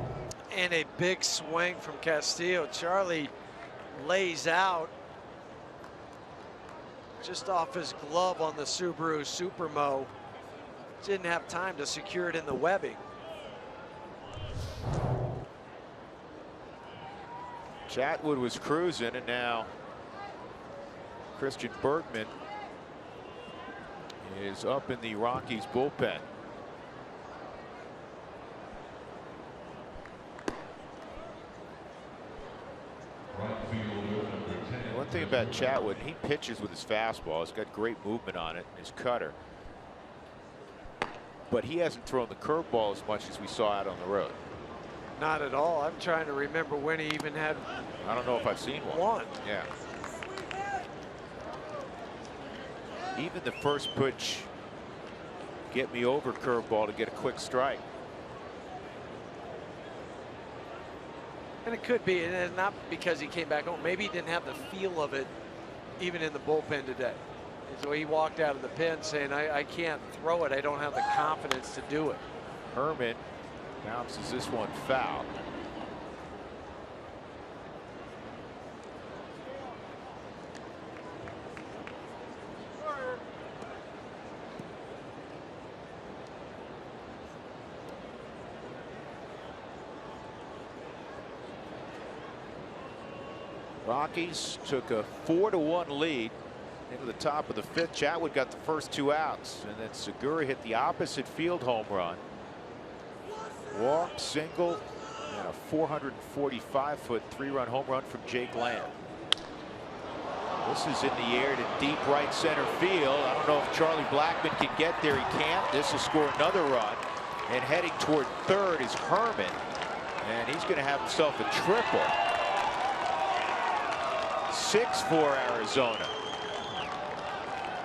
And a big swing from Castillo. Charlie lays out just off his glove on the Subaru Supermo. Didn't have time to secure it in the webbing.
Chatwood was cruising, and now Christian Bergman is up in the Rockies bullpen. One thing about Chatwood, he pitches with his fastball. He's got great movement on it, and his cutter. But he hasn't thrown the curveball as much as we saw out on the road.
Not at all. I'm trying to remember when he even had.
I don't know if I've seen one. Yeah. Even the first pitch, get me over curveball to get a quick strike.
And it could be, and it's not because he came back home. Maybe he didn't have the feel of it even in the bullpen today. So he walked out of the pen saying, I can't throw it. I don't have the confidence to do it.
Herman bounces this one foul. Rockies took a 4-1 lead into the top of the 5th. Chatwood got the first 2 outs, and then Segura hit the opposite field home run. Walk, single, and a 445-foot 3-run home run from Jake Lamb. This is in the air to deep right center field. I don't know if Charlie Blackmon can get there. He can't. This will score another run. And heading toward third is Herman. And he's going to have himself a triple. 6 for Arizona.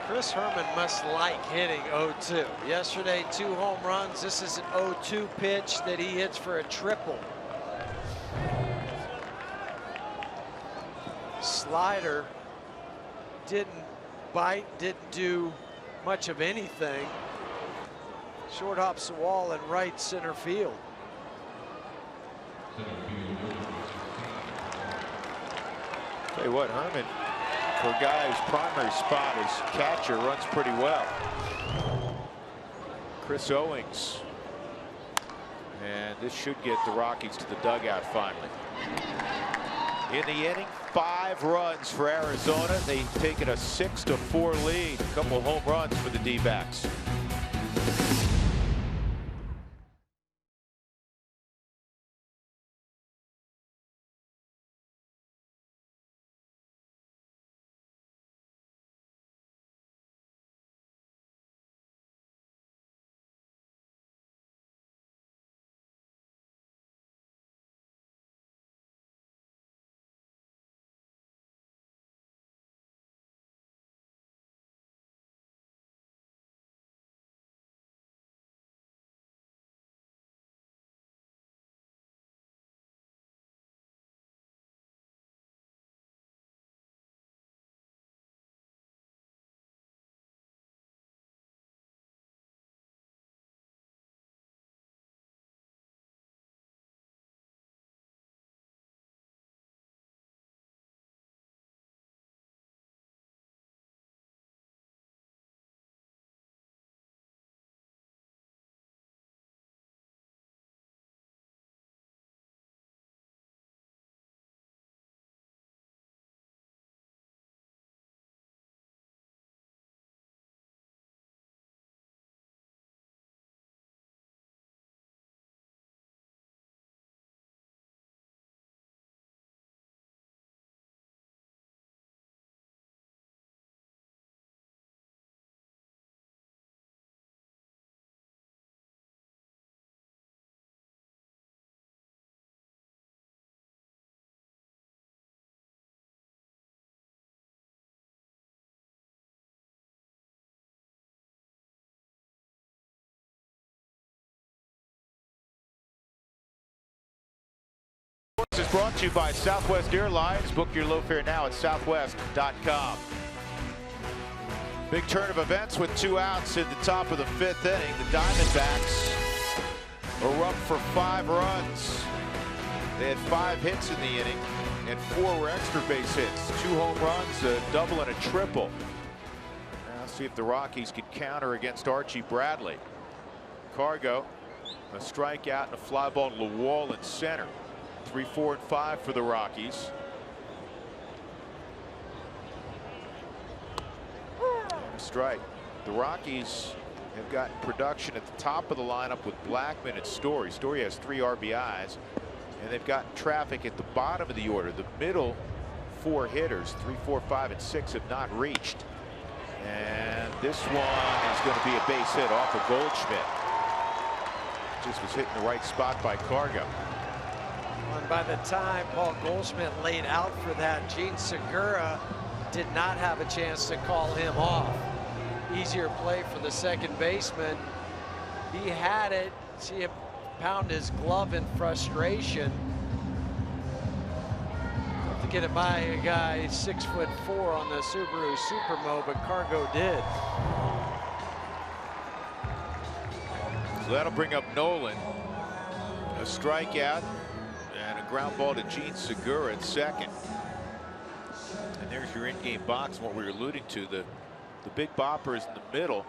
Chris Herman must like hitting 0-2. Yesterday, 2 home runs. This is an 0-2 pitch that he hits for a triple. Slider didn't bite, didn't do much of anything. Short hops the wall in right center field.
Tell you what, Herman, for a guy whose primary spot is catcher, runs pretty well. Chris Owings. And this should get the Rockies to the dugout finally. In the inning, 5 runs for Arizona. They've taken a 6-4 lead. A couple of home runs for the D-backs. This is brought to you by Southwest Airlines. Book your low fare now at southwest.com. Big turn of events with 2 outs in the top of the 5th inning. The Diamondbacks are up for 5 runs. They had 5 hits in the inning, and 4 were extra base hits. 2 home runs, a double and a triple. Now see if the Rockies can counter against Archie Bradley. Cargo, a strikeout and a fly ball to the wall in center. 3, 4, and 5 for the Rockies. And a strike. The Rockies have gotten production at the top of the lineup with Blackmon and Story. Story has 3 RBIs, and they've gotten traffic at the bottom of the order. The middle 4 hitters, 3, 4, 5, and 6, have not reached. And this one is going to be a base hit off of Goldschmidt. Just was hitting the right spot by Cargo.
And by the time Paul Goldschmidt laid out for that, Gene Segura did not have a chance to call him off. Easier play for the second baseman. He had it. See him pound his glove in frustration to get it by a guy 6'4" on the Subaru Supermo, but Cargo did.
So that'll bring up Nolan. A strikeout and a ground ball to Gene Segura at second. And there's your in-game box, what we were alluding to. The big boppers in the middle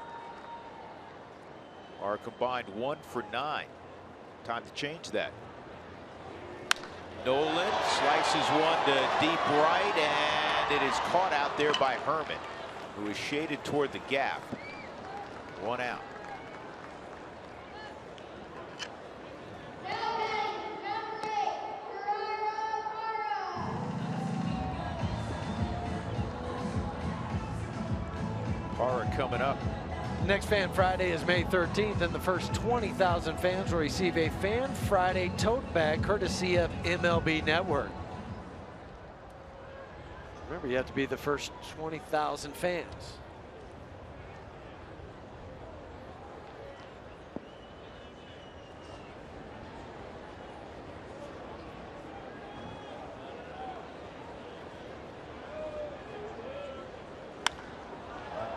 are combined 1 for 9. Time to change that. Nolan slices one to deep right, and it is caught out there by Herman, who is shaded toward the gap. 1 out. Parra coming up
Next Fan Friday is May 13th, and the first 20,000 fans will receive a Fan Friday tote bag courtesy of MLB Network. Remember, you have to be the first 20,000 fans.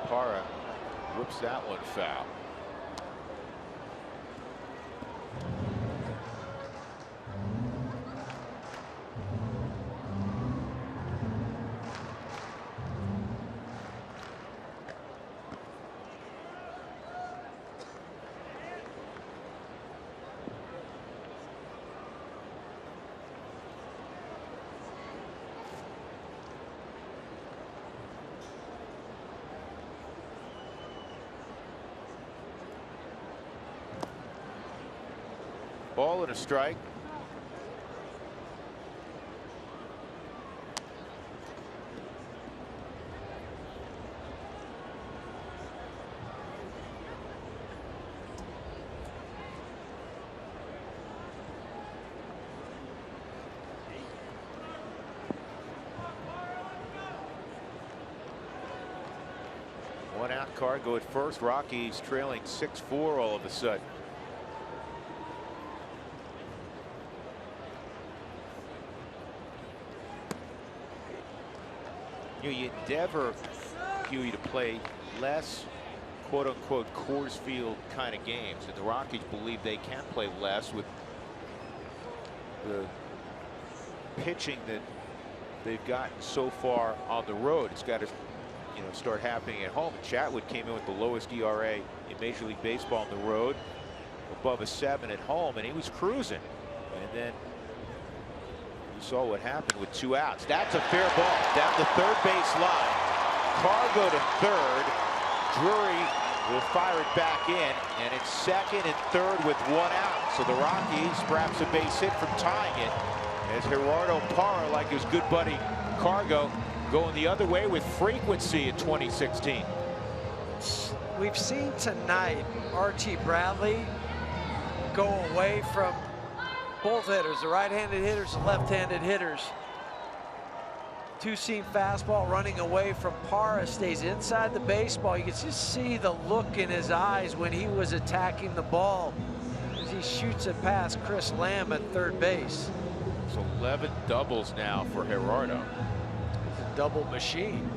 Parra whips that one foul. Ball and a strike. One out, Cargo at first. Rockies trailing 6-4 all of a sudden. You endeavor, Huey, to play less quote-unquote Coors Field kind of games, and the Rockies believe they can play less with the pitching that they've gotten so far on the road. It's got to, start happening at home. Chatwood came in with the lowest ERA in Major League Baseball on the road, above a 7 at home, and he was cruising. And then you saw what happened with 2 outs. That's a fair ball down the third base line. Cargo to third. Drury will fire it back in, and it's second and third with 1 out. So the Rockies perhaps a base hit from tying it, as Gerardo Parra, like his good buddy Cargo, going the other way with frequency in 2016.
We've seen tonight Archie Bradley go away from both hitters, the right-handed hitters, the left-handed hitters. Two-seam fastball running away from Parra, stays inside the baseball. You can just see the look in his eyes when he was attacking the ball as he shoots it past Chris Lamb at third base.
It's 11 doubles now for Gerardo.
It's a double machine.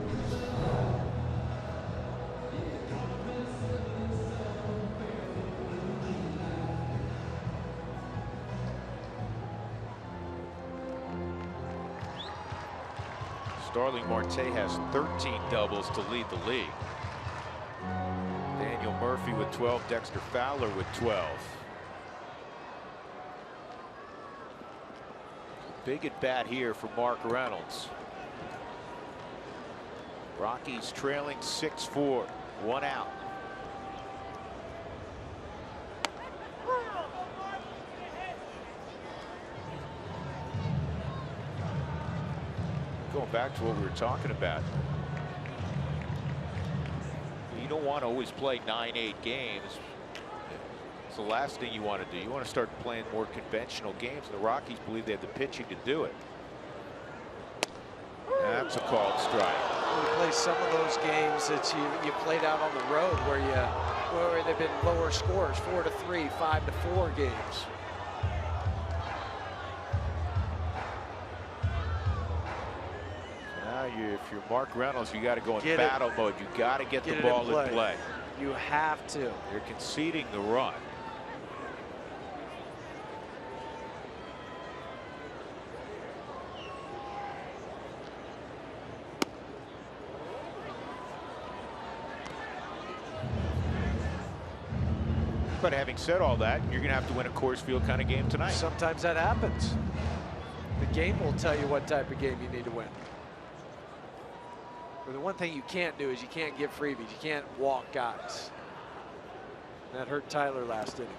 Starling Marte has 13 doubles to lead the league. Daniel Murphy with 12, Dexter Fowler with 12. Big at bat here for Mark Reynolds. Rockies trailing 6-4, 1 out. Going back to what we were talking about, you don't want to always play 9-8 games. It's the last thing you want to do. You want to start playing more conventional games. The Rockies believe they have the pitching to do it. That's a called strike.
You play some of those games that you played out on the road where they've been lower scores, 4-3, 5-4 games.
If you're Mark Reynolds, you got to go in battle mode. You got to get the ball in play.
You have to.
They're conceding the run. But having said all that, you're going to have to win a Coors Field kind of game tonight.
Sometimes that happens. The game will tell you what type of game you need to win. But the one thing you can't do is you can't give freebies. You can't walk guys. That hurt Tyler last inning.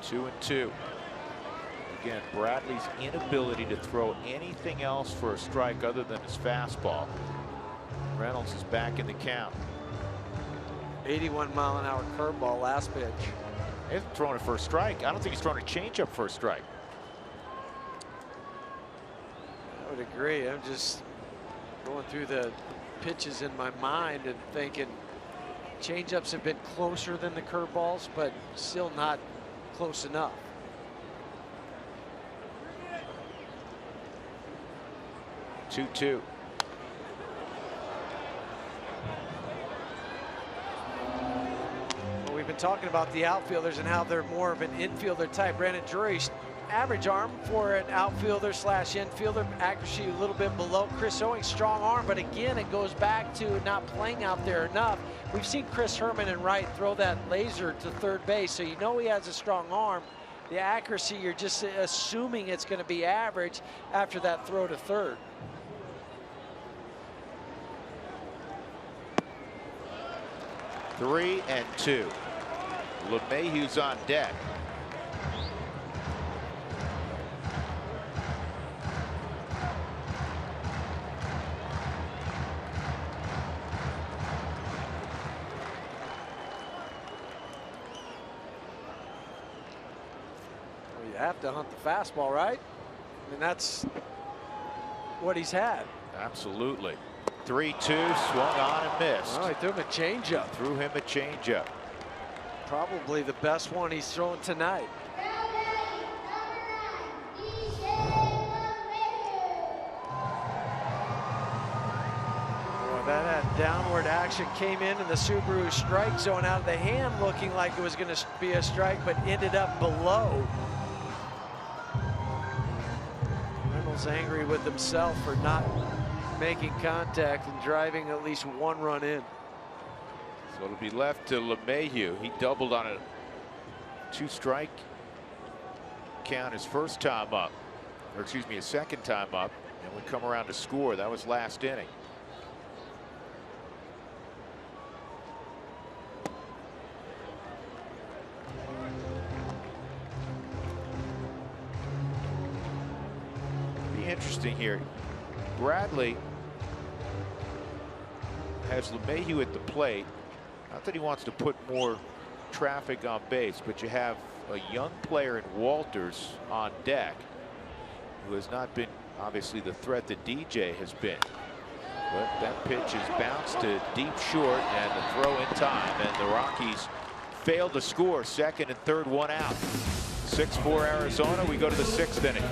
2-2. Again, Bradley's inability to throw anything else for a strike other than his fastball. Reynolds is back in the count.
81-mile-an-hour curveball last pitch.
He hasn't thrown it for a strike. I don't think he's thrown a changeup for a strike.
I would agree. I'm just going through the pitches in my mind and thinking changeups have been closer than the curveballs, but still not close enough.
Two-two.
Well, we've been talking about the outfielders and how they're more of an infielder type. Brandon Drury's average arm for an outfielder slash infielder, accuracy a little bit below. Chris Owings, strong arm, but again, it goes back to not playing out there enough. We've seen Chris Herman and Wright throw that laser to third base, so you know he has a strong arm. The accuracy, you're just assuming it's going to be average after that throw to third.
Three and two. LeMahieu's on deck.
Well, you have to hunt the fastball, right? I mean, that's what he's had.
Absolutely. 3-2, swung on and missed.
Well, he threw him a changeup.
Threw him a changeup.
Probably the best one he's thrown tonight. Well, that had downward action, came in the Subaru strike zone out of the hand, looking like it was going to be a strike, but ended up below. Reynolds angry with himself for not making contact and driving at least one run in.
So it'll be left to LeMahieu. He doubled on a 2-strike count his first time up, or excuse me, his second time up, and would come around to score. That was last inning. Be interesting here. Bradley has LeMahieu at the plate. Not that he wants to put more traffic on base, but you have a young player in Walters on deck who has not been obviously the threat that DJ has been. But that pitch is bounced to deep short and the throw in time, and the Rockies failed to score. Second and third, one out. 6-4 Arizona. We go to the 6th inning.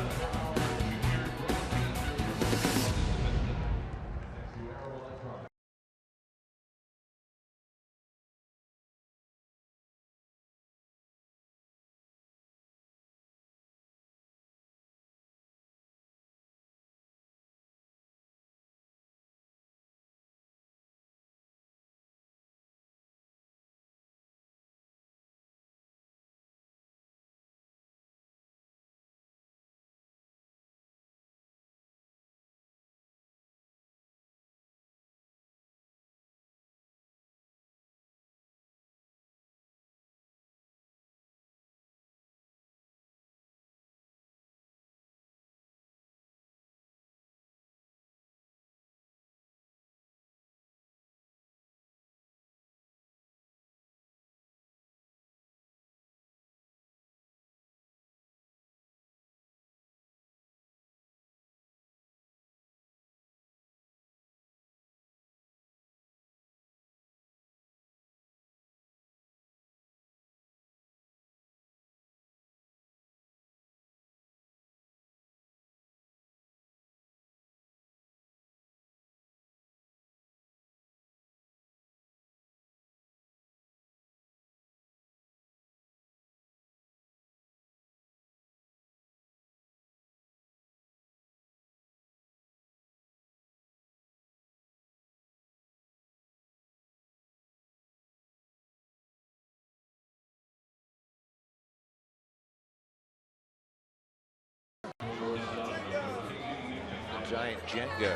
Giant Jenga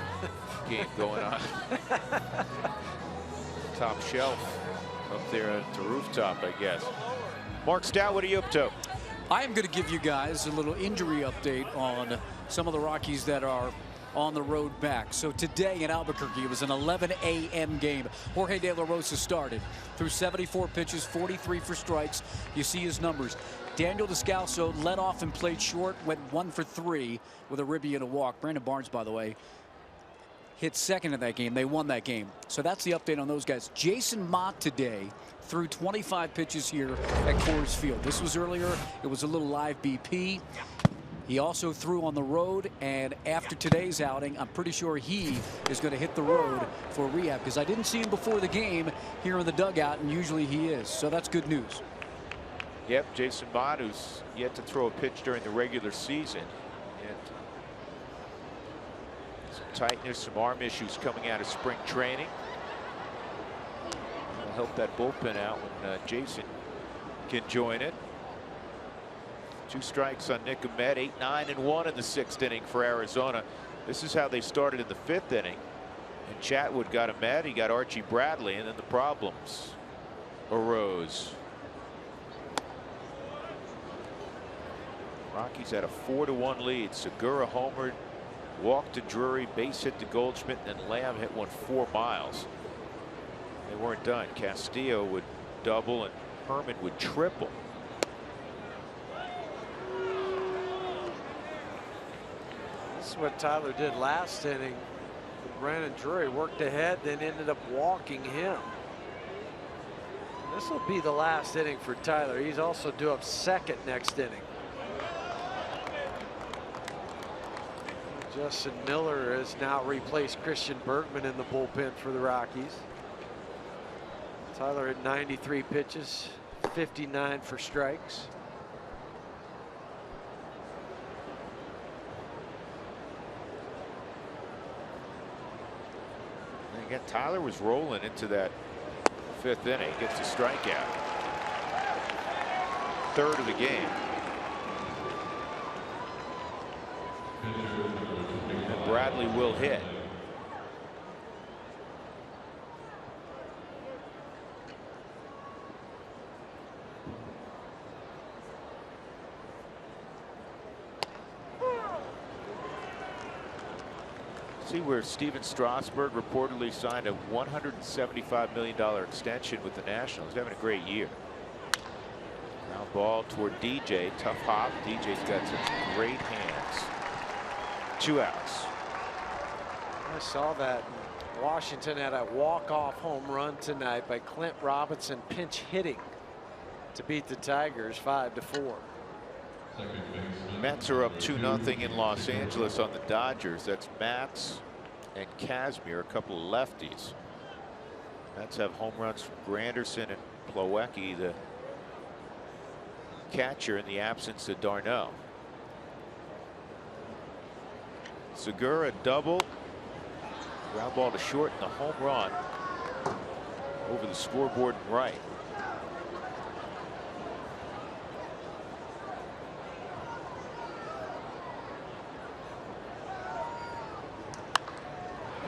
game going on. Top shelf up there at the rooftop, I guess. Mark Stout, what are you up to?
I am going to give you guys a little injury update on some of the Rockies that are on the road back. So today in Albuquerque, it was an 11 a.m. game. Jorge De La Rosa started. Threw 74 pitches, 43 for strikes. You see his numbers. Daniel Descalso led off and played short, went 1 for 3 with a ribby and a walk. Brandon Barnes, by the way, hit second in that game. They won that game. So that's the update on those guys. Jason Mott today threw 25 pitches here at Coors Field. This was earlier. It was a little live BP. He also threw on the road, and after today's outing, I'm pretty sure he is going to hit the road for rehab, because I didn't see him before the game here in the dugout, and usually he is. So that's good news.
Yep, Jason Mott, who's yet to throw a pitch during the regular season. And some tightness, some arm issues coming out of spring training. Will help that bullpen out when Jason can join it. 2 strikes on Nick Ahmed. 8-9-1 in the 6th inning for Arizona. This is how they started in the 5th inning. And Chatwood got Ahmed, he got Archie Bradley, and then the problems arose. Rockies had a 4-1 lead. Segura homered, walked to Drury, base hit to Goldschmidt, and then Lamb hit one 4 miles. They weren't done. Castillo would double and Herman would triple.
This is what Tyler did last inning. Brandon Drury worked ahead, then ended up walking him. This will be the last inning for Tyler. He's also due up second next inning. Justin Miller has now replaced Christian Bergman in the bullpen for the Rockies. Tyler had 93 pitches, 59 for strikes.
And again, Tyler was rolling into that 5th inning. Gets a strikeout. 3rd of the game. And Bradley will hit. See where Steven Strasburg reportedly signed a $175 million extension with the Nationals. He's having a great year. Ground ball toward DJ. Tough hop. DJ's got some great hands. 2 outs.
I saw that. Washington had a walk-off home run tonight by Clint Robinson, pinch hitting to beat the Tigers 5-4.
Mets are up 2-0 in Los Angeles on the Dodgers. That's Matz and Kazmir, a couple of lefties. Mets have home runs from Granderson and Plawecki, the catcher, in the absence of d'Arnaud. Segura double. Ground ball to short and the home run over the scoreboard and right.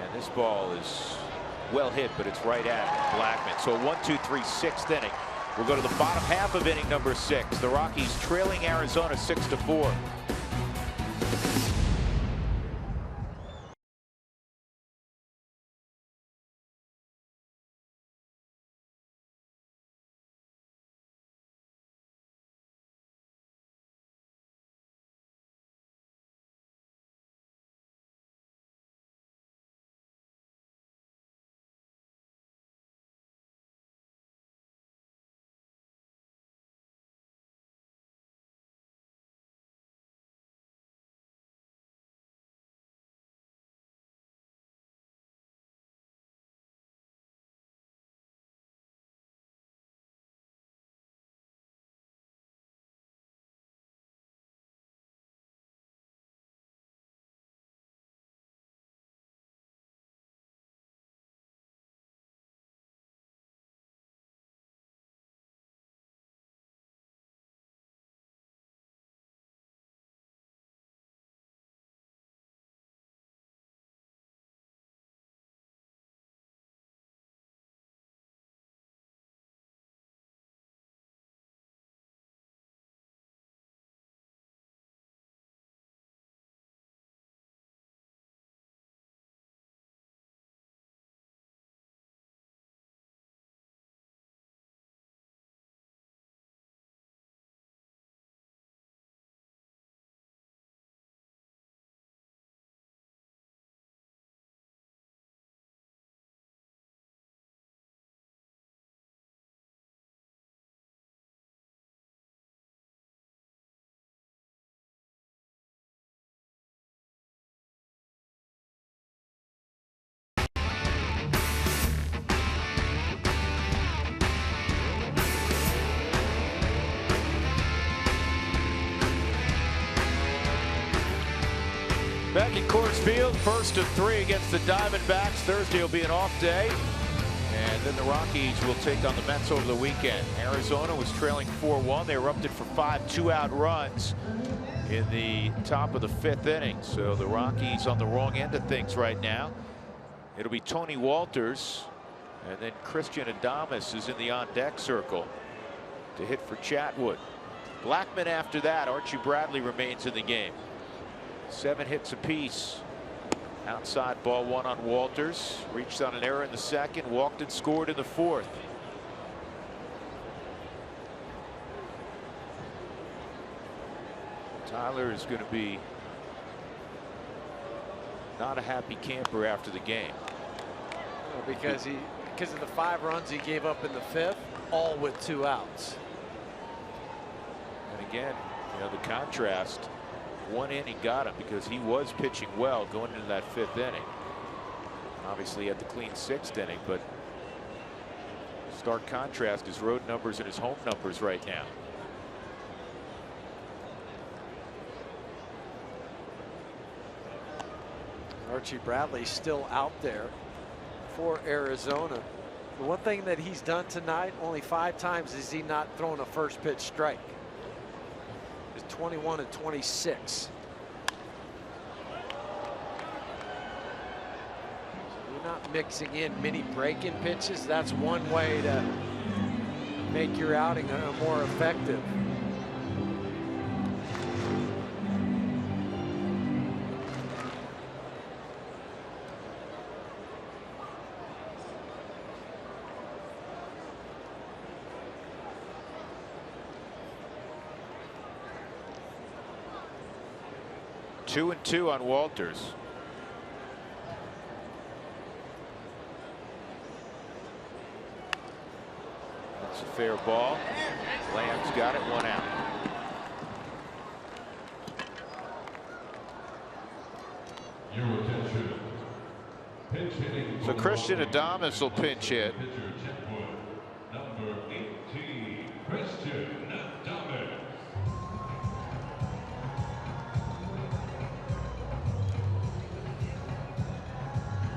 And this ball is well hit, but it's right at Blackman. So 1-2-3 6th inning. We'll go to the bottom half of inning number 6. The Rockies trailing Arizona 6-4. Back at Coors Field, first of 3 against the Diamondbacks. Thursday will be an off day. And then the Rockies will take on the Mets over the weekend. Arizona was trailing 4-1. They erupted for 5 2-out runs in the top of the 5th inning. So the Rockies on the wrong end of things right now. It'll be Tony Walters, and then Christian Adames is in the on-deck circle to hit for Chatwood. Blackman after that. Archie Bradley remains in the game. 7 hits apiece. Outside ball 1 on Walters. Reached on an error in the 2nd. Walked and scored in the 4th. Tyler is going to be not a happy camper after the game.
Because of the 5 runs he gave up in the 5th, all with 2 outs.
And again, you know, the contrast. 1 inning got him because he was pitching well going into that 5th inning. Obviously, he had the clean 6th inning, but stark contrast his road numbers and his home numbers right now.
Archie Bradley still out there for Arizona. The one thing that he's done tonight, only 5 times is he not thrown a first pitch strike. 21 and 26. You're not mixing in mini break-in pitches. That's one way to make your outing more effective.
Two and 2 on Walters. That's a fair ball. Lamb's got it, 1 out.
Your attention. Pinch hitting.
So Christian Adames will pinch hit.
Number 18, Christian Adames.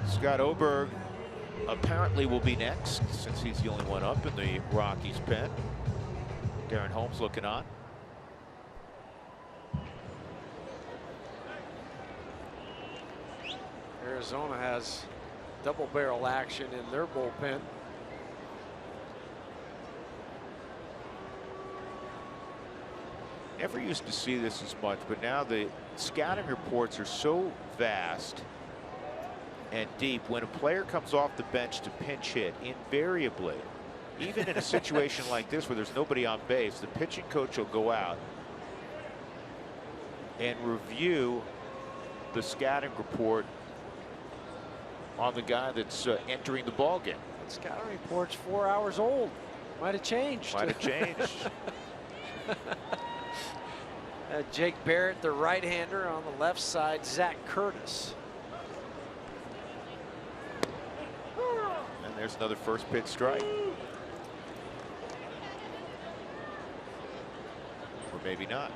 Scott Oberg apparently will be next since he's the only one up in the Rockies pen. Darren Holmes looking on.
Arizona has double barrel action in their bullpen.
Never used to see this as much, but now the scouting reports are so vast and deep. When a player comes off the bench to pinch hit, invariably, even in a situation like this where there's nobody on base, the pitching coach will go out and review the scouting report on the guy that's entering the ball game.
The scouting report's 4 hours old. Might have changed.
Might have changed.
Jake Barrett, the right-hander, on the left side, Zach Curtis.
And there's another first pitch strike. Or maybe not.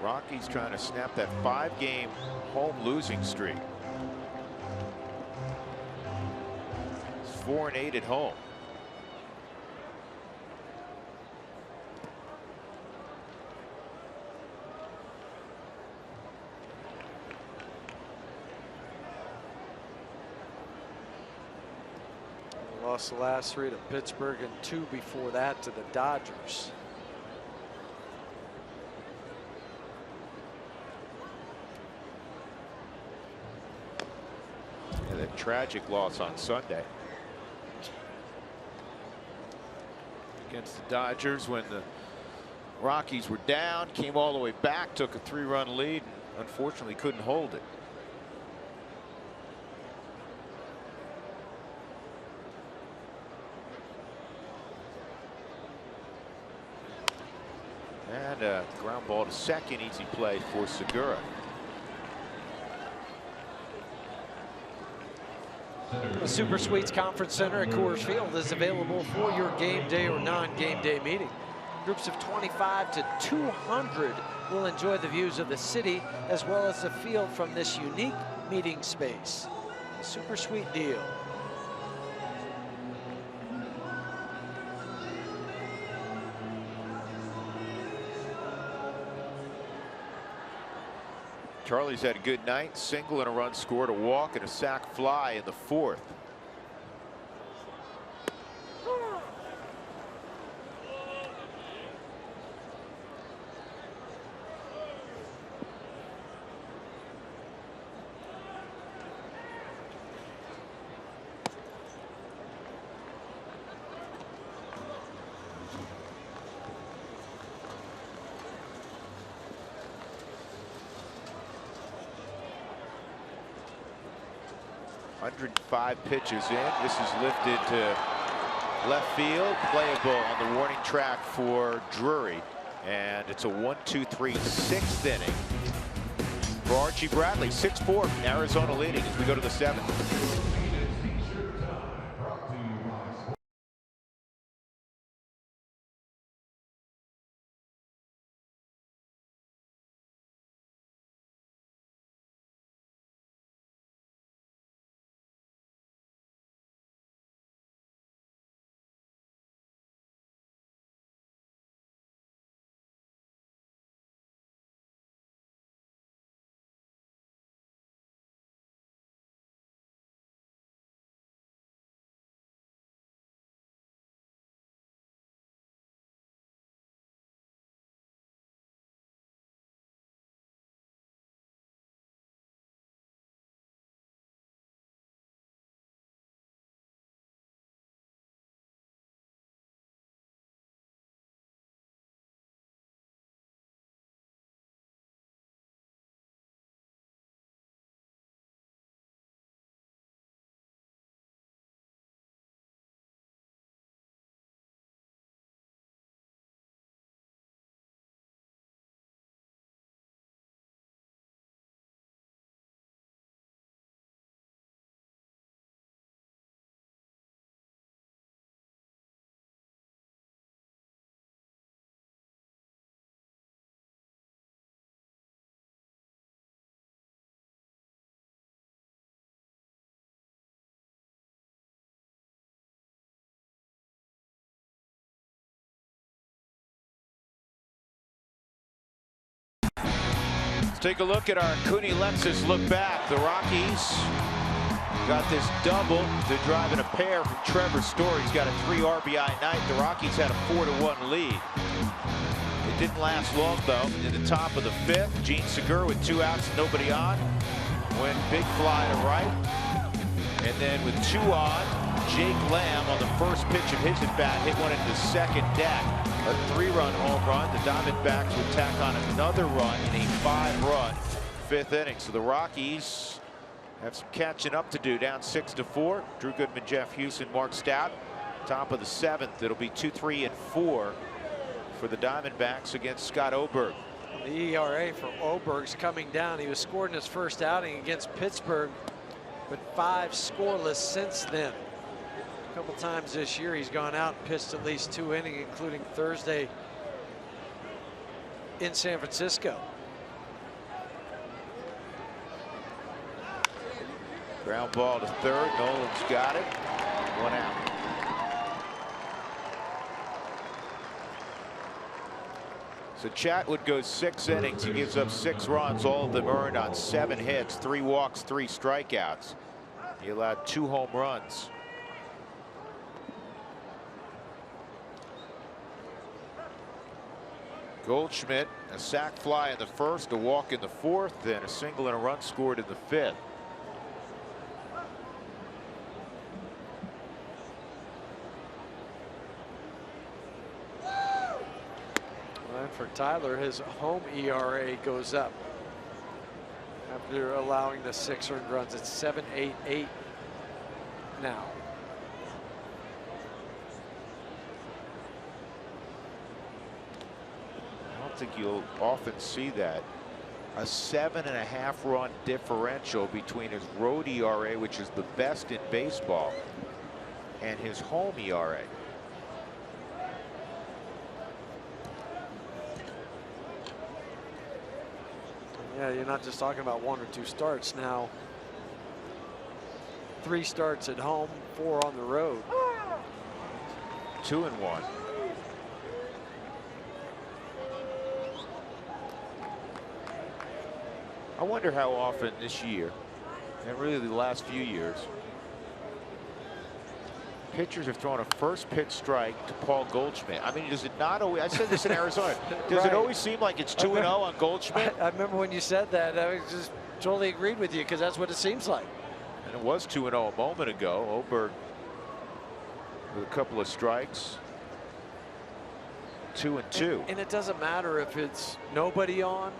Rockies trying to snap that 5-game home losing streak. It's 4-8 at home.
They lost the last 3 to Pittsburgh and 2 before that to the Dodgers.
That tragic loss on Sunday against the Dodgers when the Rockies were down, came all the way back, took a 3-run lead, and unfortunately couldn't hold it. And a ground ball to second, easy play for Segura.
The Super Suites Conference Center at Coors Field is available for your game day or non-game day meeting. Groups of 25 to 200 will enjoy the views of the city as well as the field from this unique meeting space. A super sweet deal.
Charlie's had a good night. Single and a run scored, a walk and a sac fly in the fourth. Pitches in. This is lifted to left field, playable on the warning track for Drury, and it's a 1-2-3 sixth inning for Archie Bradley. 6-4, Arizona leading as we go to the seventh. Take a look at our Cooney Lexus look back. The Rockies got this double to drive in a pair from Trevor Story. He's got a 3 RBI night. The Rockies had a 4-1 lead. It didn't last long though. In the top of the fifth, Gene Segura with 2 outs, nobody on. Went big fly to right. And then with 2 on, Jake Lamb on the first pitch of his at bat hit one into second deck. A 3-run home run. The Diamondbacks would tack on another run in a 5-run fifth inning. So the Rockies have some catching up to do, down 6-4. Drew Goodman, Jeff Houston, Mark Stout. Top of the seventh. It'll be 2-3 and 4 for the Diamondbacks against Scott Oberg.
The ERA for Oberg's coming down. He was scored in his first outing against Pittsburgh, but 5 scoreless since then. A couple times this year he's gone out and pitched at least 2 innings, including Thursday in San Francisco.
Ground ball to third. Nolan's got it. 1 out. So Chatwood goes 6 innings. He gives up 6 runs, all of them earned on 7 hits, 3 walks, 3 strikeouts. He allowed 2 home runs. Goldschmidt, a sac fly in the first, a walk in the fourth, and a single and a run scored in the fifth.
And for Tyler, his home ERA goes up after allowing the 6 earned runs. It's 7.88 now.
I don't think you'll often see that A 7.5 run differential between his road ERA, which is the best in baseball, and his home ERA.
Yeah, you're not just talking about 1 or 2 starts now. 3 starts at home, 4 on the road.
2-1. I wonder how often this year, and really the last few years, pitchers have thrown a first pitch strike to Paul Goldschmidt. I mean, does it not always, I said this in Arizona, does it always seem like it's 2-0 on Goldschmidt?
I remember when you said that, I just totally agreed with you, because that's what it seems like.
And it was 2-0 a moment ago. Oberg with a couple of strikes. 2-2.
And it doesn't matter if it's nobody on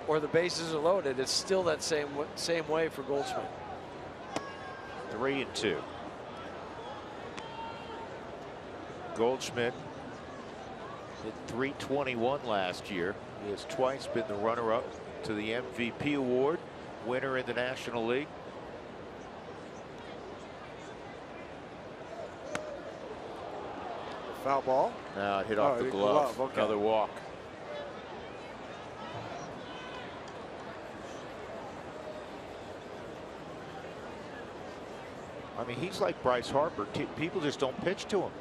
or the bases are loaded. It's still that same way for Goldschmidt.
3-2. Goldschmidt hit .321 last year. He has twice been the runner-up to the MVP award, winner in the National League.
Foul ball.
Now it hit off the glove.
Okay.
Another walk. I mean, he's like Bryce Harper. People just don't pitch to him.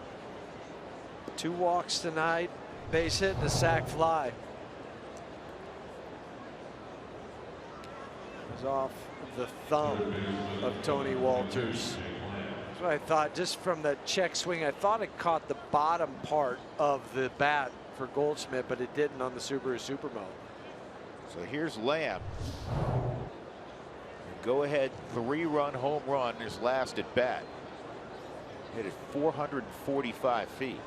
2 walks tonight, base hit and a sac fly. It was off the thumb of Tony Walters. That's what I thought, just from the check swing. I thought it caught the bottom part of the bat for Goldschmidt, but it didn't on the Subaru Supermo.
So here's Lamb. Go ahead 3-run home run his last at bat. Hit it 445 feet.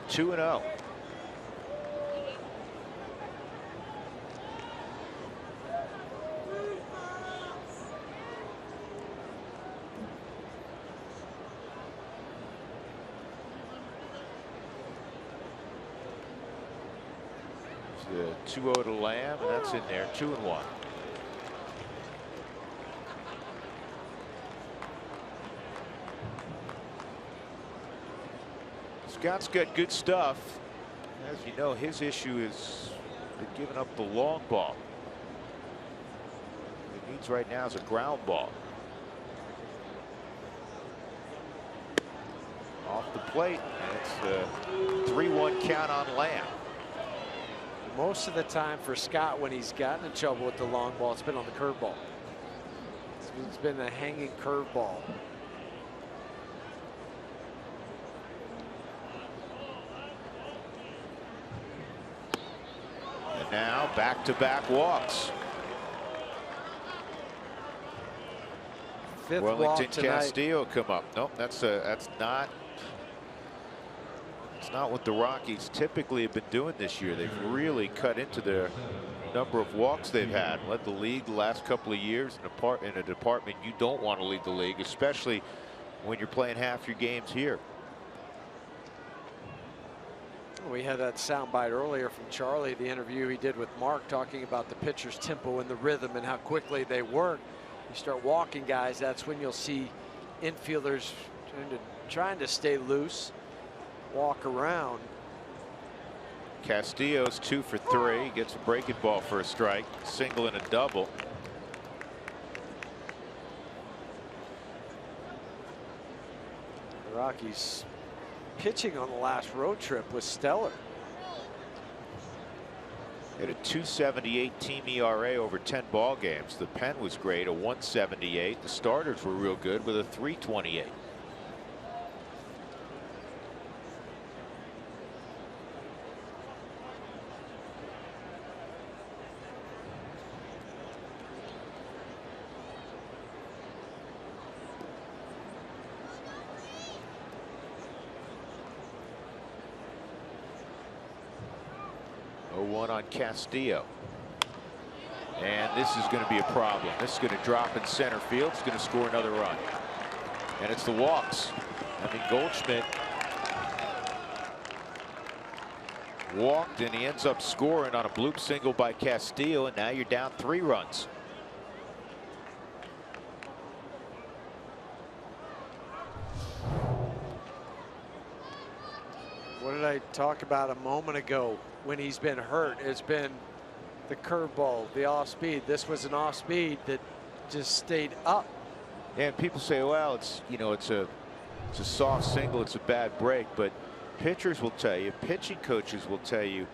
Two and 0. The 2-0 to Lamb, and that's in there. 2-1. Scott's got good stuff. As you know, his issue is giving up the long ball. What he needs right now is a ground ball. Off the plate, and it's a 3-1 count on Lamb.
Most of the time for Scott, when he's gotten in trouble with the long ball, it's been on the curveball. It's been a hanging curveball.
Now back-to-back walks.
Fifth
Wellington
walk tonight.
Castillo come up. Nope, that's not. It's not what the Rockies typically have been doing this year. They've really cut into their number of walks they've had. Led the league the last couple of years in a department you don't want to lead the league, especially when you're playing half your games here.
We had that soundbite earlier from Charlie, the interview he did with Mark, talking about the pitcher's tempo and the rhythm and how quickly they work. You start walking guys, that's when you'll see infielders trying to stay loose, walk around.
Castillo's 2 for 3, gets a breaking ball for a strike, single and a double.
The Rockies pitching on the last road trip was stellar.
At a 2.78 team ERA over 10 ball games. The pen was great, a 1.78. The starters were real good with a 3.28. One on Castillo. And this is going to be a problem. This is going to drop in center field. It's going to score another run. And it's the walks. I mean, Goldschmidt walked and he ends up scoring on a bloop single by Castillo, and now you're down 3 runs.
What did I talk about a moment ago? When he's been hurt, it's been the curveball, the off speed. This was an off speed that just stayed up.
And people say, well, it's, you know, it's a soft single, it's a bad break, but pitchers will tell you, pitching coaches will tell you,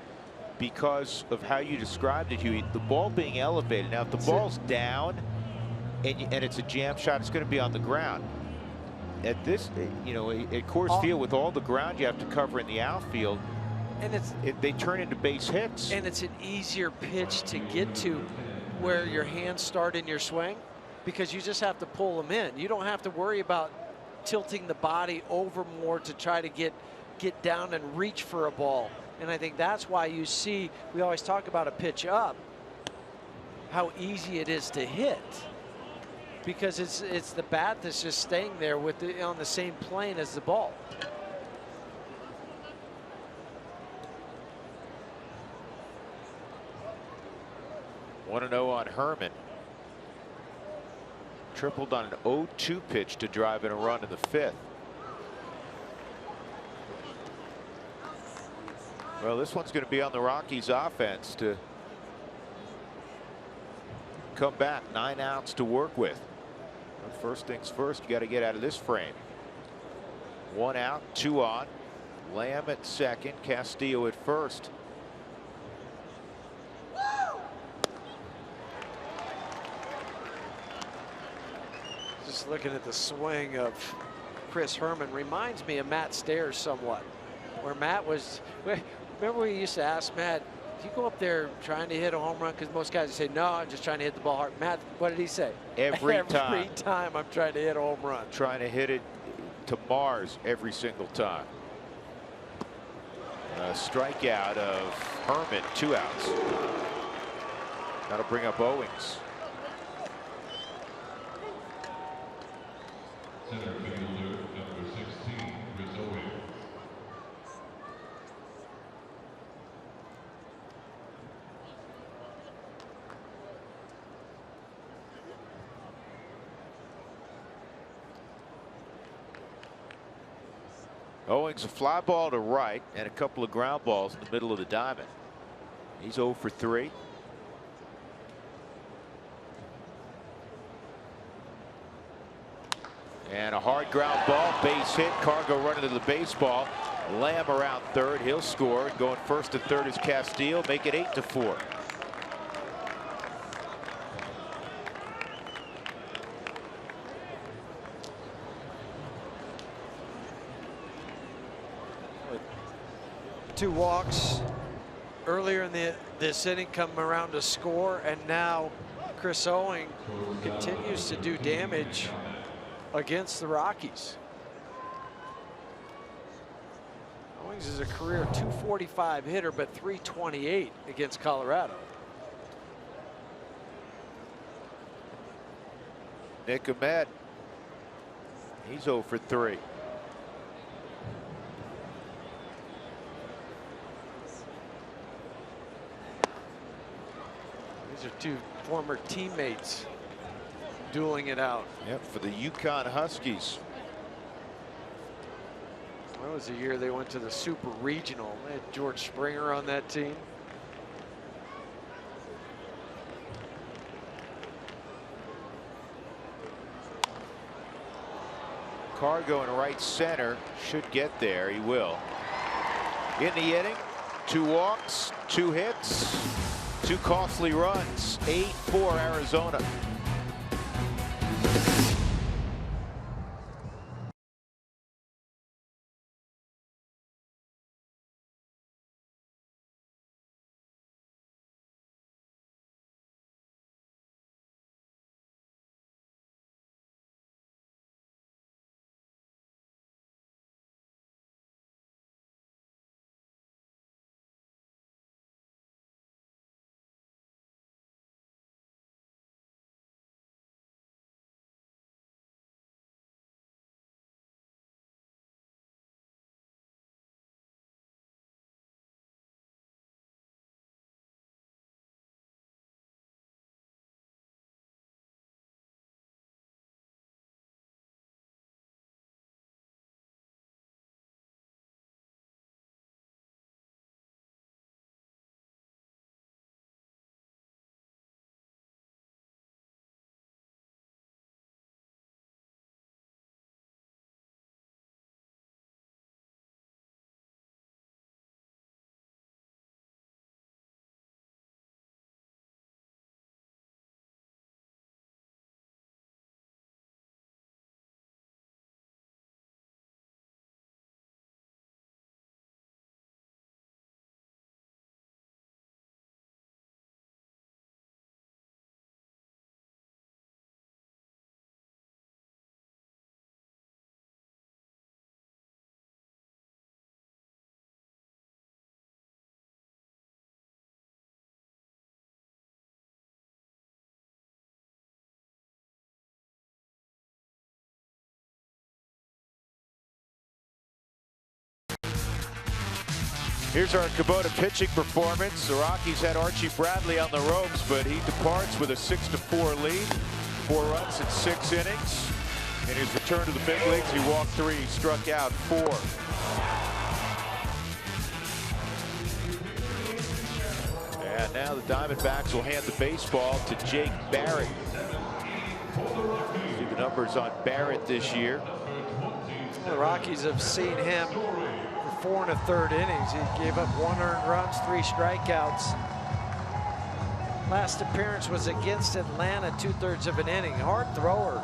because of how you described it, Huey, the ball being elevated. Now, if the ball's down and it's a jam shot, it's going to be on the ground. At this, you know, at Coors Field, with all the ground you have to cover in the outfield,
and
they turn into base hits.
And it's an easier pitch to get to where your hands start in your swing, because you just have to pull them in. You don't have to worry about tilting the body over more to try to get down and reach for a ball. And I think that's why you see, we always talk about a pitch up, how easy it is to hit, because it's the bat that's just staying there with on the same plane as the ball.
One and 0 on Herman. Tripled on an 0-2 pitch to drive in a run in the 5th. Well, this one's going to be on the Rockies offense to come back. 9 outs to work with. But first things first, you got to get out of this frame. 1 out, 2 on. Lamb at second, Castillo at first.
Just looking at the swing of Chris Herman reminds me of Matt Stairs somewhat, where Matt was, remember we used to ask Matt, do you go up there trying to hit a home run? Because most guys would say, no, I'm just trying to hit the ball hard. Matt, what did he say?
Every time.
Every time I'm trying to hit a home run.
Trying to hit it to Mars every single time. A strikeout of Herman, 2 outs. That'll bring up Owings.
Center fielder number 16, Chris Owings.
Owings a fly ball to right and a couple of ground balls in the middle of the diamond. He's 0 for 3. And a hard ground ball, base hit. Cargo running to the baseball. Lamb around third. He'll score. Going first to third is Castillo. Make it 8-4.
Two walks earlier in this inning, come around to score, and now Chris Owings continues to do damage against the Rockies. Owings is a career .245 hitter, but .328 against Colorado.
Nick Ahmed. He's 0 for 3.
These are two former teammates dueling it out.
Yep, for the Yukon Huskies.
That was the year they went to the Super Regional. They had George Springer on that team.
Cargo in right center should get there. He will. In the inning, 2 walks, 2 hits. 2 costly runs, 8-4 Arizona. Here's our Kubota pitching performance. The Rockies had Archie Bradley on the ropes, but he departs with a 6-4 lead. 4 runs in 6 innings. In his return to the big leagues, he walked 3, struck out 4. And now the Diamondbacks will hand the baseball to Jake Barrett. See the numbers on Barrett this year.
The Rockies have seen him 4 1/3 innings. He gave up 1 earned runs, 3 strikeouts. Last appearance was against Atlanta, 2/3 of an inning. Hard thrower.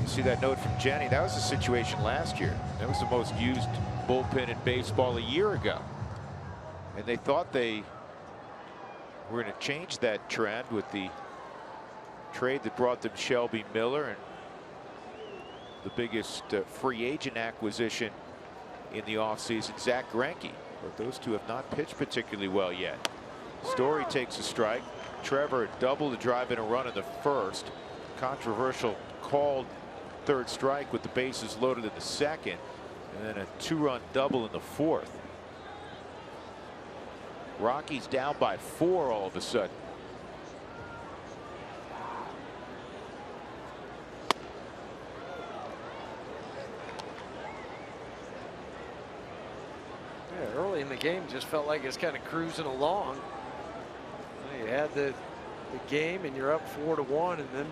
You see that note from Jenny? That was the situation last year. That was the most used bullpen in baseball a year ago. And they thought they were going to change that trend with the trade that brought them Shelby Miller and the biggest free agent acquisition in the offseason, Zach Greinke. But those two have not pitched particularly well yet. Story takes a strike. Trevor double to drive in a run in the first. Controversial called 3rd strike with the bases loaded in the 2nd, and then a 2-run double in the 4th. Rockies down by 4 all of a sudden.
Early in the game, just felt like it's kind of cruising along. You had the game, and you're up 4-1, and then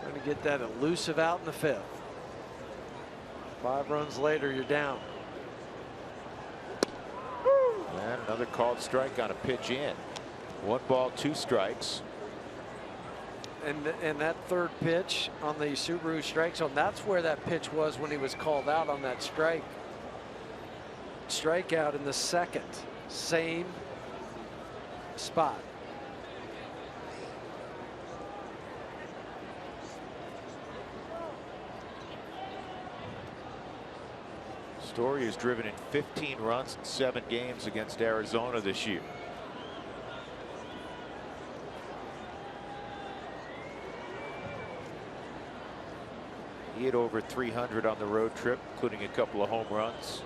trying to get that elusive out in the 5th. 5 runs later, you're down.
And another called strike on a pitch in. 1 ball, 2 strikes.
And that 3rd pitch on the Subaru strike zone, that's where that pitch was when he was called out on that strike. Strikeout in the 2nd, same spot.
Story is driven in 15 runs in 7 games against Arizona this year. He hit over 300 on the road trip, including a couple of home runs.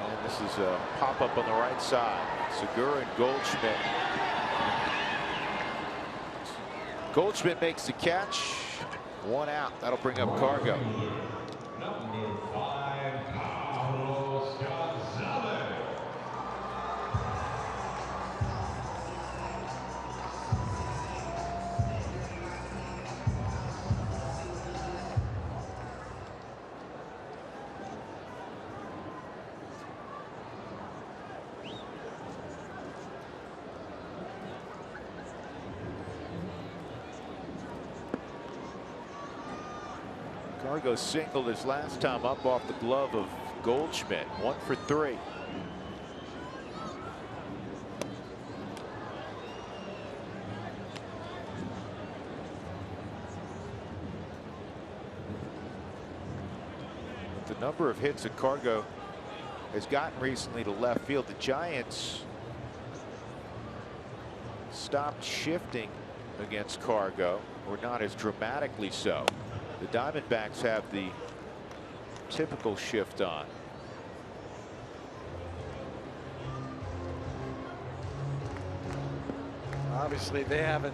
And this is a pop-up on the right side. Segura and Goldschmidt. Goldschmidt makes the catch. 1 out. That'll bring up Cargo.
Number 5, Carlos Gonzalez.
Cargo singled his last time up off the glove of Goldschmidt. 1 for 3. But the number of hits that Cargo has gotten recently to left field, the Giants stopped shifting against Cargo, or not as dramatically so. The Diamondbacks have the typical shift on.
Obviously they haven't,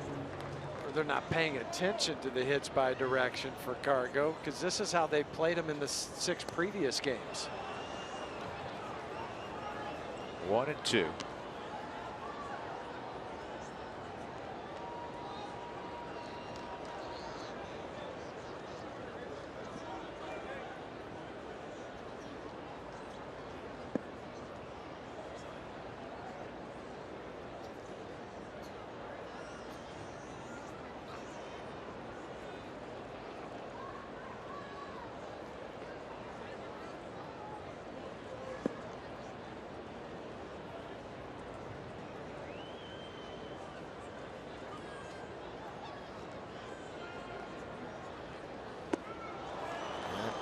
or they're not paying attention to the hits by direction for Cargo, because this is how they played him in the 6 previous games.
1 and 2.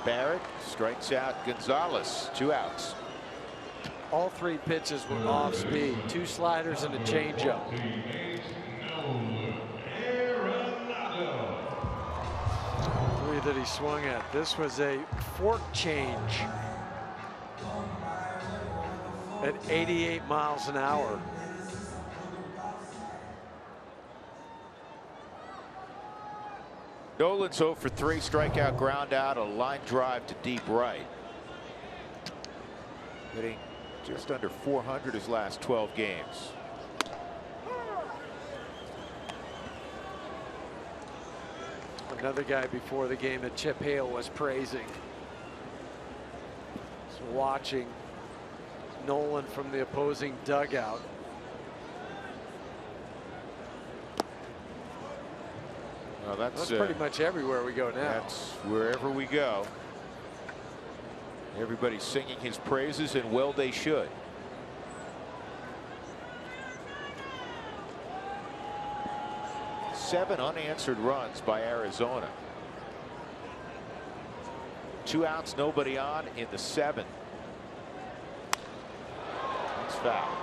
Barrett strikes out Gonzalez. 2 outs.
All 3 pitches were off speed. 2 sliders and a changeup. 3 that he swung at. This was a fork change at 88 miles an hour.
Nolan's 0 for 3, strikeout, ground out, a line drive to deep right. Hitting just under 400 his last 12 games.
Another guy before the game that Chip Hale was praising. So watching Nolan from the opposing dugout.
Well,
that's pretty much everywhere we go now.
That's wherever we go. Everybody's singing his praises, and well they should. Seven unanswered runs by Arizona. 2 outs, nobody on in the 7th. That's foul.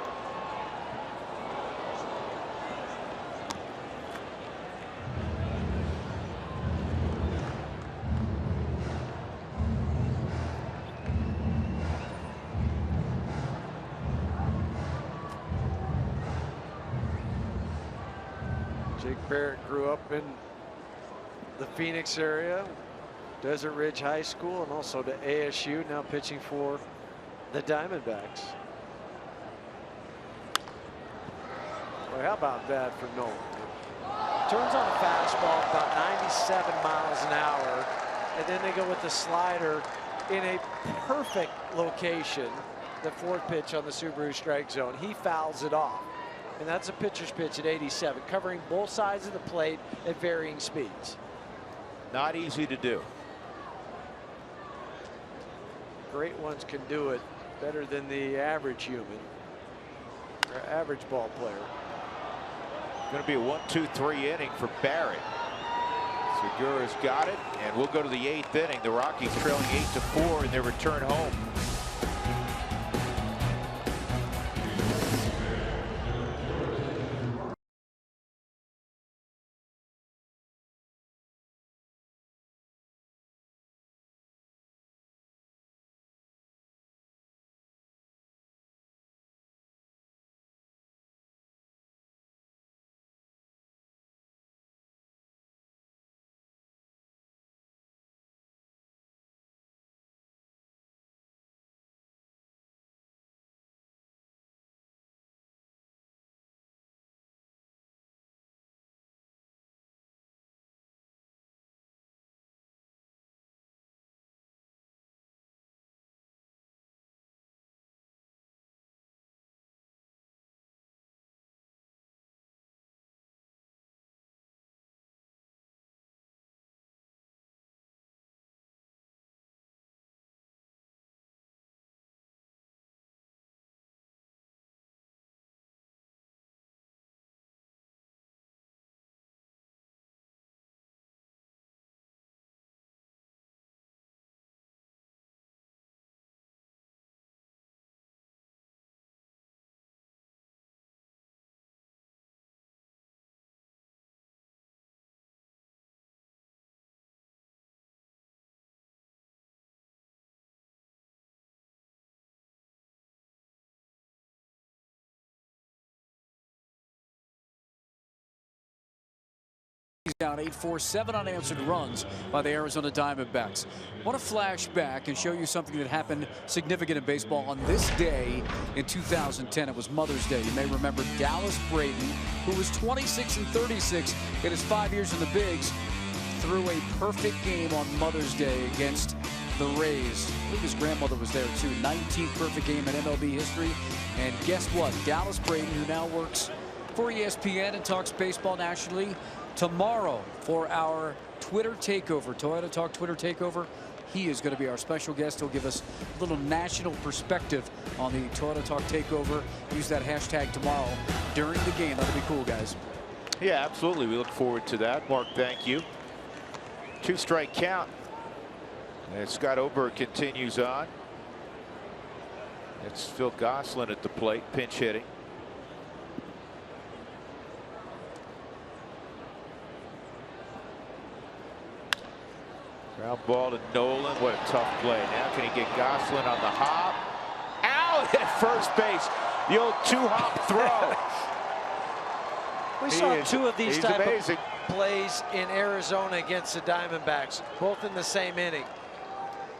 Jake Barrett grew up in the Phoenix area, Desert Ridge High School, and also to ASU, now pitching for the Diamondbacks. Boy, how about that for Nolan? Turns on a fastball about 97 miles an hour, and then they go with the slider in a perfect location, the 4th pitch on the Subaru strike zone. He fouls it off. And that's a pitcher's pitch at 87, covering both sides of the plate at varying speeds.
Not easy to do.
Great ones can do it better than the average human or average ball player.
Going to be a 1-2-3 inning for Barrett. Segura's got it, and we'll go to the 8th inning. The Rockies trailing 8-4 in their return home.
Down 8-4, 7 unanswered runs by the Arizona Diamondbacks. Want to flash back and show you something that happened significant in baseball on this day in 2010. It was Mother's Day. You may remember Dallas Braden, who was 26-36 in his 5 years in the Bigs, threw a perfect game on Mother's Day against the Rays. I believe his grandmother was there too. 19th perfect game in MLB history. And guess what? Dallas Braden, who now works for ESPN and talks baseball nationally, tomorrow for our Twitter takeover, Toyota Talk Twitter takeover, he is going to be our special guest. He'll give us a little national perspective on the Toyota Talk takeover. Use that hashtag tomorrow during the game. That'll be cool, guys.
Yeah, absolutely. We look forward to that. Mark, thank you. 2-strike count. And Scott Oberg continues on. It's Phil Gosselin at the plate, pinch hitting. Ground ball to Nolan. What a tough play. Now can he get Gosselin on the hop? Out at first base. The old 2-hop throw.
We saw two of these type of plays in Arizona against the Diamondbacks, both in the same inning.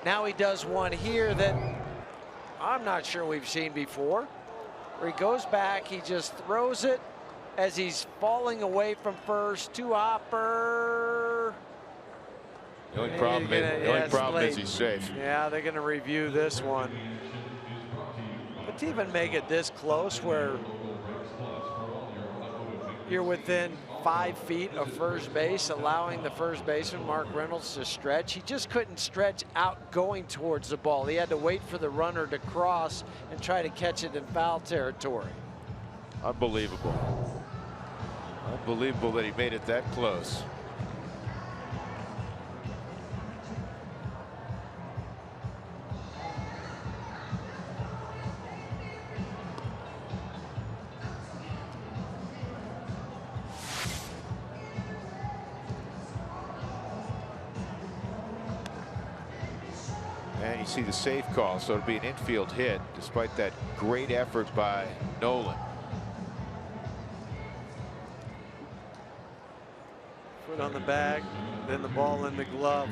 Now he does one here that I'm not sure we've seen before, where he goes back, he just throws it as he's falling away from first. 2-hopper.
The only problem is he's safe.
Yeah, they're going to review this one. But to even make it this close where you're within 5 feet of first base, allowing the first baseman, Mark Reynolds, to stretch. He just couldn't stretch out going towards the ball. He had to wait for the runner to cross and try to catch it in foul territory.
Unbelievable. Unbelievable that he made it that close. And you see the safe call, so it'll be an infield hit despite that great effort by Nolan.
Foot on the bag, then the ball in the glove.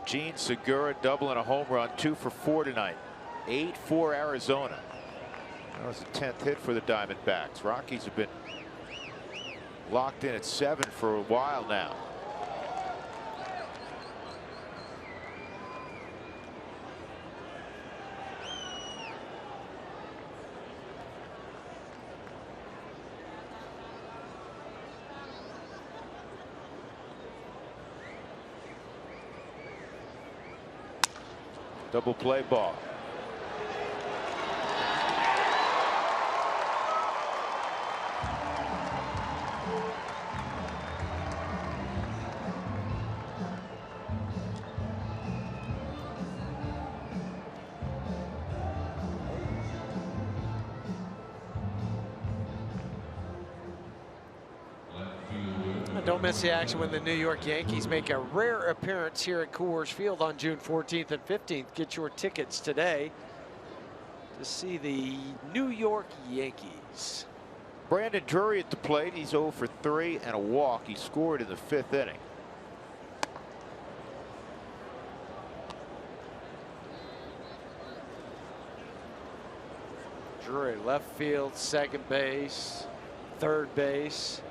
Gene Segura doubling a home run, 2 for 4 tonight. 8-4 Arizona. That was the 10th hit for the Diamondbacks. Rockies have been locked in at 7 for a while now. Double play ball.
Don't miss the action when the New York Yankees make a rare appearance here at Coors Field on June 14th and 15th. Get your tickets today to see the New York Yankees.
Brandon Drury at the plate. He's 0 for 3 and a walk. He scored in the 5th inning.
Drury, left field, second base, third base.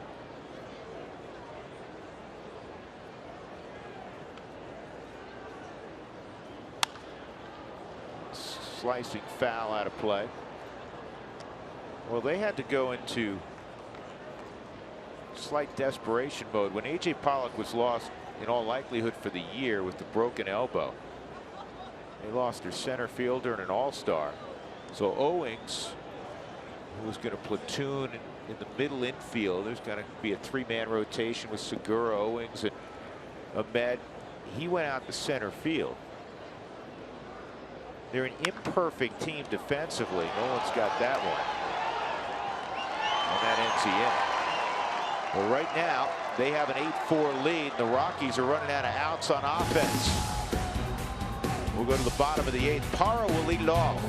Slicing foul out of play. Well, they had to go into slight desperation mode when A.J. Pollock was lost in all likelihood for the year with the broken elbow. They lost their center fielder and an all-star. So Owings, who was going to platoon in the middle infield, there's going to be a 3-man rotation with Segura, Owings, and Ahmed. He went out to center field. They're an imperfect team defensively. Nolan's got that one. And that ends the inning. Well, right now, they have an 8-4 lead. The Rockies are running out of outs on offense. We'll go to the bottom of the 8th. Parra will lead it off.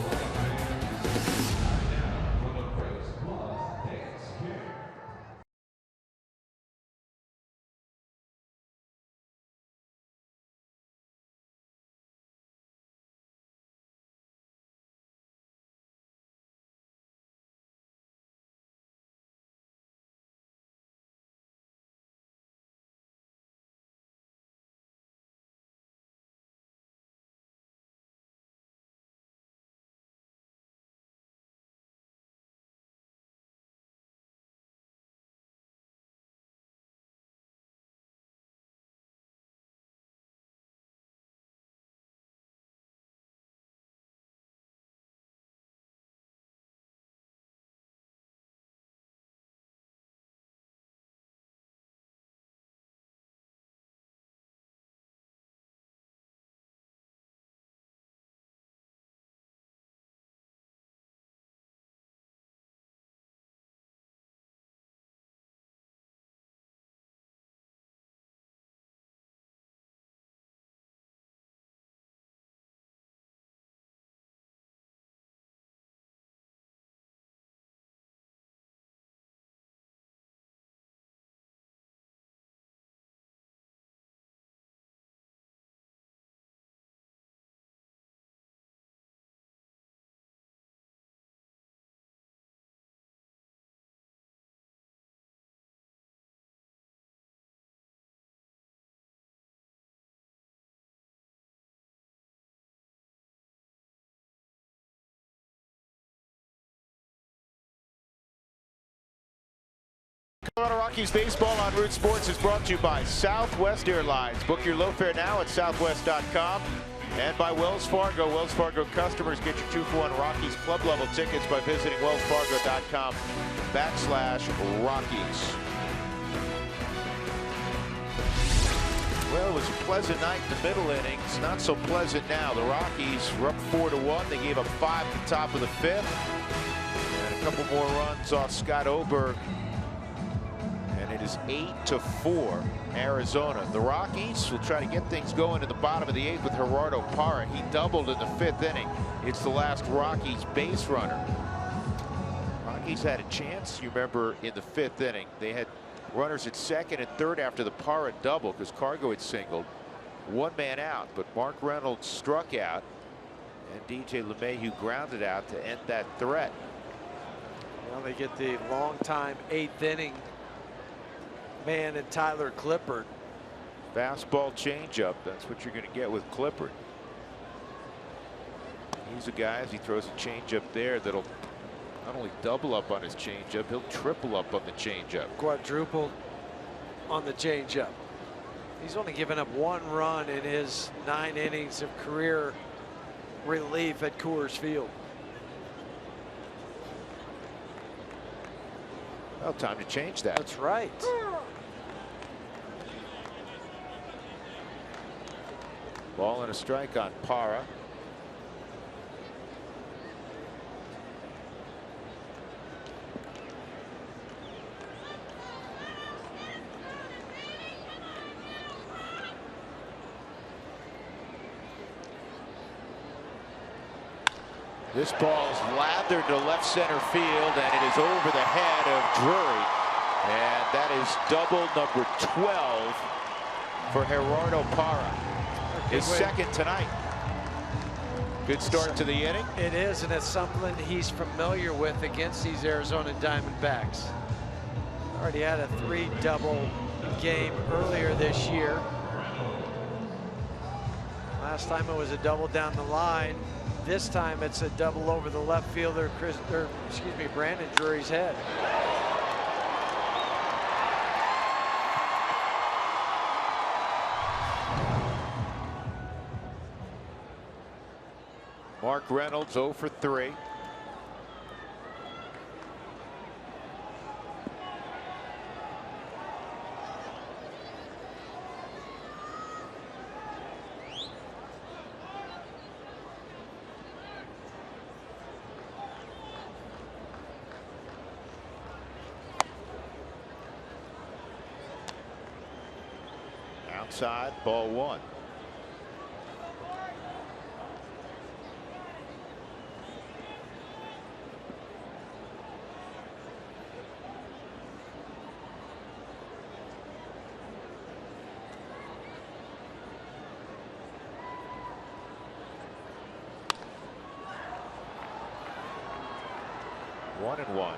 Rockies baseball on Root Sports is brought to you by Southwest Airlines. Book your low fare now at southwest.com. And by Wells Fargo. Wells Fargo customers get your 2-for-1 Rockies club level tickets by visiting wellsfargo.com/Rockies. Well, it was a pleasant night in the middle innings. Not so pleasant now. The Rockies were up 4-1. They gave up 5 at the top of the 5th. And a couple more runs off Scott Oberg. And it is 8-4 Arizona. The Rockies will try to get things going in the bottom of the 8th with Gerardo Parra. He doubled in the 5th inning. It's the last Rockies base runner. Rockies had a chance, you remember, in the 5th inning. They had runners at 2nd and 3rd after the Parra double because Cargo had singled. 1 man out, but Mark Reynolds struck out and DJ LeMahieu grounded out to end that threat.
Well, they get the long-time 8th inning man in Tyler Clippard.
Fastball changeup. That's what you're going to get with Clippard. He's a guy, as he throws a changeup there, that'll not only double up on his changeup, he'll triple up on the changeup.
Quadruple on the changeup. He's only given up 1 run in his 9 innings of career relief at Coors Field.
Well, time to change that.
That's right.
Ball and a strike on Parra. This ball's lathered to left center field, and it is over the head of Drury. And that is double number 12 for Gerardo Parra. His 2nd tonight. Good start to the inning.
It is, and it's something he's familiar with against these Arizona Diamondbacks. Already had a 3-double game earlier this year. Last time it was a double down the line. This time it's a double over the left fielder, Brandon Drury's head.
Mark Reynolds 0 for 3. Outside, ball 1. One and one.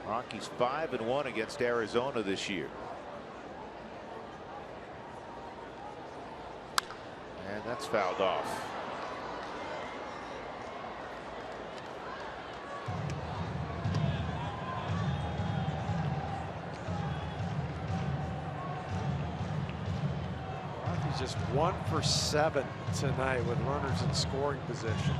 Rockies 5-1 against Arizona this year. And that's fouled off.
Rockies just 1 for 7 tonight with runners in scoring position.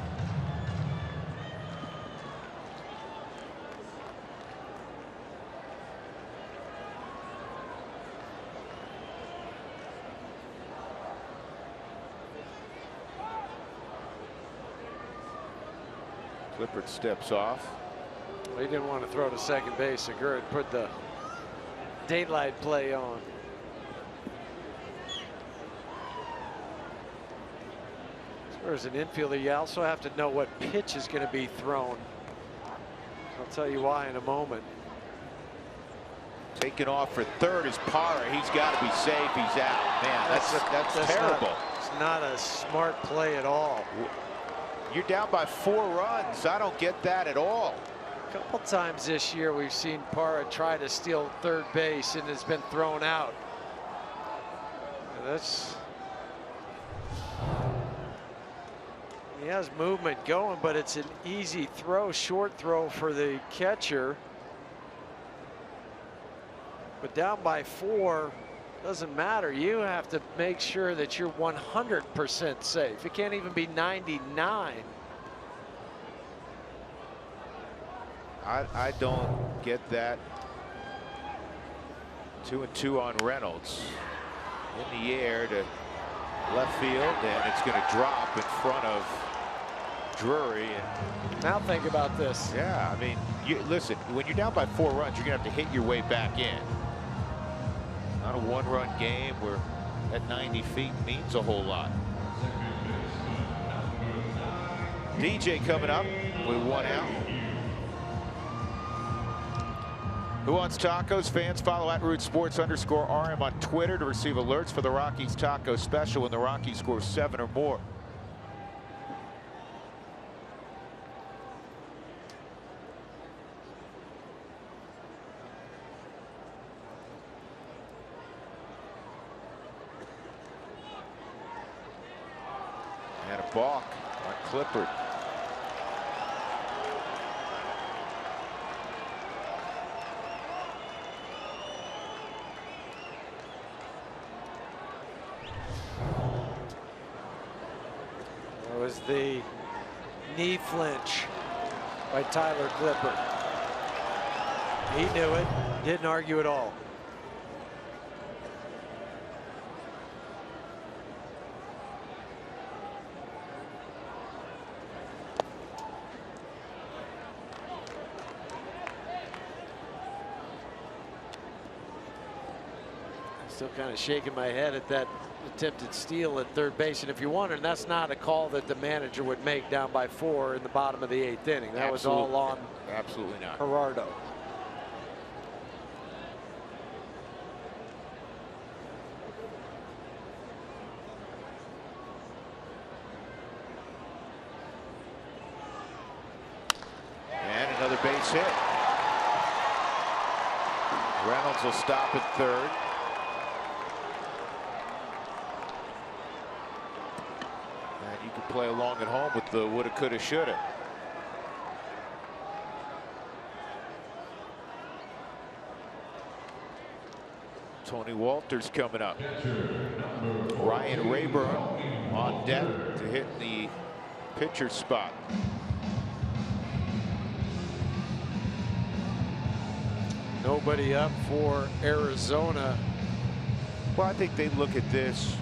Clippard steps off.
Well, he didn't want to throw to second base. Segura put the daylight play on. As an infielder, you also have to know what pitch is going to be thrown. I'll tell you why in a moment.
Taken off for third is Parra. He's got to be safe. He's out. Man, that's terrible.
It's not a smart play at all.
You're down by 4 runs. I don't get that at all.
A couple times this year we've seen Parra try to steal third base and has been thrown out. He has movement going, but it's an easy throw, short throw for the catcher. But down by 4, doesn't matter. You have to make sure that you're 100% safe. It can't even be 99.
I don't get that. 2-2 on Reynolds. In the air to left field, and it's going to drop in front of Drury. And
now think about this.
Yeah, I mean, listen, when you're down by 4 runs, you're going to have to hit your way back in. Not a 1-run game where at 90 feet means a whole lot. DJ coming up with 1 out. Who wants tacos? Fans, follow @RootsSports_RM on Twitter to receive alerts for the Rockies taco special when the Rockies score 7 or more. And a balk on Clippard.
Was the knee flinch by Tyler Clippard. He knew it, didn't argue at all. Still kind of shaking my head at that attempted steal at third base. And if you're wondering, that's not a call that the manager would make down by 4 in the bottom of the 8th inning. That was all on
absolutely not
Gerardo.
And another base hit. Reynolds will stop at third. You can play along at home with the woulda, coulda, shoulda. Tony Walters coming up. Ryan Rayburn on deck to hit the pitcher spot.
Nobody up for Arizona.
Well, I think they look at this.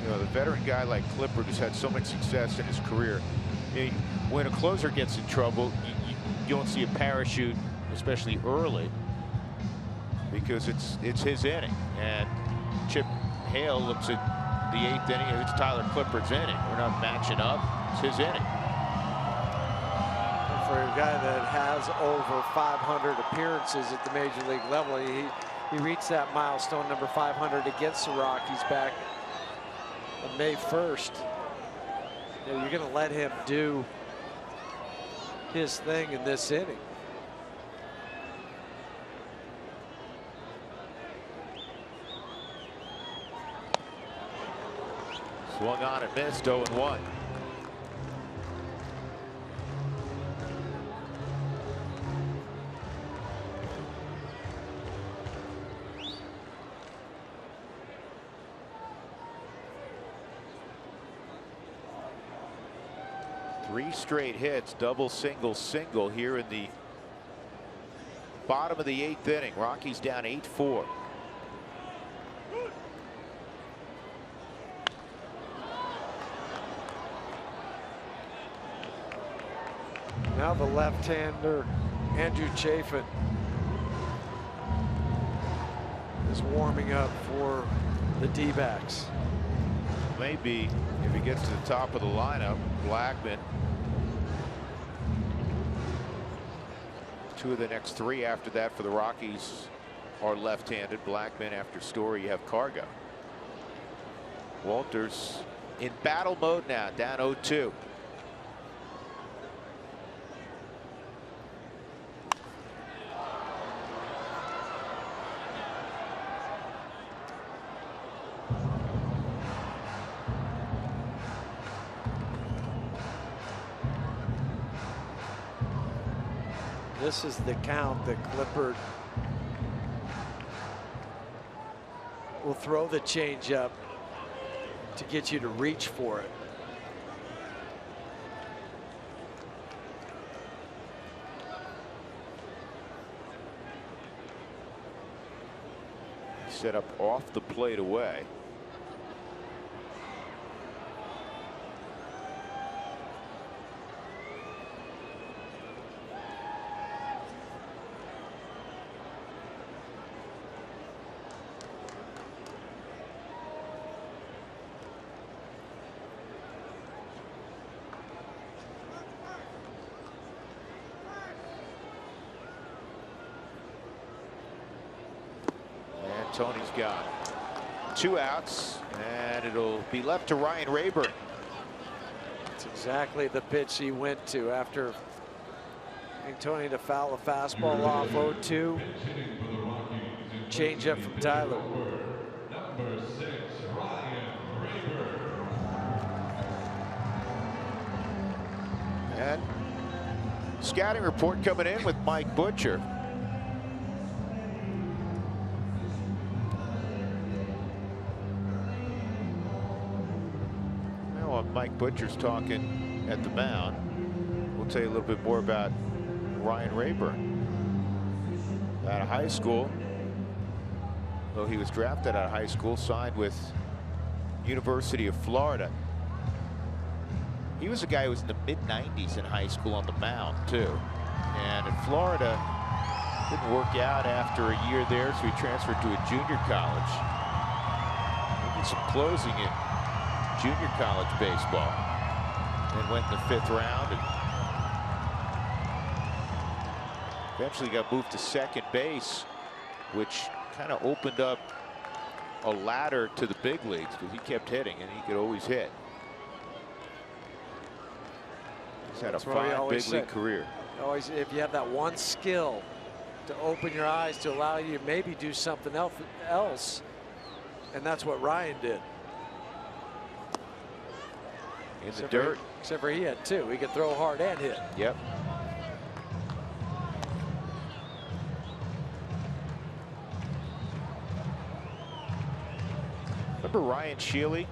You know, the veteran guy like Clippard who's had so much success in his career. You know, when a closer gets in trouble, you don't see a parachute, especially early, because it's his inning. And Chip Hale looks at the 8th inning. It's Tyler Clippard's inning. We're not matching up. It's his inning.
And for a guy that has over 500 appearances at the major league level, he reached that milestone, number 500, against the Rockies back on May 1st. You know, you're going to let him do his thing in this inning.
Swung on and missed, 0-1. Three straight hits, double, single, single here in the bottom of the 8th inning. Rockies down 8-4.
Now the left-hander, Andrew Chafin, is warming up for the D-backs.
Maybe if he gets to the top of the lineup, Blackman. 2 of the next 3 after that for the Rockies are left-handed. Blackman after Story, you have Cargo. Walters in battle mode now, down 0-2.
This is the count that Clippard will throw the changeup to get you to reach for it.
Set up off the plate away. Tony's got 2 outs, and it'll be left to Ryan Rayburn.
That's exactly the pitch he went to after getting Tony to foul a fastball off 0-2. Change up from Tyler.
Number 6, Ryan Rayburn.
And scouting report coming in with Mike Butcher. Mike Butcher's talking at the mound. We'll tell you a little bit more about Ryan Rayburn. Out of high school, though he was drafted out of high school, signed with University of Florida. He was a guy who was in the mid-90s in high school on the mound too. And in Florida, didn't work out after a year there, so he transferred to a junior college. Did some closing in junior college baseball, and went in the 5th round, and eventually got moved to second base, which kind of opened up a ladder to the big leagues because he kept hitting and he could always hit. He's had a fine big league career.
Always, if you have that one skill to open your eyes to allow you to maybe do something else, and that's what Ryan did.
In the dirt.
Except for he had 2. He could throw hard and hit.
Yep. Remember Ryan Shealy?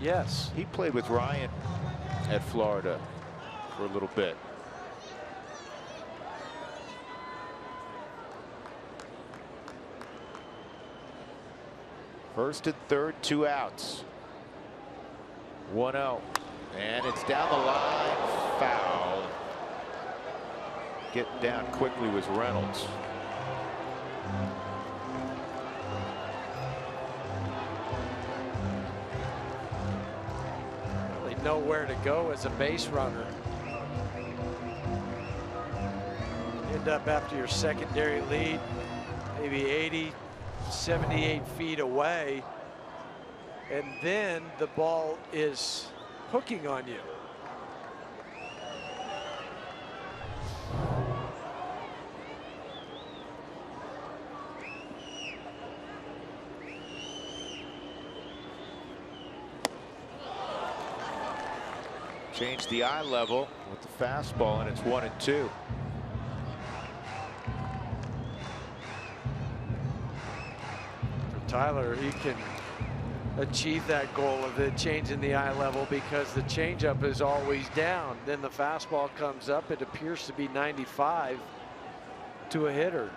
Yes.
He played with Ryan at Florida for a little bit. First and third, 2 outs. 1-0. And it's down the line, foul. Getting down quickly was Reynolds.
Really nowhere to go as a base runner. End up after your secondary lead, maybe 80, 78 feet away. And then the ball is hooking on you.
Change the eye level with the fastball, and it's 1-2.
For Tyler, he can achieve that goal of the change in the eye level because the changeup is always down. Then the fastball comes up. It appears to be 95 to a hitter.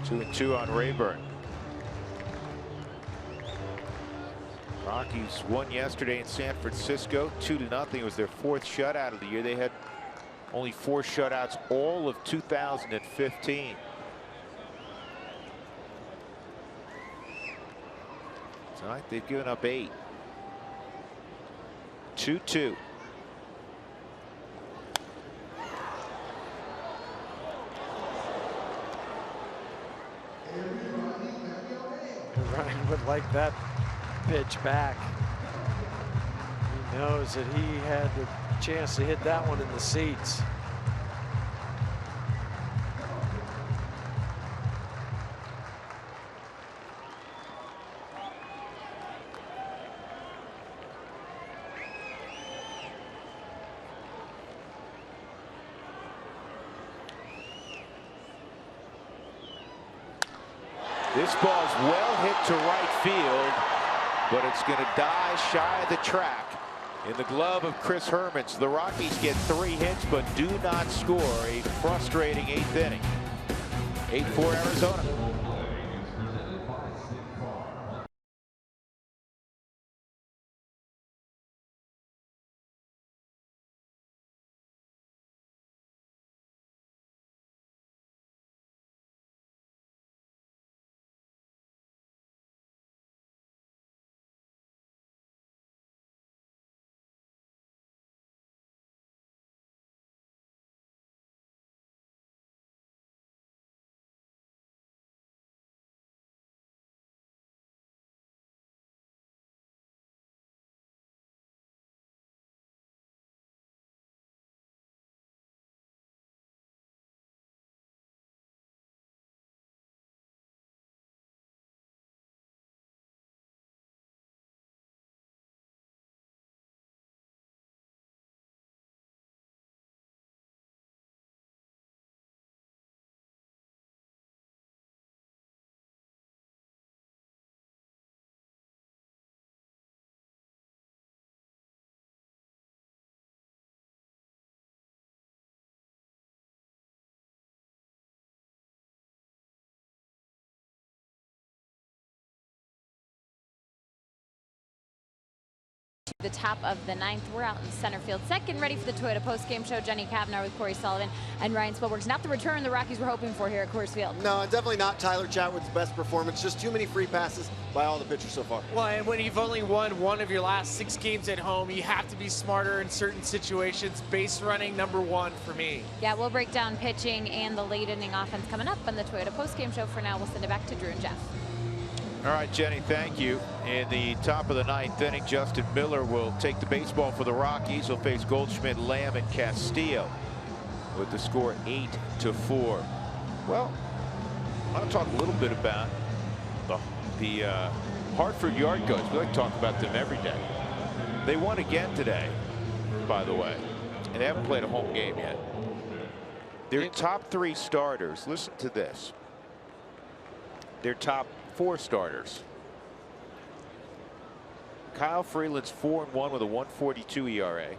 Two and 2 on Rayburn. Rockies won yesterday in San Francisco 2-0. It was their 4th shutout of the year. They had only 4 shutouts all of 2015. Tonight they've given up 8. 2-2.
Ryan would like that pitch back. Knows that he had the chance to hit that one in the seats.
This ball's well hit to right field, but it's going to die shy of the track in the glove of Chris Hermans. The Rockies get 3 hits but do not score. A frustrating 8th inning. 8-4 Arizona.
The top of the 9th. We're out in center field, second, ready for the Toyota post-game show. Jenny Kavanaugh with Corey Sullivan and Ryan Spilberg's not the return the Rockies were hoping for here at Coors Field.
No, definitely not Tyler Chatwood's best performance. Just too many free passes by all the pitchers so far.
Well, and when you've only won 1 of your last 6 games at home, you have to be smarter in certain situations. Base running, #1 for me.
Yeah, we'll break down pitching and the late inning offense coming up on the Toyota post-game show. For now, we'll send it back to Drew and Jeff.
All right, Jenny, thank you. In the top of the 9th inning, Justin Miller will take the baseball for the Rockies. He'll face Goldschmidt, Lamb, and Castillo with the score 8-4. Well, I want to talk a little bit about the Hartford Yard Goats. We like to talk about them every day. They won again today, by the way, and they haven't played a home game yet. Their top 3 starters, listen to this. Their top 4 starters. Kyle Freeland's 4-1 with a 1.42 ERA.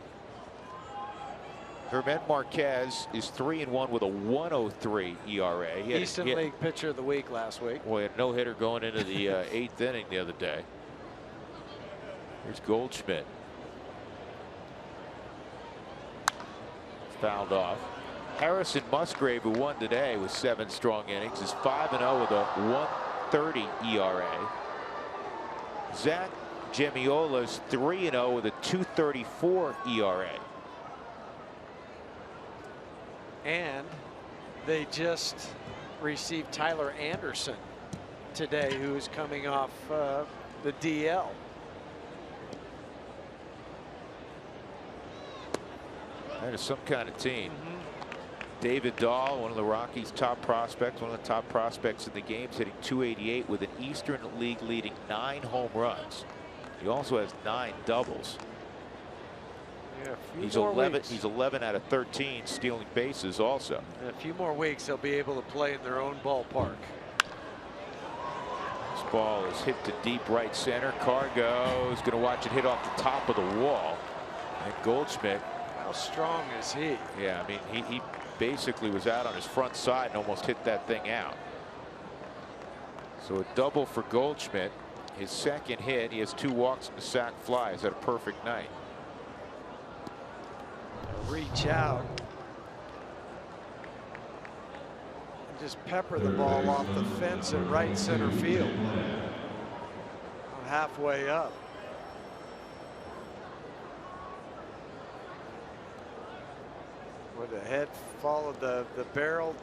Germán Marquez is 3-1 with a 1.03 ERA.
Eastern League Pitcher of the Week last week.
Well, he had no hitter going into the 8th inning the other day. Here's Goldschmidt. Fouled off. Harrison Musgrave, who won today with 7 strong innings, is 5-0 with a 1.30 ERA. Zach Gemiola's 3-0 with a 2.34 ERA.
And they just received Tyler Anderson today, who is coming off the DL.
That is some kind of team. David Dahl, one of the Rockies' top prospects, one of the top prospects in the game, hitting .288 with an Eastern League leading 9 home runs. He also has 9 doubles.
Yeah,
he's 11 out of 13 stealing bases also.
In a few more weeks, they'll be able to play in their own ballpark.
This ball is hit to deep right center. Cargo is going to watch it hit off the top of the wall. And Goldschmidt.
How strong is he?
Yeah, I mean, he basically was out on his front side and almost hit that thing out. So a double for Goldschmidt. His second hit. He has 2 walks and a sac fly. Is that a perfect night?
Reach out. And just pepper the ball off the fence at right center field. Halfway up. Where the head followed the barrel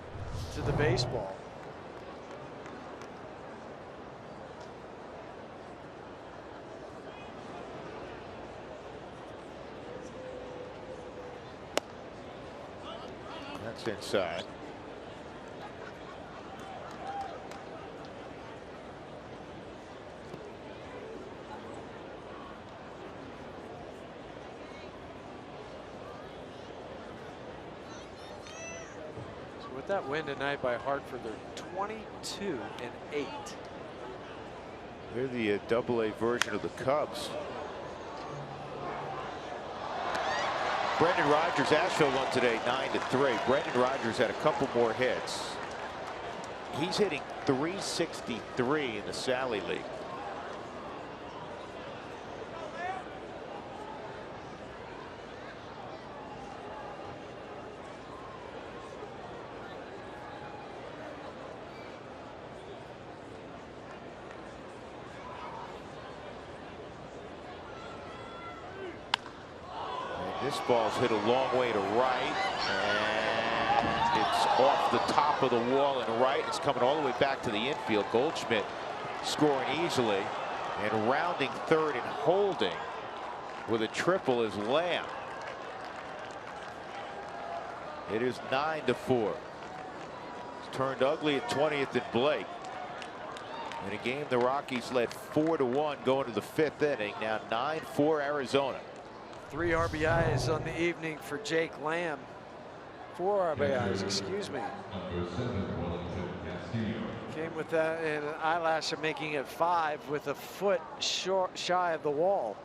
to the baseball.
Gets inside.
So with that win tonight by Hartford, they're 22-8.
They're the AA version of the Cubs. Brendan Rodgers, Asheville won today 9-3. Brendan Rodgers had a couple more hits. He's hitting .363 in the Sally League. This ball's hit a long way to right, and it's off the top of the wall and right. It's coming all the way back to the infield. Goldschmidt scoring easily, and rounding third and holding with a triple is Lamb. It is 9-4. It's turned ugly at 20th and Blake. In a game the Rockies led 4-1 going to the 5th inning. Now 9-4 Arizona.
3 RBIs on the evening for Jake Lamb. 4 RBIs, excuse me. Came with that and an eyelash of making it 5 with a foot shy of the wall.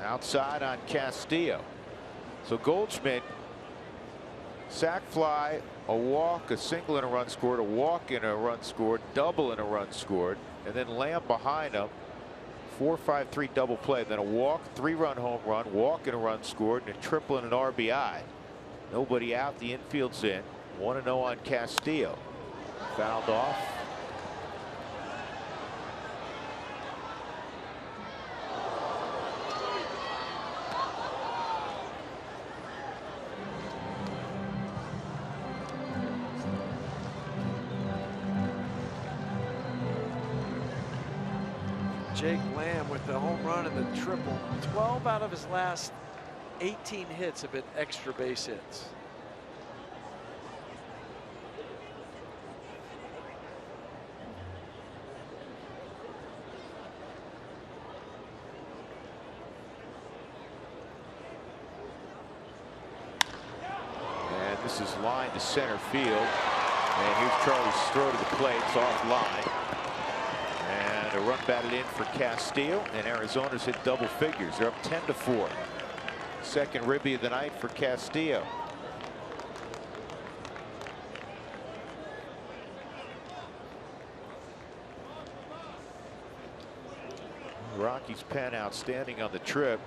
Outside on Castillo. So Goldschmidt, sac fly, a walk, a single and a run scored, a walk and a run scored, double and a run scored, and then Lamb behind him. 4-5-3 double play, then a walk, 3-run home run, walk and a run scored, and a triple and an RBI. Nobody out, the infield's in. 1-0 on Castillo. Fouled off.
Jake Lamb with the home run and the triple. 12 out of his last 18 hits have been extra base hits.
And this is line to center field. And here's Charlie Stroh to the plate. It's off line. And a run batted in for Castillo, and Arizona's hit double figures. They're up 10-4. Second ribby of the night for Castillo. The Rockies pen outstanding on the trip.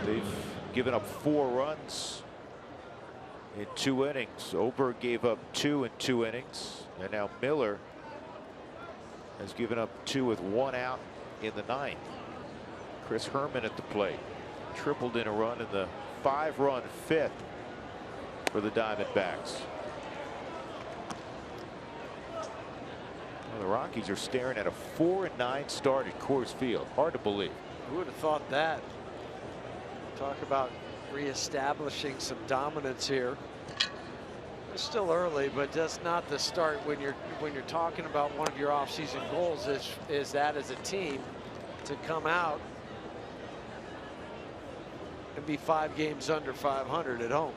They've given up 4 runs in 2 innings. Oberg gave up 2 in 2 innings, and now Miller has given up 2 with 1 out in the 9th. Chris Herman at the plate. Tripled in a run in the 5-run 5th for the Diamondbacks. Well, the Rockies are staring at a 4-9 start at Coors Field. Hard to believe.
Who would have thought that? Talk about reestablishing some dominance here. It's still early, but that's not the start when you're talking about one of your offseason goals is that as a team to come out and be 5 games under 500 at home.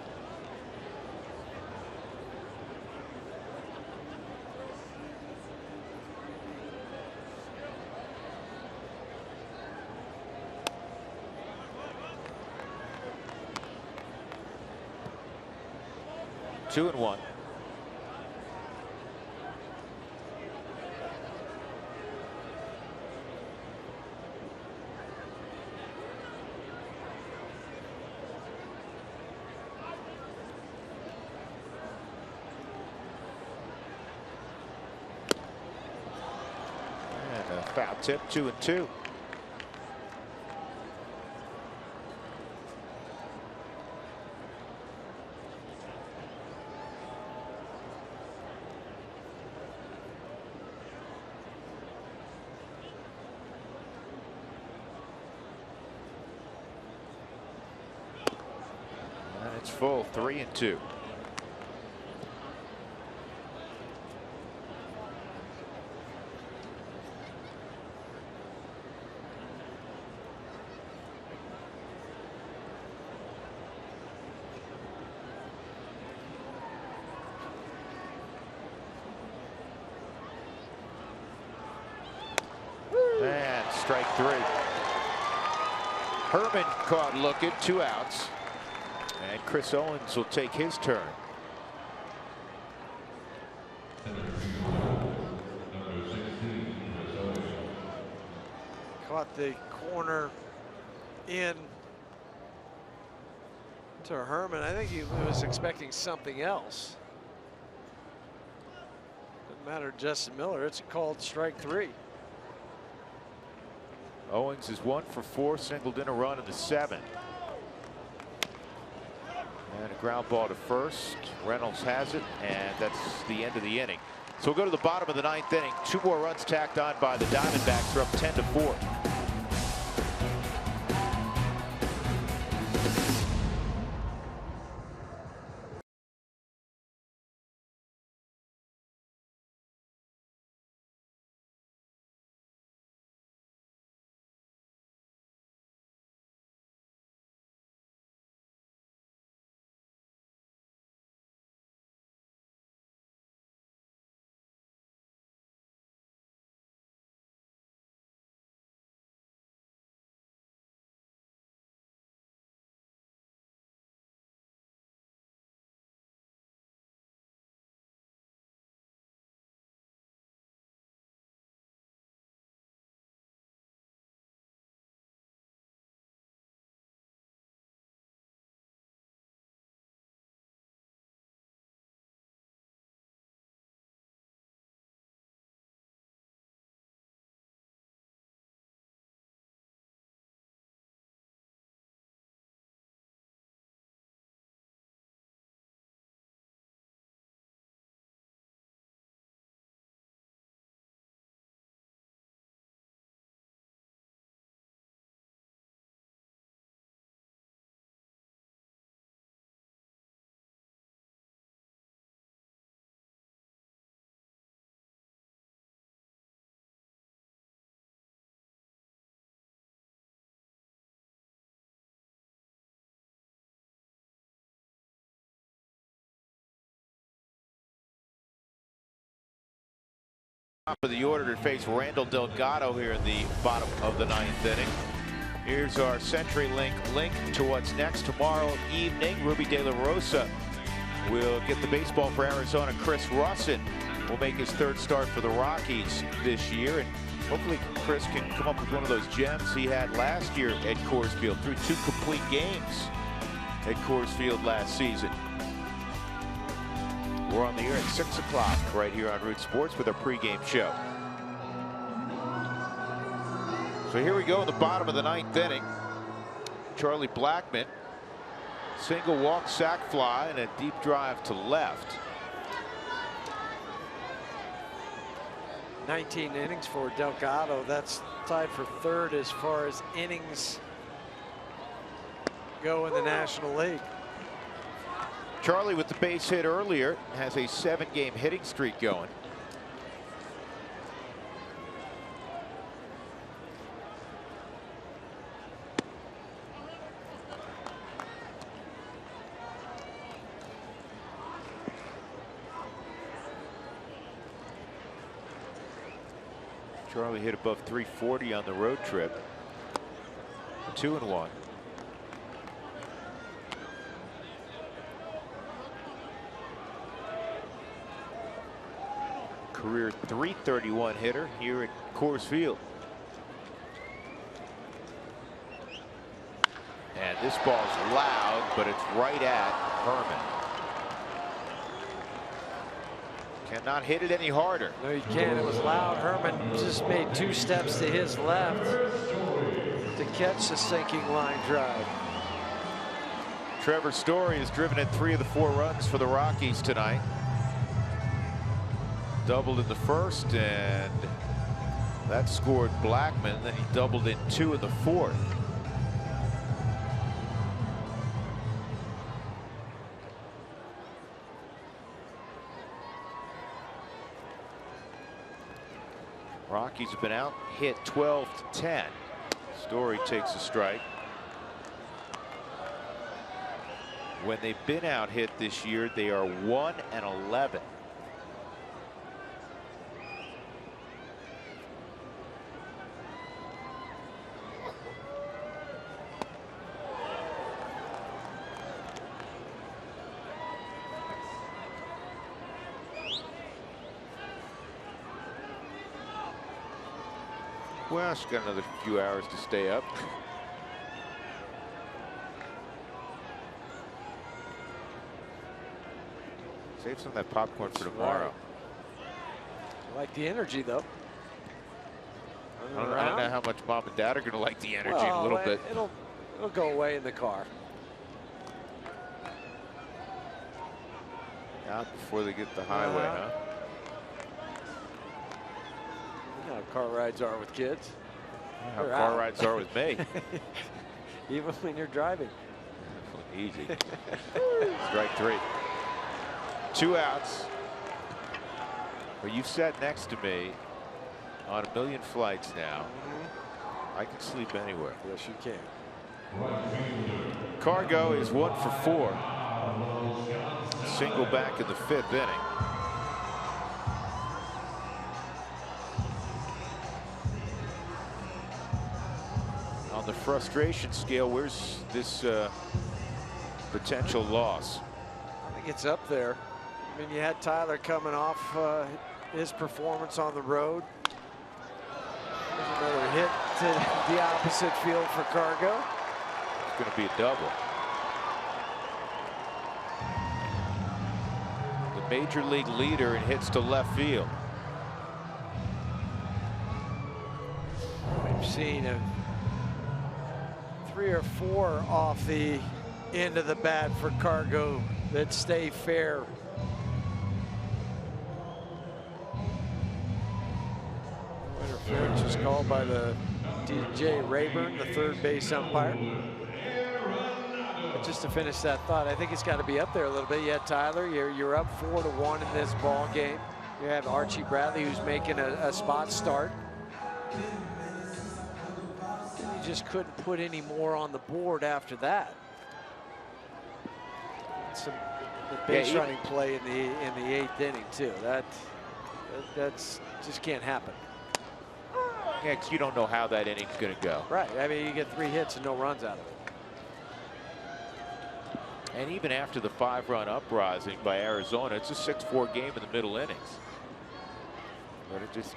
Two and 1. And a foul tip, 2 and 2. That's full, 3-2. And strike 3. Herman caught looking, 2 outs. And Chris Owens will take his turn.
Caught the corner in to Herman. I think he was expecting something else. Doesn't matter, Justin Miller. It's called strike 3.
Owens is 1 for 4, singled in a run in the 7th. And a ground ball to first. Reynolds has it, and that's the end of the inning. So we'll go to the bottom of the 9th inning. 2 more runs tacked on by the Diamondbacks. They're up 10-4. Top of the order to face Randall Delgado here in the bottom of the 9th inning. Here's our CenturyLink link to what's next tomorrow evening. Ruby De La Rosa will get the baseball for Arizona. Chris Russin will make his 3rd start for the Rockies this year, and hopefully Chris can come up with one of those gems he had last year at Coors Field through 2 complete games at Coors Field last season. We're on the air at 6 o'clock right here on Root Sports with our pregame show. So here we go in the bottom of the 9th inning. Charlie Blackmon, single walk, sac fly, and a deep drive to left.
19 innings for Delgado. That's tied for 3rd as far as innings go in the National League.
Charlie, with the base hit earlier, has a 7-game hitting streak going. Charlie hit above 340 on the road trip. 2-1. Career .331 hitter here at Coors Field. And this ball's loud, but it's right at Herman. Cannot hit it any harder.
No, you can't. It was loud. Herman just made 2 steps to his left to catch the sinking line drive.
Trevor Story has driven in 3 of the 4 runs for the Rockies tonight. Doubled in the 1st, and that scored Blackmon. Then he doubled in 2 in the 4th. Rockies have been out hit 12-10. Story takes a strike. When they've been out hit this year, they are 1-11. Well, she's got another few hours to stay up. Save some of that popcorn for tomorrow.
I like the energy, though.
I don't know how much mom and dad are going to like the energy in a little bit.
It'll go away in the car.
Out before they get the highway, huh?
You know how car rides are with kids.
How car rides are with me.
Even when you're driving.
Easy. Strike 3. 2 outs. Well, you've sat next to me on a million flights now. I can sleep anywhere.
Yes, you can.
Cargo is 1 for 4. Single back in the 5th inning. On the frustration scale, where's this potential loss?
I think it's up there. I mean, you had Tyler coming off his performance on the road. There's another hit to the opposite field for Cargo.
It's going to be a double. The major league leader in hits to left field.
We've seen 3 or 4 off the end of the bat for Cargo that stay fair. Interference is called by the DJ Rayburn, the third base umpire. But just to finish that thought, I think it's got to be up there a little bit. Yeah, Tyler, you're up 4-1 in this ball game. You have Archie Bradley, who's making a spot start. You just couldn't put any more on the board after that. The base running play in the 8th inning too. That's just can't happen.
Yeah, because you don't know how that inning's going to go.
Right. I mean, you get 3 hits and no runs out of it.
And even after the 5-run uprising by Arizona, it's a 6-4 game in the middle innings. But it just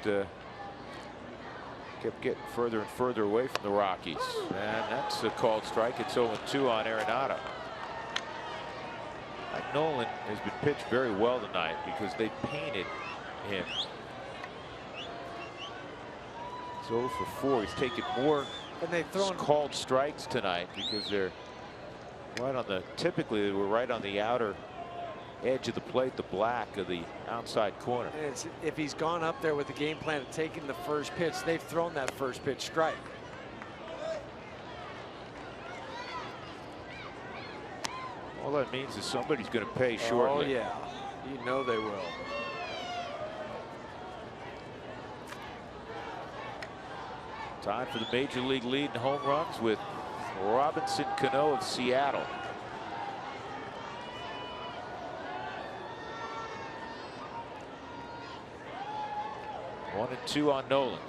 kept getting further and further away from the Rockies. And that's a called strike. It's 0-2 on Arenado. Mike Nolan has been pitched very well tonight because they painted him. It's 0 for 4. He's taken more called strikes tonight because they're right on the, typically they were right on the outer edge of the plate, the black of the outside corner.
If he's gone up there with the game plan of taking the first pitch, they've thrown that first pitch strike.
All that means is somebody's going to pay shortly.
Oh yeah, you know they will.
Tied for the major league lead in home runs with Robinson Cano of Seattle. One and 2 on Nolan.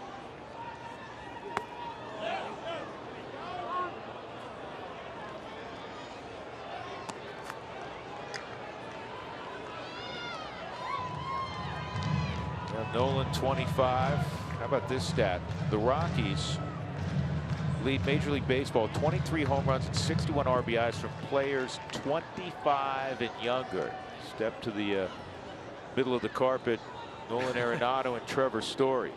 Nolan 25. How about this stat? The Rockies lead Major League Baseball 23 home runs and 61 RBIs from players 25 and younger. Step to the middle of the carpet. Nolan Arenado and Trevor Story.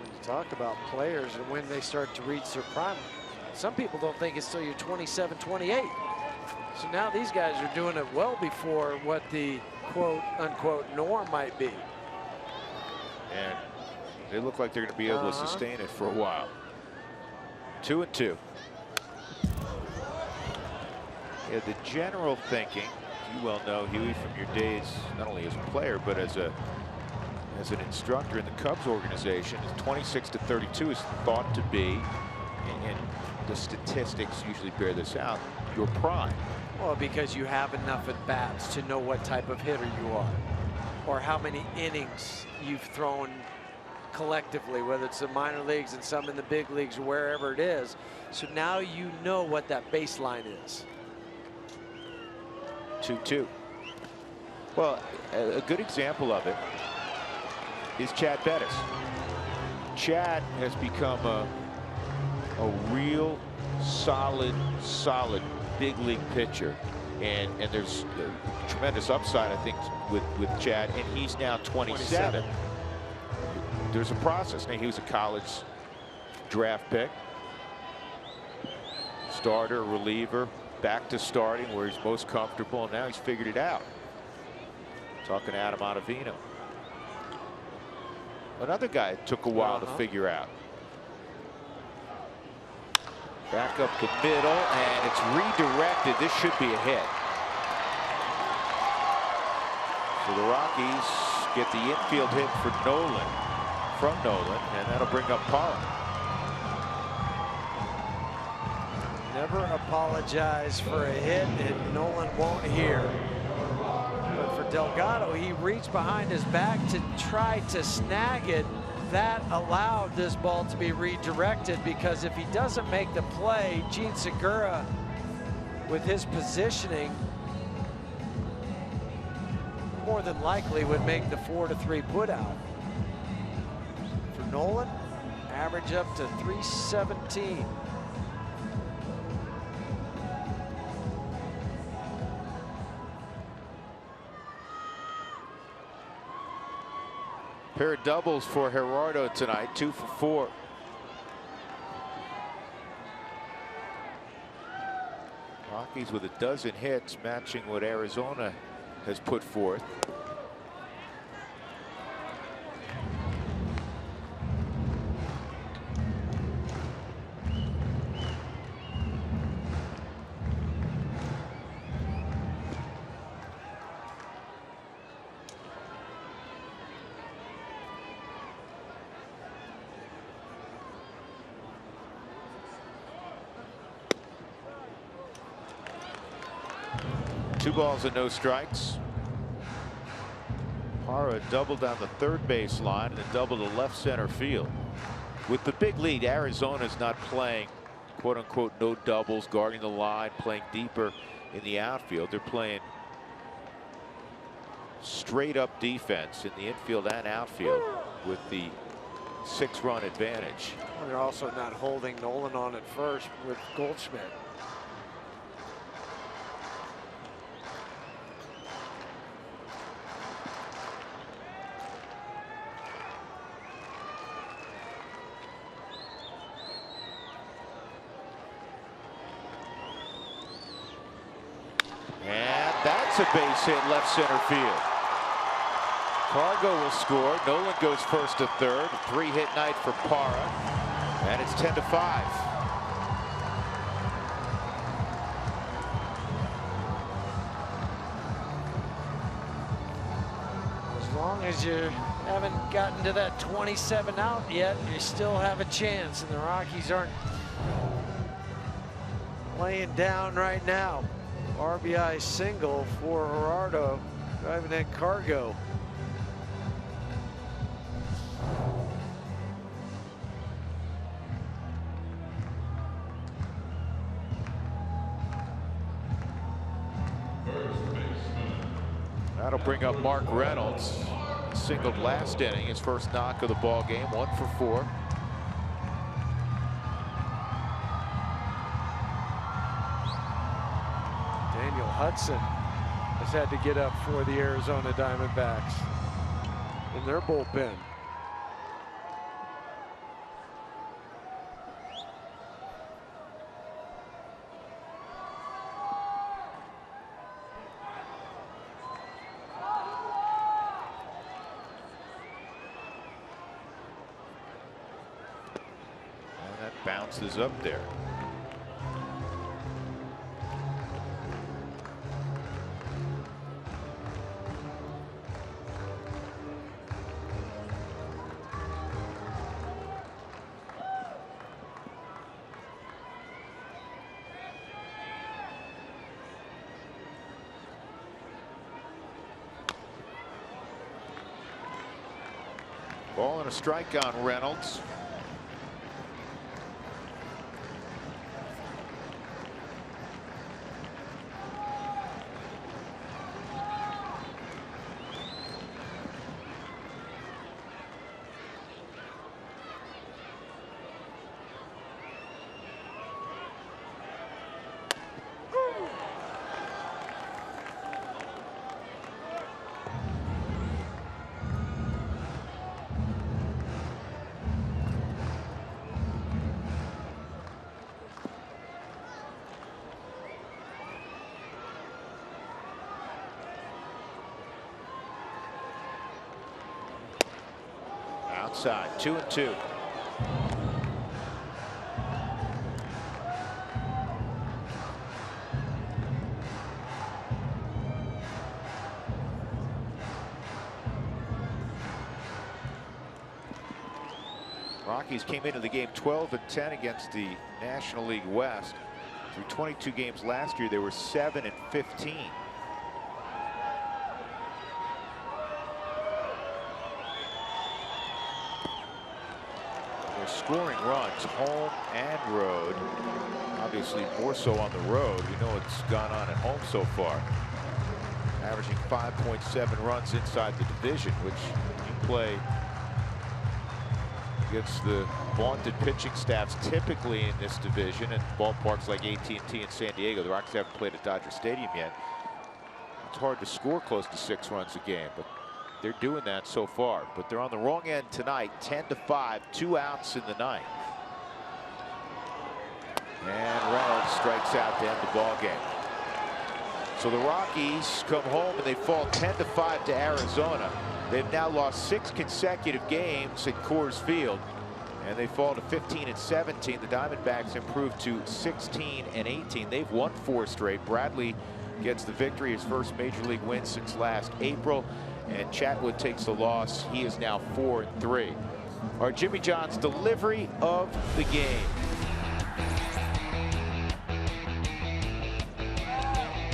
You talk about players and when they start to reach their prime. Some people don't think it's till you're 27, 28. So now these guys are doing it well before what the quote unquote norm might be.
And they look like they're going to be able to sustain it for a while. 2 and 2. Yeah, the general thinking, you well know, Huey, from your days not only as a player but as an instructor in the Cubs organization, is 26-32 is thought to be, and the statistics usually bear this out, your prime.
Well, because you have enough at bats to know what type of hitter you are, or how many innings you've thrown collectively, whether it's the minor leagues and some in the big leagues or wherever it is. So now you know what that baseline is.
2-2. Well, a good example of it is Chad Bettis. Chad has become a real solid big league pitcher, and there's a tremendous upside, I think, with Chad, and he's now 27. There's a process. Now, he was a college draft pick, starter, reliever, back to starting where he's most comfortable, and now he's figured it out. Talking to Adam Ottavino. Another guy it took a while to figure out. Back up the middle, and it's redirected. This should be a hit. So the Rockies get the infield hit for Nolan, from Nolan, and that'll bring up Parra.
Never apologize for a hit, and Nolan won't hear. But for Delgado, he reached behind his back to try to snag it. That allowed this ball to be redirected, because if he doesn't make the play, Gene Segura, with his positioning, more than likely would make the 4-3 putout. For Nolan, average up to 317.
Pair of doubles for Gerardo tonight, 2 for 4. Rockies with a dozen hits, matching what Arizona has put forth. Two balls and no strikes. Parra doubled down the third base line and then doubled to left center field. With the big lead, Arizona's not playing quote unquote no doubles, guarding the line, playing deeper in the outfield. They're playing straight up defense in the infield and outfield with the 6-run advantage.
Well, they're also not holding Nolan on at first with Goldschmidt.
That's a base hit left center field. Cargo will score. Nolan goes first to third. 3-hit night for Parra, and it's 10-5.
As long as you haven't gotten to that 27 out yet, you still have a chance, and the Rockies aren't laying down right now. RBI single for Gerardo, driving in Cargo.
That'll bring up Mark Reynolds. Singled last inning, his first knock of the ball game, 1 for 4.
Hudson has had to get up for the Arizona Diamondbacks in their bullpen.
And that bounces up there. Ball and a strike on Reynolds. Outside, 2-2. Rockies came into the game 12-10 against the National League West. Through 22 games last year, they were 7-15. Scoring runs home and road. Obviously more so on the road. We know it's gone on at home so far. Averaging 5.7 runs inside the division, which you play against the vaunted pitching staffs typically in this division at ballparks like AT&T in San Diego. The Rockies haven't played at Dodger Stadium yet. It's hard to score close to 6 runs a game, but they're doing that so far. But they're on the wrong end tonight, 10-5, 2 outs in the ninth. And Reynolds strikes out to end the ball game. So the Rockies come home and they fall 10-5 to Arizona. They've now lost 6 consecutive games at Coors Field, and they fall to 15-17. The Diamondbacks improved to 16-18. They've won 4 straight. Bradley gets the victory, his first major league win since last April. And Chatwood takes the loss. He is now 4-3. Our Jimmy John's delivery of the game.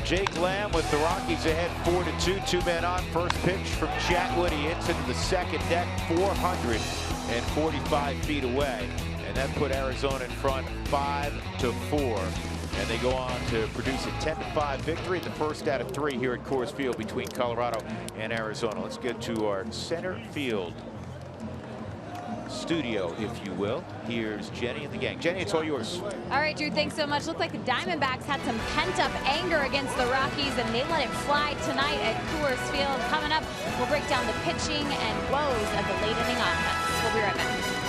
Jake Lamb with the Rockies ahead 4-2. 2 men on. First pitch from Chatwood. He hits into the second deck 445 feet away. And that put Arizona in front 5-4. And they go on to produce a 10-5 victory, the first out of 3 here at Coors Field between Colorado and Arizona. Let's get to our center field studio, if you will. Here's Jenny and the gang. Jenny, it's all yours.
All right, Drew, thanks so much. Looked like the Diamondbacks had some pent-up anger against the Rockies, and they let it fly tonight at Coors Field. Coming up, we'll break down the pitching and woes of the late-inning offense. We'll be right back.